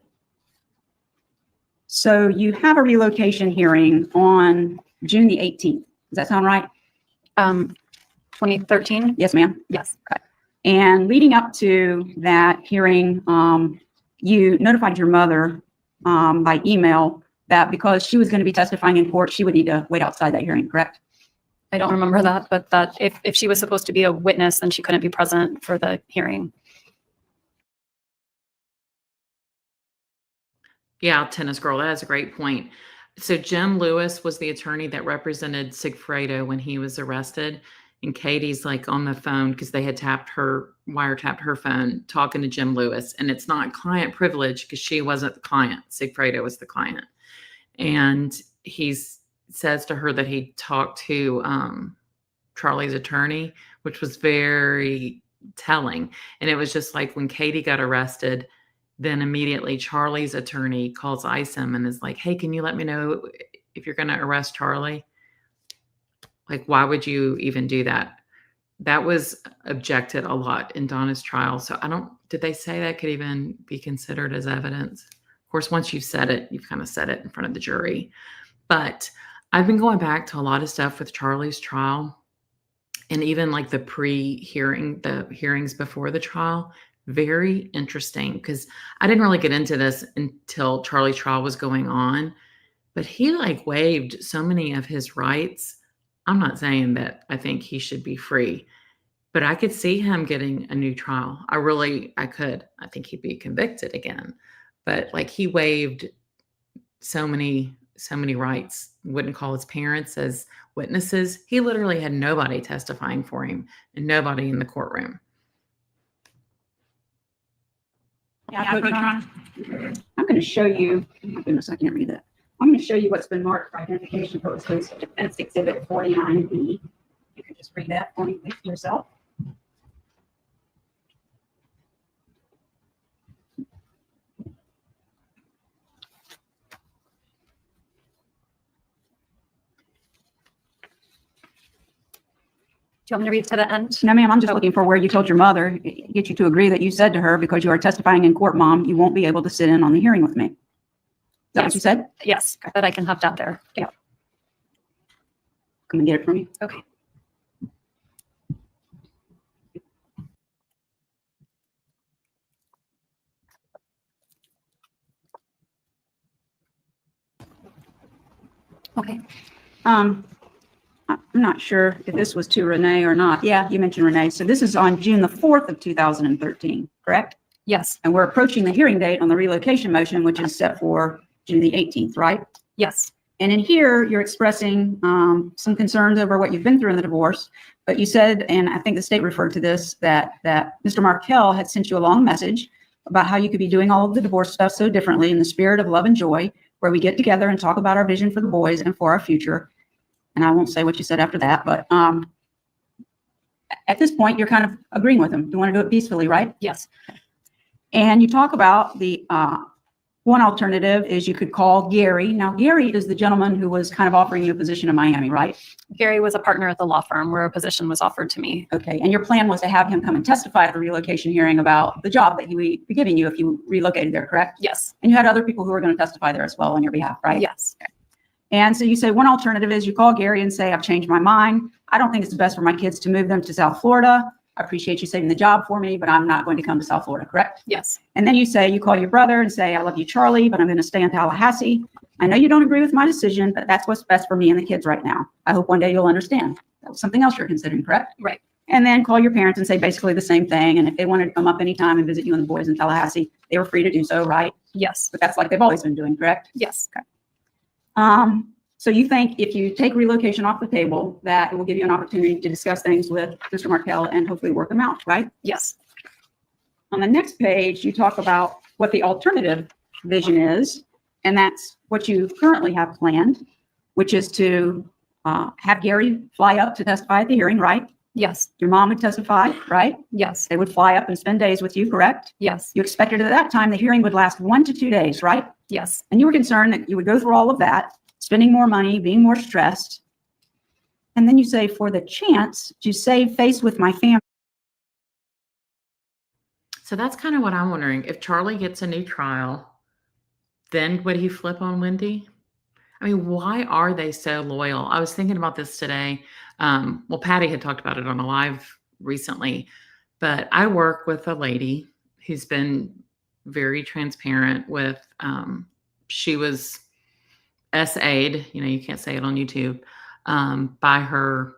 So you have a relocation hearing on June the 18th. Does that sound right? 2013? Yes, ma'am. Yes. Okay. And leading up to that hearing, you notified your mother by email that because she was going to be testifying in court, she would need to wait outside that hearing, correct? I don't remember that, but that if she was supposed to be a witness, then she couldn't be present for the hearing. Yeah, tennis girl, that is a great point. So Jim Lewis was the attorney that represented Sigfredo when he was arrested. And Katie's like on the phone because they had wiretapped her phone talking to Jim Lewis. And it's not client privilege because she wasn't the client. Sigfredo was the client. And he says to her that he talked to Charlie's attorney, which was very telling. And it was just like when Katie got arrested, then immediately Charlie's attorney calls Isom and is like, hey, can you let me know if you're going to arrest Charlie? Like, why would you even do that? That was objected a lot in Donna's trial. So did they say that could even be considered as evidence? Of course, once you've said it, you've kind of said it in front of the jury. But I've been going back to a lot of stuff with Charlie's trial and even like the the hearings before the trial. Very interesting because I didn't really get into this until Charlie's trial was going on, but he like waived so many of his rights. I'm not saying that I think he should be free, but I could see him getting a new trial. I could. I think he'd be convicted again. But like he waived so many rights, wouldn't call his parents as witnesses. He literally had nobody testifying for him and nobody in the courtroom. Yeah, Coach Ron, I'm going to show you, oh my goodness, I can't read that. I'm going to show you what's been marked for identification purposes, Defense Exhibit 49B. You can just read that for me yourself. Do you want me to read to the end? No, ma'am, I'm just looking for where you told your mother, get you to agree that you said to her, because you are testifying in court, Mom, you won't be able to sit in on the hearing with me. Is that what you said? Yes, that I can have down there. Yeah. Come and get it for me. Okay. Okay. I'm not sure if this was to Renee or not. Yeah, you mentioned Renee. So this is on June the 4th of 2013, correct? Yes. And we're approaching the hearing date on the relocation motion, which is set for June the 18th, right? Yes. And in here, you're expressing some concerns over what you've been through in the divorce. But you said, and I think the state referred to this, that Mr. Markel had sent you a long message about how you could be doing all of the divorce stuff so differently in the spirit of love and joy, where we get together and talk about our vision for the boys and for our future. And I won't say what you said after that, but at this point, you're kind of agreeing with him. You want to do it peacefully, right? Yes. And you talk about the one alternative is you could call Gary. Now, Gary is the gentleman who was kind of offering you a position in Miami, right? Gary was a partner at the law firm where a position was offered to me. Okay. And your plan was to have him come and testify at the relocation hearing about the job that he would be giving you if you relocated there, correct? Yes. And you had other people who were going to testify there as well on your behalf, right? Yes. Okay. And so you say one alternative is you call Gary and say, I've changed my mind. I don't think it's the best for my kids to move them to South Florida. I appreciate you saving the job for me, but I'm not going to come to South Florida, correct? Yes. And then you call your brother and say, I love you, Charlie, but I'm going to stay in Tallahassee. I know you don't agree with my decision, but that's what's best for me and the kids right now. I hope one day you'll understand. That was something else you're considering, correct? Right. And then call your parents and say basically the same thing. And if they wanted to come up anytime and visit you and the boys in Tallahassee, they were free to do so, right? Yes. But that's like they've always been doing, correct? Yes. Okay. So you think if you take relocation off the table, that it will give you an opportunity to discuss things with Mr. Markel and hopefully work them out, right? Yes. On the next page, you talk about what the alternative vision is, and that's what you currently have planned, which is to have Gary fly up to testify at the hearing, right? Yes. Your mom would testify, right? Yes. They would fly up and spend days with you, correct? Yes. You expected at that time the hearing would last 1 to 2 days, right? Yes. And you were concerned that you would go through all of that, spending more money, being more stressed. And then you say, for the chance to save face with my family. So that's kind of what I'm wondering. If Charlie gets a new trial, then would he flip on Wendi? I mean, why are they so loyal? I was thinking about this today. Well, Patty had talked about it on a live recently, but I work with a lady who's been very transparent with, she was SA'd, you can't say it on YouTube, by her,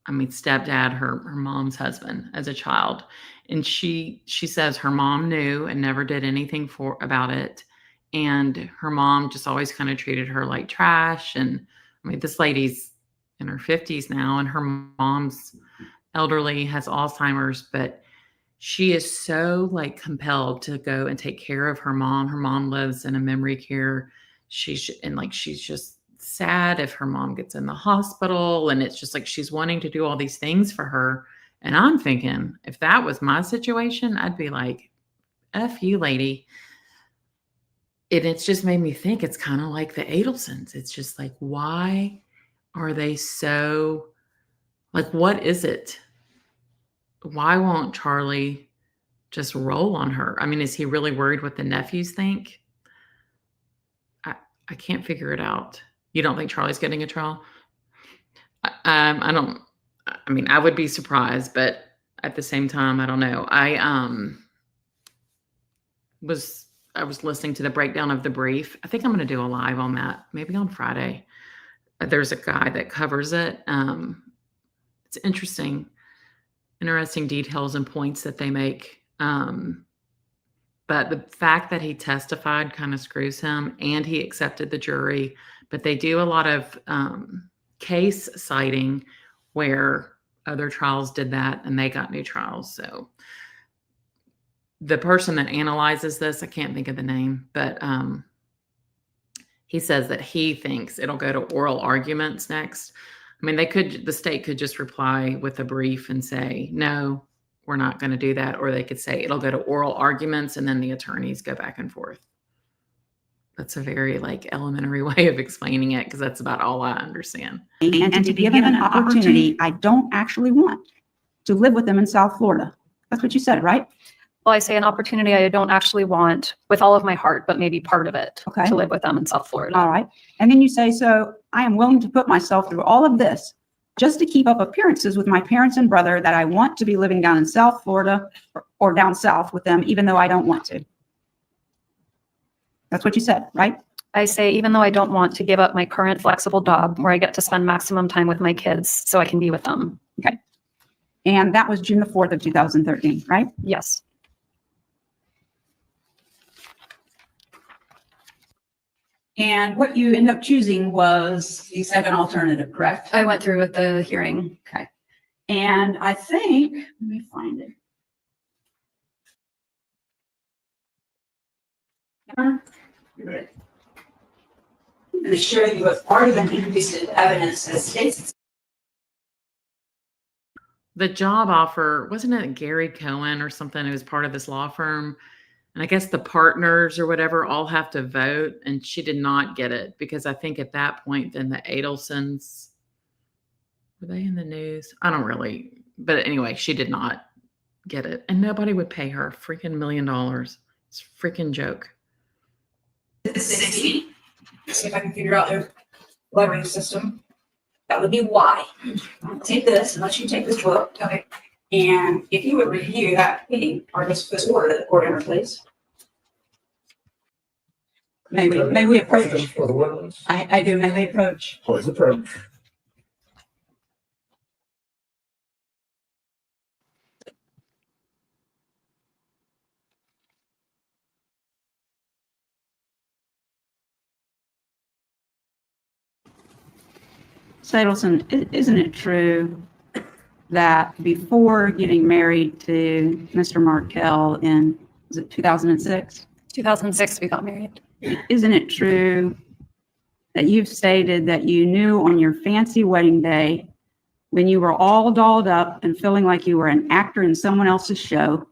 stepdad, her mom's husband as a child. And she says her mom knew and never did anything about it. And her mom just always kind of treated her like trash. And this lady's in her 50s now, and her mom's elderly, has Alzheimer's, but she is so compelled to go and take care of her mom. Her mom lives in a memory care. She's just sad if her mom gets in the hospital, and it's just she's wanting to do all these things for her. And I'm thinking, if that was my situation, I'd be like, F you, lady. And it's just made me think it's kind of like the Adelsons. It's just why are they so, like, what is it? Why won't Charlie just roll on her? I mean, is he really worried what the nephews think? I can't figure it out. You don't think Charlie's getting a trial? I don't. I mean, I would be surprised, but at the same time, I don't know. I was listening to the breakdown of the brief. I think I'm going to do a live on that, maybe on Friday. There's a guy that covers it. It's interesting details and points that they make. But the fact that he testified kind of screws him, and he accepted the jury. But they do a lot of case citing where other trials did that and they got new trials. So the person that analyzes this, I can't think of the name, but he says that he thinks it'll go to oral arguments next. I mean, the state could just reply with a brief and say, no, we're not going to do that. Or they could say it'll go to oral arguments and then the attorneys go back and forth. That's a very elementary way of explaining it, because that's about all I understand. And to be given an opportunity, I don't actually want to live with them in South Florida. That's what you said, right? Well, I say an opportunity I don't actually want with all of my heart, but maybe part of it to live with them in South Florida. All right. And then you say, so I am willing to put myself through all of this just to keep up appearances with my parents and brother that I want to be living down in South Florida or down south with them, even though I don't want to. That's what you said, right? I say, even though I don't want to give up my current flexible job where I get to spend maximum time with my kids so I can be with them. Okay. And that was June the 4th of 2013, right? Yes. And what you end up choosing was the second alternative, correct? I went through with the hearing. Okay. And I think, let me find it. I'm going to show you what part of an introduced evidence that states. The job offer, wasn't it Gary Cohen or something who was part of this law firm? And I guess the partners or whatever all have to vote, and she did not get it because I think at that point, then the Adelsons, were they in the news? I don't really, but anyway, she did not get it, and nobody would pay her freaking $1 million. It's a freaking joke. 60. See if I can figure out their lettering system. That would be Y. I'll take this and let you take this book. Okay. And if you would review that meeting or this order that the court entered, please. May we approach? For the witness. I do. May we approach? Please approach. Adelson, isn't it true that before getting married to Mr. Markel in, was it 2006? 2006, we got married. Isn't it true that you've stated that you knew on your fancy wedding day, when you were all dolled up and feeling like you were an actor in someone else's show?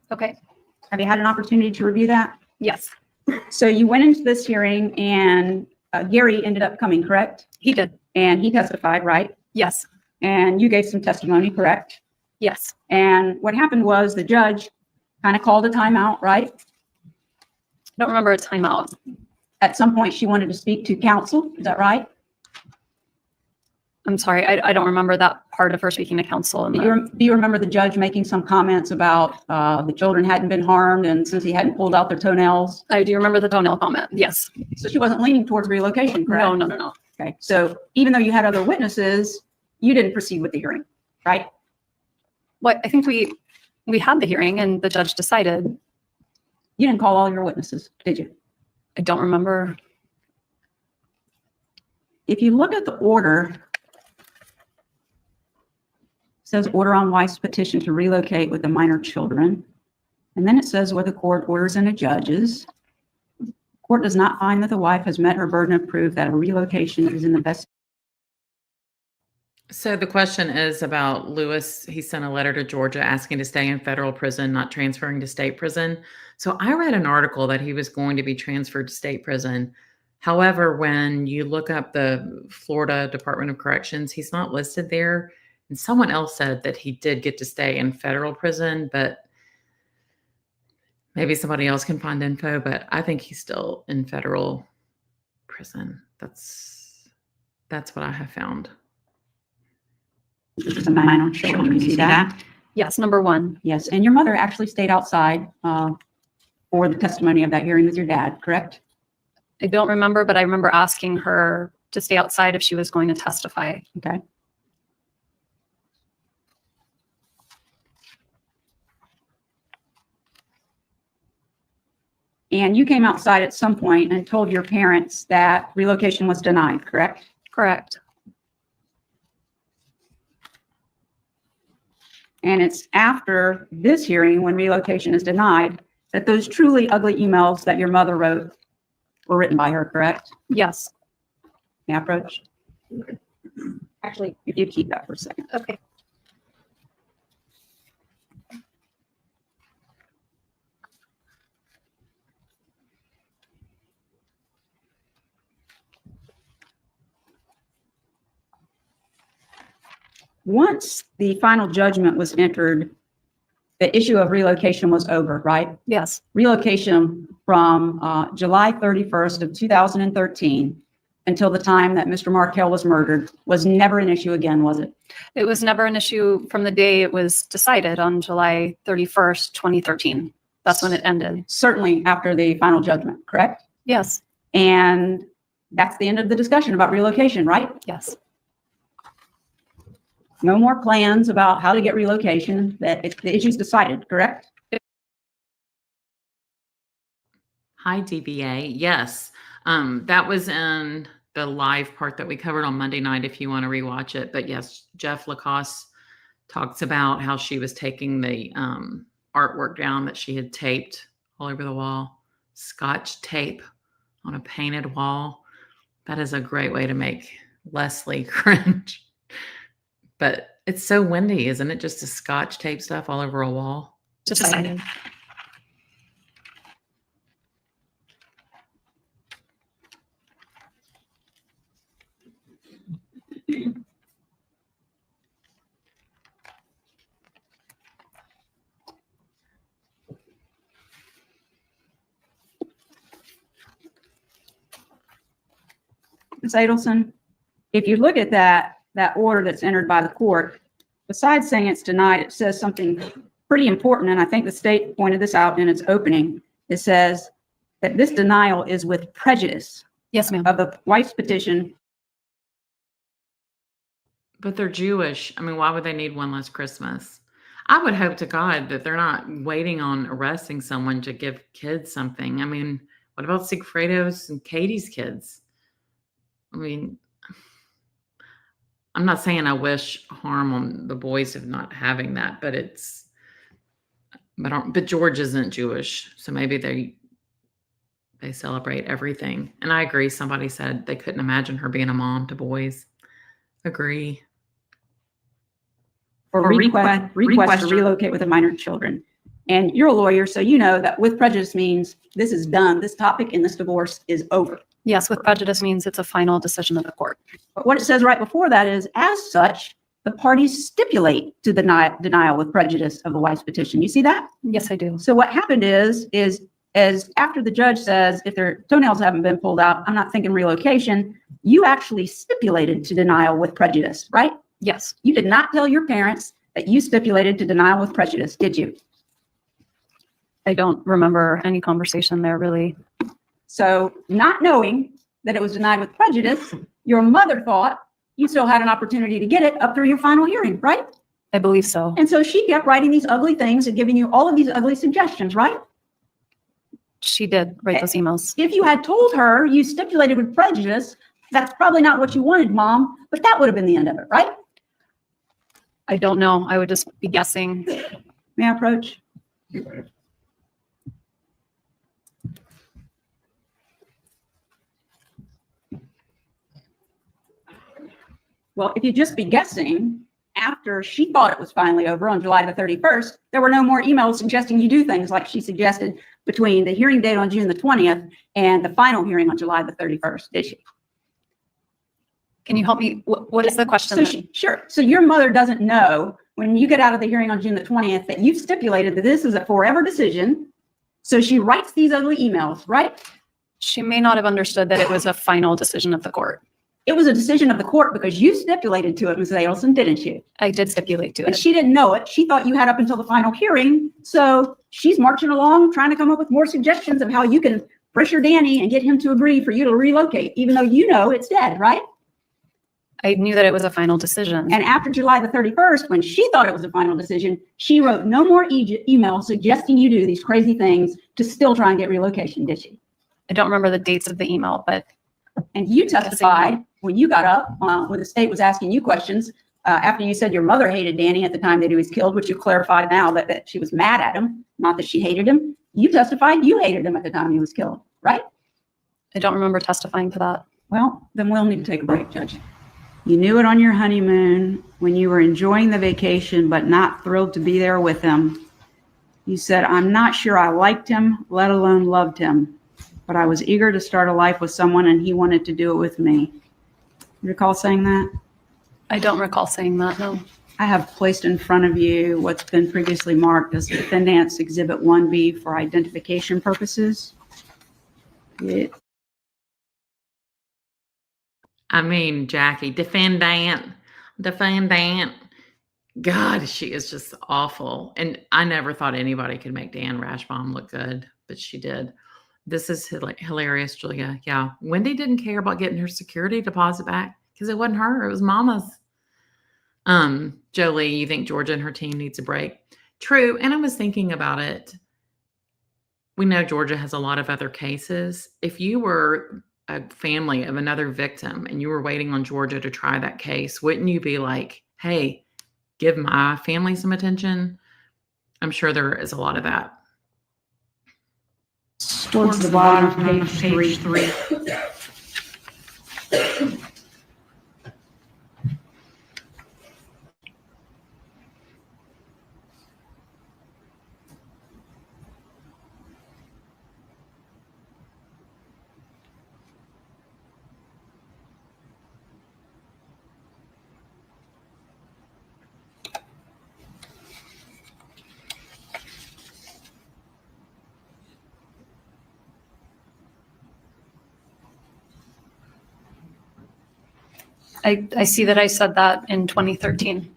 Okay. Have you had an opportunity to review that? Yes. So you went into this hearing and Gary ended up coming, correct? He did. And he testified, right? Yes. And you gave some testimony, correct? Yes. And what happened was the judge kind of called a timeout, right? I don't remember a timeout. At some point, she wanted to speak to counsel. Is that right? I'm sorry, I don't remember that part of her speaking to counsel. Do you remember the judge making some comments about the children hadn't been harmed and since he hadn't pulled out their toenails? I do remember the toenail comment, yes. So she wasn't leaning towards relocation, correct? No. Okay, so even though you had other witnesses, you didn't proceed with the hearing, right? Well, I think we had the hearing and the judge decided. You didn't call all your witnesses, did you? I don't remember. If you look at the order, it says order on wife's petition to relocate with the minor children. And then it says what the court orders and adjudges. The court does not find that the wife has met her burden of proof that a relocation is in the best. So the question is about Lewis. He sent a letter to Georgia asking to stay in federal prison, not transferring to state prison. So I read an article that he was going to be transferred to state prison. However, when you look up the Florida Department of Corrections, he's not listed there. And someone else said that he did get to stay in federal prison, but maybe somebody else can find info. But I think he's still in federal prison. That's what I have found. The minor children, you see that? Yes, number 1. Yes, and your mother actually stayed outside for the testimony of that hearing with your dad, correct? I don't remember, but I remember asking her to stay outside if she was going to testify. Okay. And you came outside at some point and told your parents that relocation was denied, correct? Correct. And it's after this hearing, when relocation is denied, that those truly ugly emails that your mother wrote were written by her, correct? Yes. May I approach? Actually, if you keep that for a second. Okay. Once the final judgment was entered, the issue of relocation was over, right? Yes. Relocation from July 31st of 2013 until the time that Mr. Markel was murdered was never an issue again, was it? It was never an issue from the day it was decided on July 31st, 2013. That's when it ended. Certainly after the final judgment, correct? Yes. And that's the end of the discussion about relocation, right? Yes. No more plans about how to get relocation, that the issue's decided, correct? Hi, DBA. Yes. That was in the live part that we covered on Monday night if you want to rewatch it. But yes, Jeff Lacoste talks about how she was taking the artwork down that she had taped all over the wall. Scotch tape on a painted wall. That is a great way to make Leslie cringe. But it's so windy, isn't it? Just to Scotch tape stuff all over a wall. Decided. Ms. Adelson, if you look at that order that's entered by the court, besides saying it's denied, it says something pretty important, and I think the state pointed this out in its opening. It says that this denial is with prejudice. Yes, ma'am. Of the wife's petition. But they're Jewish. I mean, why would they need one less Christmas? I would hope to God that they're not waiting on arresting someone to give kids something. I mean, what about Sigfredo's and Katie's kids? I mean, I'm not saying I wish harm on the boys of not having that, but but George isn't Jewish, so maybe they celebrate everything. And I agree. Somebody said they couldn't imagine her being a mom to boys. Agree. Or request to relocate with the minor children. And you're a lawyer, so you know that with prejudice means this is done. This topic in this divorce is over. Yes, with prejudice means it's a final decision of the court. But what it says right before that is, as such, the parties stipulate to denial with prejudice of the wife's petition. You see that? Yes, I do. So what happened is as after the judge says, if their toenails haven't been pulled out, I'm not thinking relocation, you actually stipulated to denial with prejudice, right? Yes. You did not tell your parents that you stipulated to denial with prejudice, did you? I don't remember any conversation there, really. So not knowing that it was denied with prejudice, your mother thought you still had an opportunity to get it up through your final hearing, right? I believe so. And so she kept writing these ugly things and giving you all of these ugly suggestions, right? She did write those emails. If you had told her you stipulated with prejudice, that's probably not what you wanted, Mom, but that would have been the end of it, right? I don't know. I would just be guessing. May I approach? Well, if you'd just be guessing, after she thought it was finally over on July the 31st, there were no more emails suggesting you do things like she suggested between the hearing date on June the 20th and the final hearing on July the 31st, did she? Can you help me? What is the question? So sure. So your mother doesn't know when you get out of the hearing on June the 20th that you've stipulated that this is a forever decision. So she writes these ugly emails, right? She may not have understood that it was a final decision of the court. It was a decision of the court because you stipulated to it, Ms. Adelson, didn't you? I did stipulate to And it. she didn't know it. She thought you had up until the final hearing. So she's marching along, trying to come up with more suggestions of how you can pressure Danny and get him to agree for you to relocate, even though you know it's dead, right? I knew that it was a final decision. And after July the 31st, when she thought it was a final decision, she wrote no more emails suggesting you do these crazy things to still try and get relocation, did she? I don't remember the dates of the email, but. And you testified when you got up, when the state was asking you questions, after you said your mother hated Danny at the time that he was killed, which you clarified now that she was mad at him, not that she hated him. You testified you hated him at the time he was killed, right? I don't remember testifying to that. Well, then we'll need to take a break, Judge. You knew it on your honeymoon when you were enjoying the vacation, but not thrilled to be there with him. You said, I'm not sure I liked him, let alone loved him, but I was eager to start a life with someone and he wanted to do it with me. You recall saying that? I don't recall saying that, no. I have placed in front of you what's been previously marked as Defendant's Exhibit 1B for identification purposes. I mean, Jackie, defendant. God, she is just awful. And I never thought anybody could make Dan Rashbaum look good, but she did. This is hilarious, Julia. Yeah. Wendi didn't care about getting her security deposit back because it wasn't her. It was Mama's. Jolie, you think Georgia and her team needs a break? True. And I was thinking about it. We know Georgia has a lot of other cases. If you were a family of another victim and you were waiting on Georgia to try that case, wouldn't you be like, hey, give my family some attention? I'm sure there is a lot of that. Towards the bottom of page 3. I see that I said that in 2013.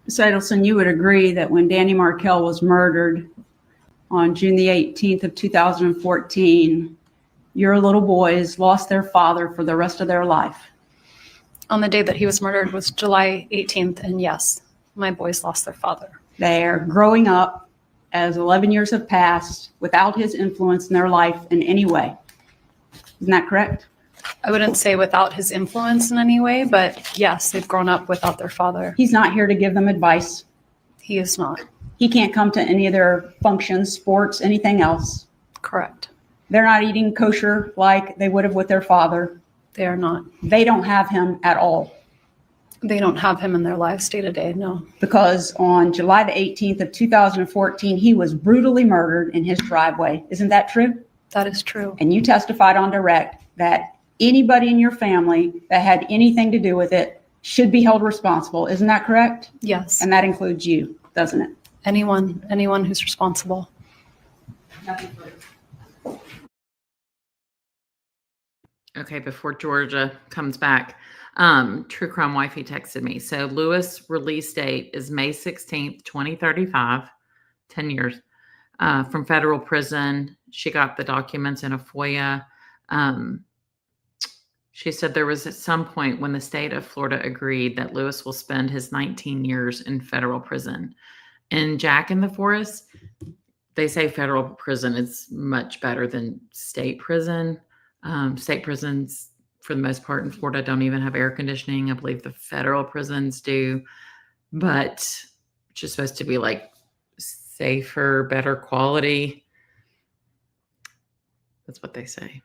Ms. Adelson, you would agree that when Danny Markel was murdered on June the 18th of 2014, your little boys lost their father for the rest of their life. On the day that he was murdered was July 18th, and yes, my boys lost their father. They're growing up as 11 years have passed without his influence in their life in any way. Isn't that correct? I wouldn't say without his influence in any way, but yes, they've grown up without their father. He's not here to give them advice. He is not. He can't come to any of their functions, sports, anything else. Correct. They're not eating kosher like they would have with their father. They are not. They don't have him at all. They don't have him in their lives day to day, no. Because on July the 18th of 2014, he was brutally murdered in his driveway. Isn't that true? That is true. And you testified on direct that anybody in your family that had anything to do with it should be held responsible. Isn't that correct? Yes. And that includes you, doesn't it? Anyone who's responsible. Okay, before Georgia comes back, True Crime Wifey texted me. So Lewis' release date is May 16th, 2035, 10 years from federal prison. She got the documents in a FOIA. She said there was at some point when the state of Florida agreed that Lewis will spend his 19 years in federal prison. In Jack in the Forest, they say federal prison is much better than state prison. State prisons, for the most part in Florida, don't even have air conditioning. I believe the federal prisons do, but it's just supposed to be like safer, better quality. That's what they say.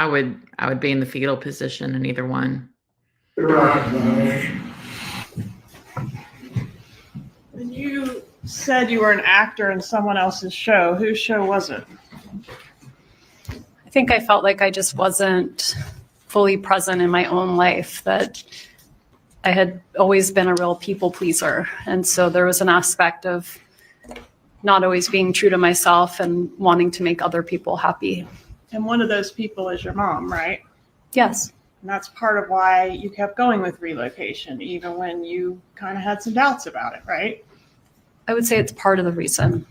I would be in the fetal position in either one. And you said you were an actor in someone else's show. Whose show was it? I think I felt like I just wasn't fully present in my own life, that I had always been a real people pleaser. And so there was an aspect of not always being true to myself and wanting to make other people happy. And one of those people is your mom, right? Yes. And that's part of why you kept going with relocation, even when you kind of had some doubts about it, right? I would say it's part of the reason.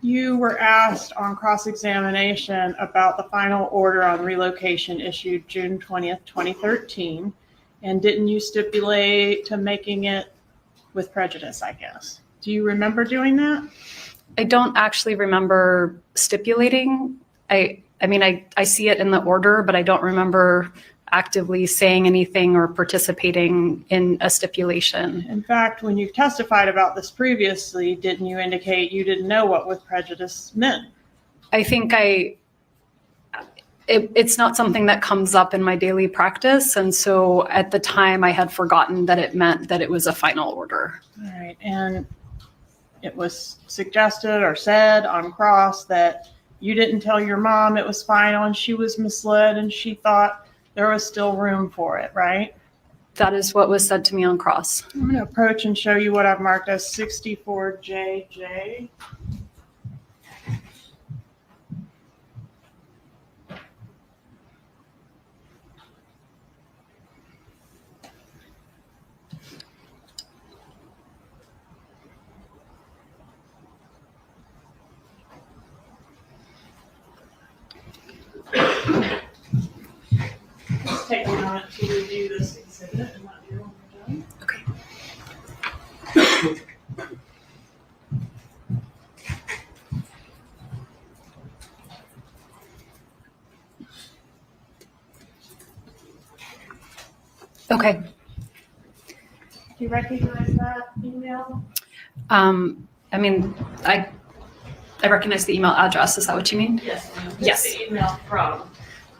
You were asked on cross-examination about the final order on relocation issued June 20th, 2013. And didn't you stipulate to making it with prejudice, I guess? Do you remember doing that? I don't actually remember stipulating. I mean, I see it in the order, but I don't remember actively saying anything or participating in a stipulation. In fact, when you testified about this previously, didn't you indicate you didn't know what with prejudice meant? I think it's not something that comes up in my daily practice. And so at the time I had forgotten that it meant that it was a final order. All right. And it was suggested or said on cross that you didn't tell your mom it was final and she was misled and she thought there was still room for it, right? That is what was said to me on cross. I'm going to approach and show you what I've marked as 64JJ. Let's take a moment to review this exhibit and let you know when we're done. Okay. Okay. Do you recognize that email? I mean, I recognize the email address. Is that what you mean? Yes. Ma'am. Yes. The email from.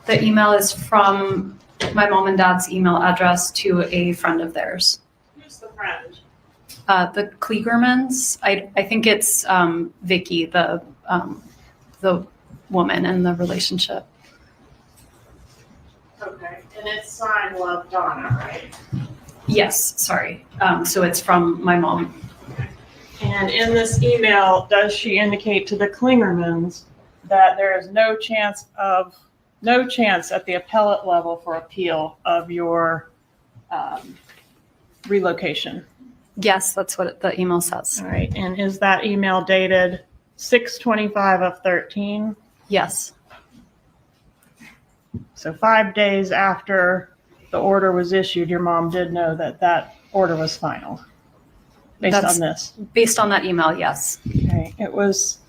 The email is from my mom and dad's email address to a friend of theirs. Who's the friend? The Klegermans. I think it's Vicky, the woman in the relationship. Okay. And it's signed Love Donna, right? Yes, sorry. So it's from my mom. And in this email, does she indicate to the Klingermans that there is no chance at the appellate level for appeal of your relocation? Yes, that's what the email says. All right. And is that email dated 6/25/13? Yes. So 5 days after the order was issued, your mom did know that that order was final based on this. Based on that email, yes. Okay. It was,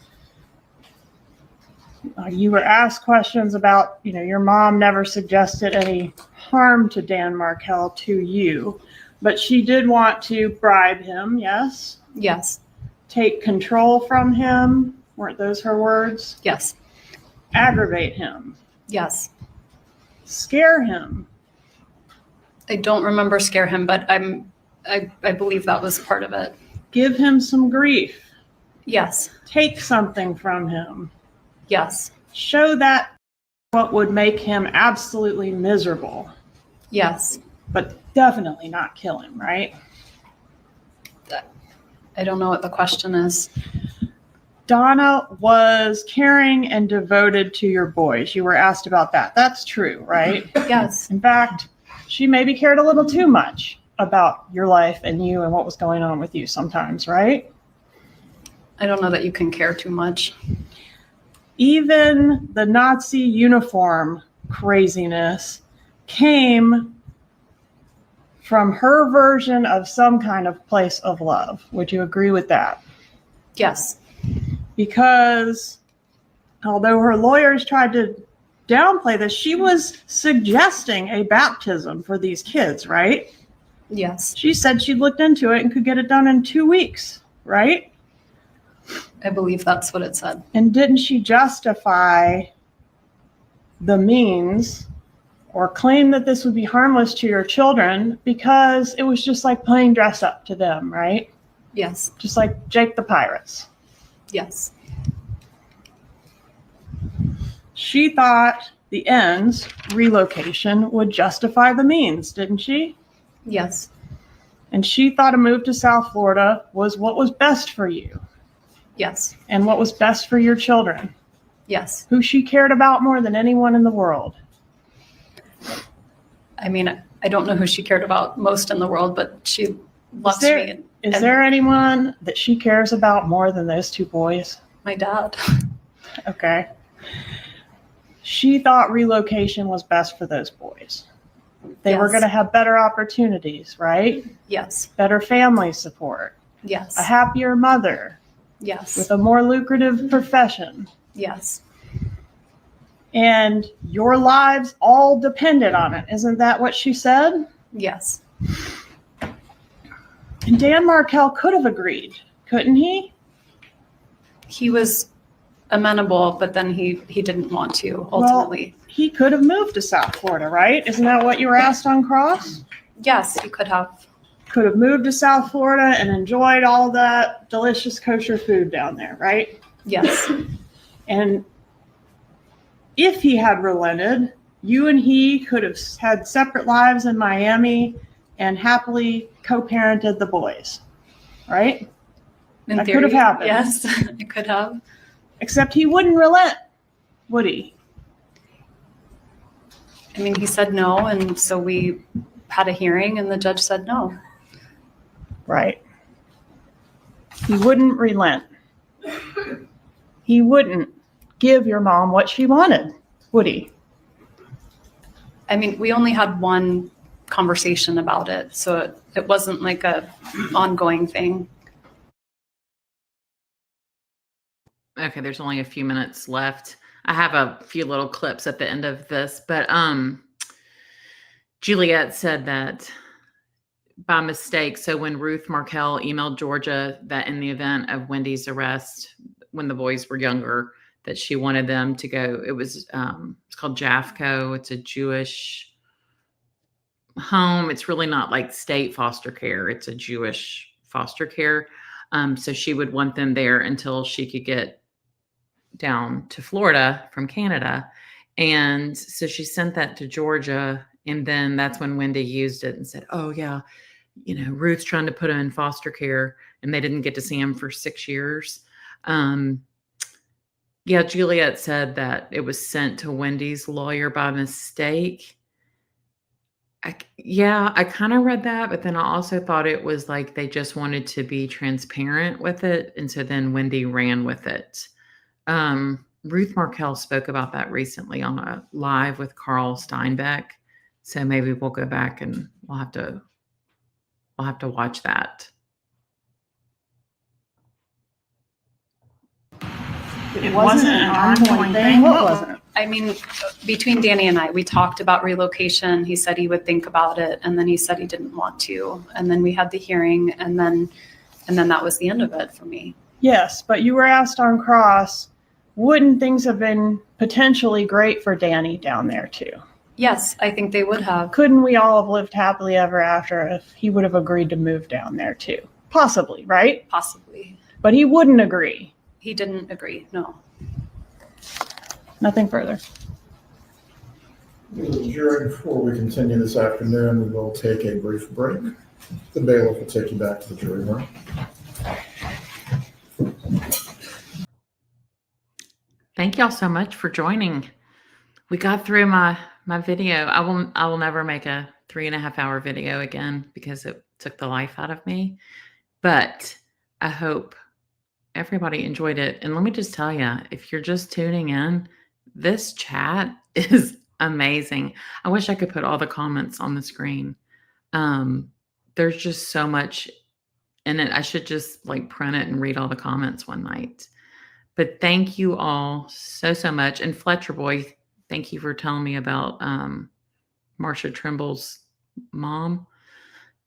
you were asked questions about, your mom never suggested any harm to Dan Markel to you, but she did want to bribe him, yes? Yes. Take control from him, weren't those her words? Yes. Aggravate him. Yes. Scare him. I don't remember scare him, but I believe that was part of it. Give him some grief. Yes. Take something from him. Yes. Show that what would make him absolutely miserable. Yes. But definitely not kill him, right? I don't know what the question is. Donna was caring and devoted to your boys. You were asked about that. That's true, right? Yes. In fact, she maybe cared a little too much about your life and you and what was going on with you sometimes, right? I don't know that you can care too much. Even the Nazi uniform craziness came from her version of some kind of place of love. Would you agree with that? Yes. Because although her lawyers tried to downplay this, she was suggesting a baptism for these kids, right? Yes. She said she looked into it and could get it done in 2 weeks, right? I believe that's what it said. And didn't she justify the means or claim that this would be harmless to your children because it was just like playing dress up to them, right? Yes. Just like Jake the Pirates. Yes. She thought the ends, relocation, would justify the means, didn't she? Yes. And she thought a move to South Florida was what was best for you Yes. and what was best for your children, Yes. who she cared about more than anyone in the world. I mean, I don't know who she cared about most in the world, but she loves me. Is there anyone that she cares about more than those two boys? My dad. Okay. She thought relocation was best for those boys. They were Yes. going to have better opportunities, right? Yes. Better family support, Yes. a happier mother Yes. with a more lucrative profession. Yes. And your lives all depended on it. Isn't that what she said? Yes. And Dan Markel could have agreed, couldn't he? He was amenable, but then he didn't want to ultimately. Well, he could have moved to South Florida, right? Isn't that what you were asked on cross? Yes, he could have. Could have moved to South Florida and enjoyed all that delicious kosher food down there, right? Yes. And if he had relented, you and he could have had separate lives in Miami and happily co-parented the boys, right? In That theory, could have happened. Yes, it could have. Except he wouldn't relent, would he? I mean, he said no, and so we had a hearing, and the judge said no. Right. He wouldn't relent. He wouldn't give your mom what she wanted, would he? I mean, we only had one conversation about it, so it wasn't like a ongoing thing. Okay, there's only a few minutes left. I have a few little clips at the end of this, but Juliet said that by mistake, so when Ruth Markel emailed Georgia that in the event of Wendy's arrest, when the boys were younger, that she wanted them to go, it was it's called Jafco. It's a Jewish home. It's really not like state foster care. It's a Jewish foster care. So she would want them there until she could get down to Florida from Canada. And so she sent that to Georgia. And then that's when Wendi used it and said, oh yeah, you know, Ruth's trying to put him in foster care and they didn't get to see him for 6 years. Yeah, Juliet said that it was sent to Wendy's lawyer by mistake. I kind of read that, but then I also thought it was like they just wanted to be transparent with it. And so then Wendi ran with it. Ruth Markel spoke about that recently on a live with Carl Steinbeck. So maybe we'll go back and we'll have to watch that. It wasn't an ongoing thing. What was it? I mean, between Danny and I, we talked about relocation. He said he would think about it, and then he said he didn't want to. And then we had the hearing, and then that was the end of it for me. Yes, but you were asked on cross, wouldn't things have been potentially great for Danny down there too? Yes, I think they would have. Couldn't we all have lived happily ever after if he would have agreed to move down there too? Possibly, right? Possibly. But he wouldn't agree. He didn't agree, no. Nothing further. Jury, before we continue this afternoon, we will take a brief break. The bailiff will take you back to the jury room. Thank y'all so much for joining. We got through my video. I will never make a 3.5-hour video again because it took the life out of me. But I hope everybody enjoyed it. And let me just tell you, if you're just tuning in, this chat is amazing. I wish I could put all the comments on the screen. There's just so much in it. I should just like print it and read all the comments one night. But thank you all so much. And Fletcher Boy, thank you for telling me about Marsha Trimble's mom.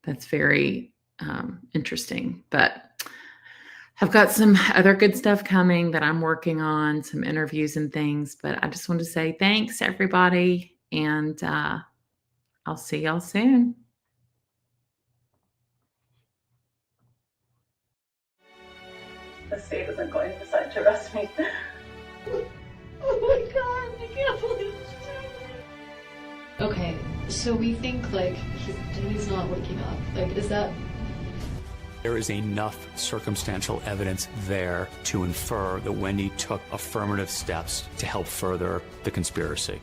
That's very interesting. But I've got some other good stuff coming that I'm working on, some interviews and things, but I just wanted to say thanks, everybody, and I'll see y'all soon. The state isn't going to decide to arrest me. Oh my god, I can't believe this is happening. Okay, so we think like he's not waking up. Like, is that? There is enough circumstantial evidence there to infer that Wendi took affirmative steps to help further the conspiracy.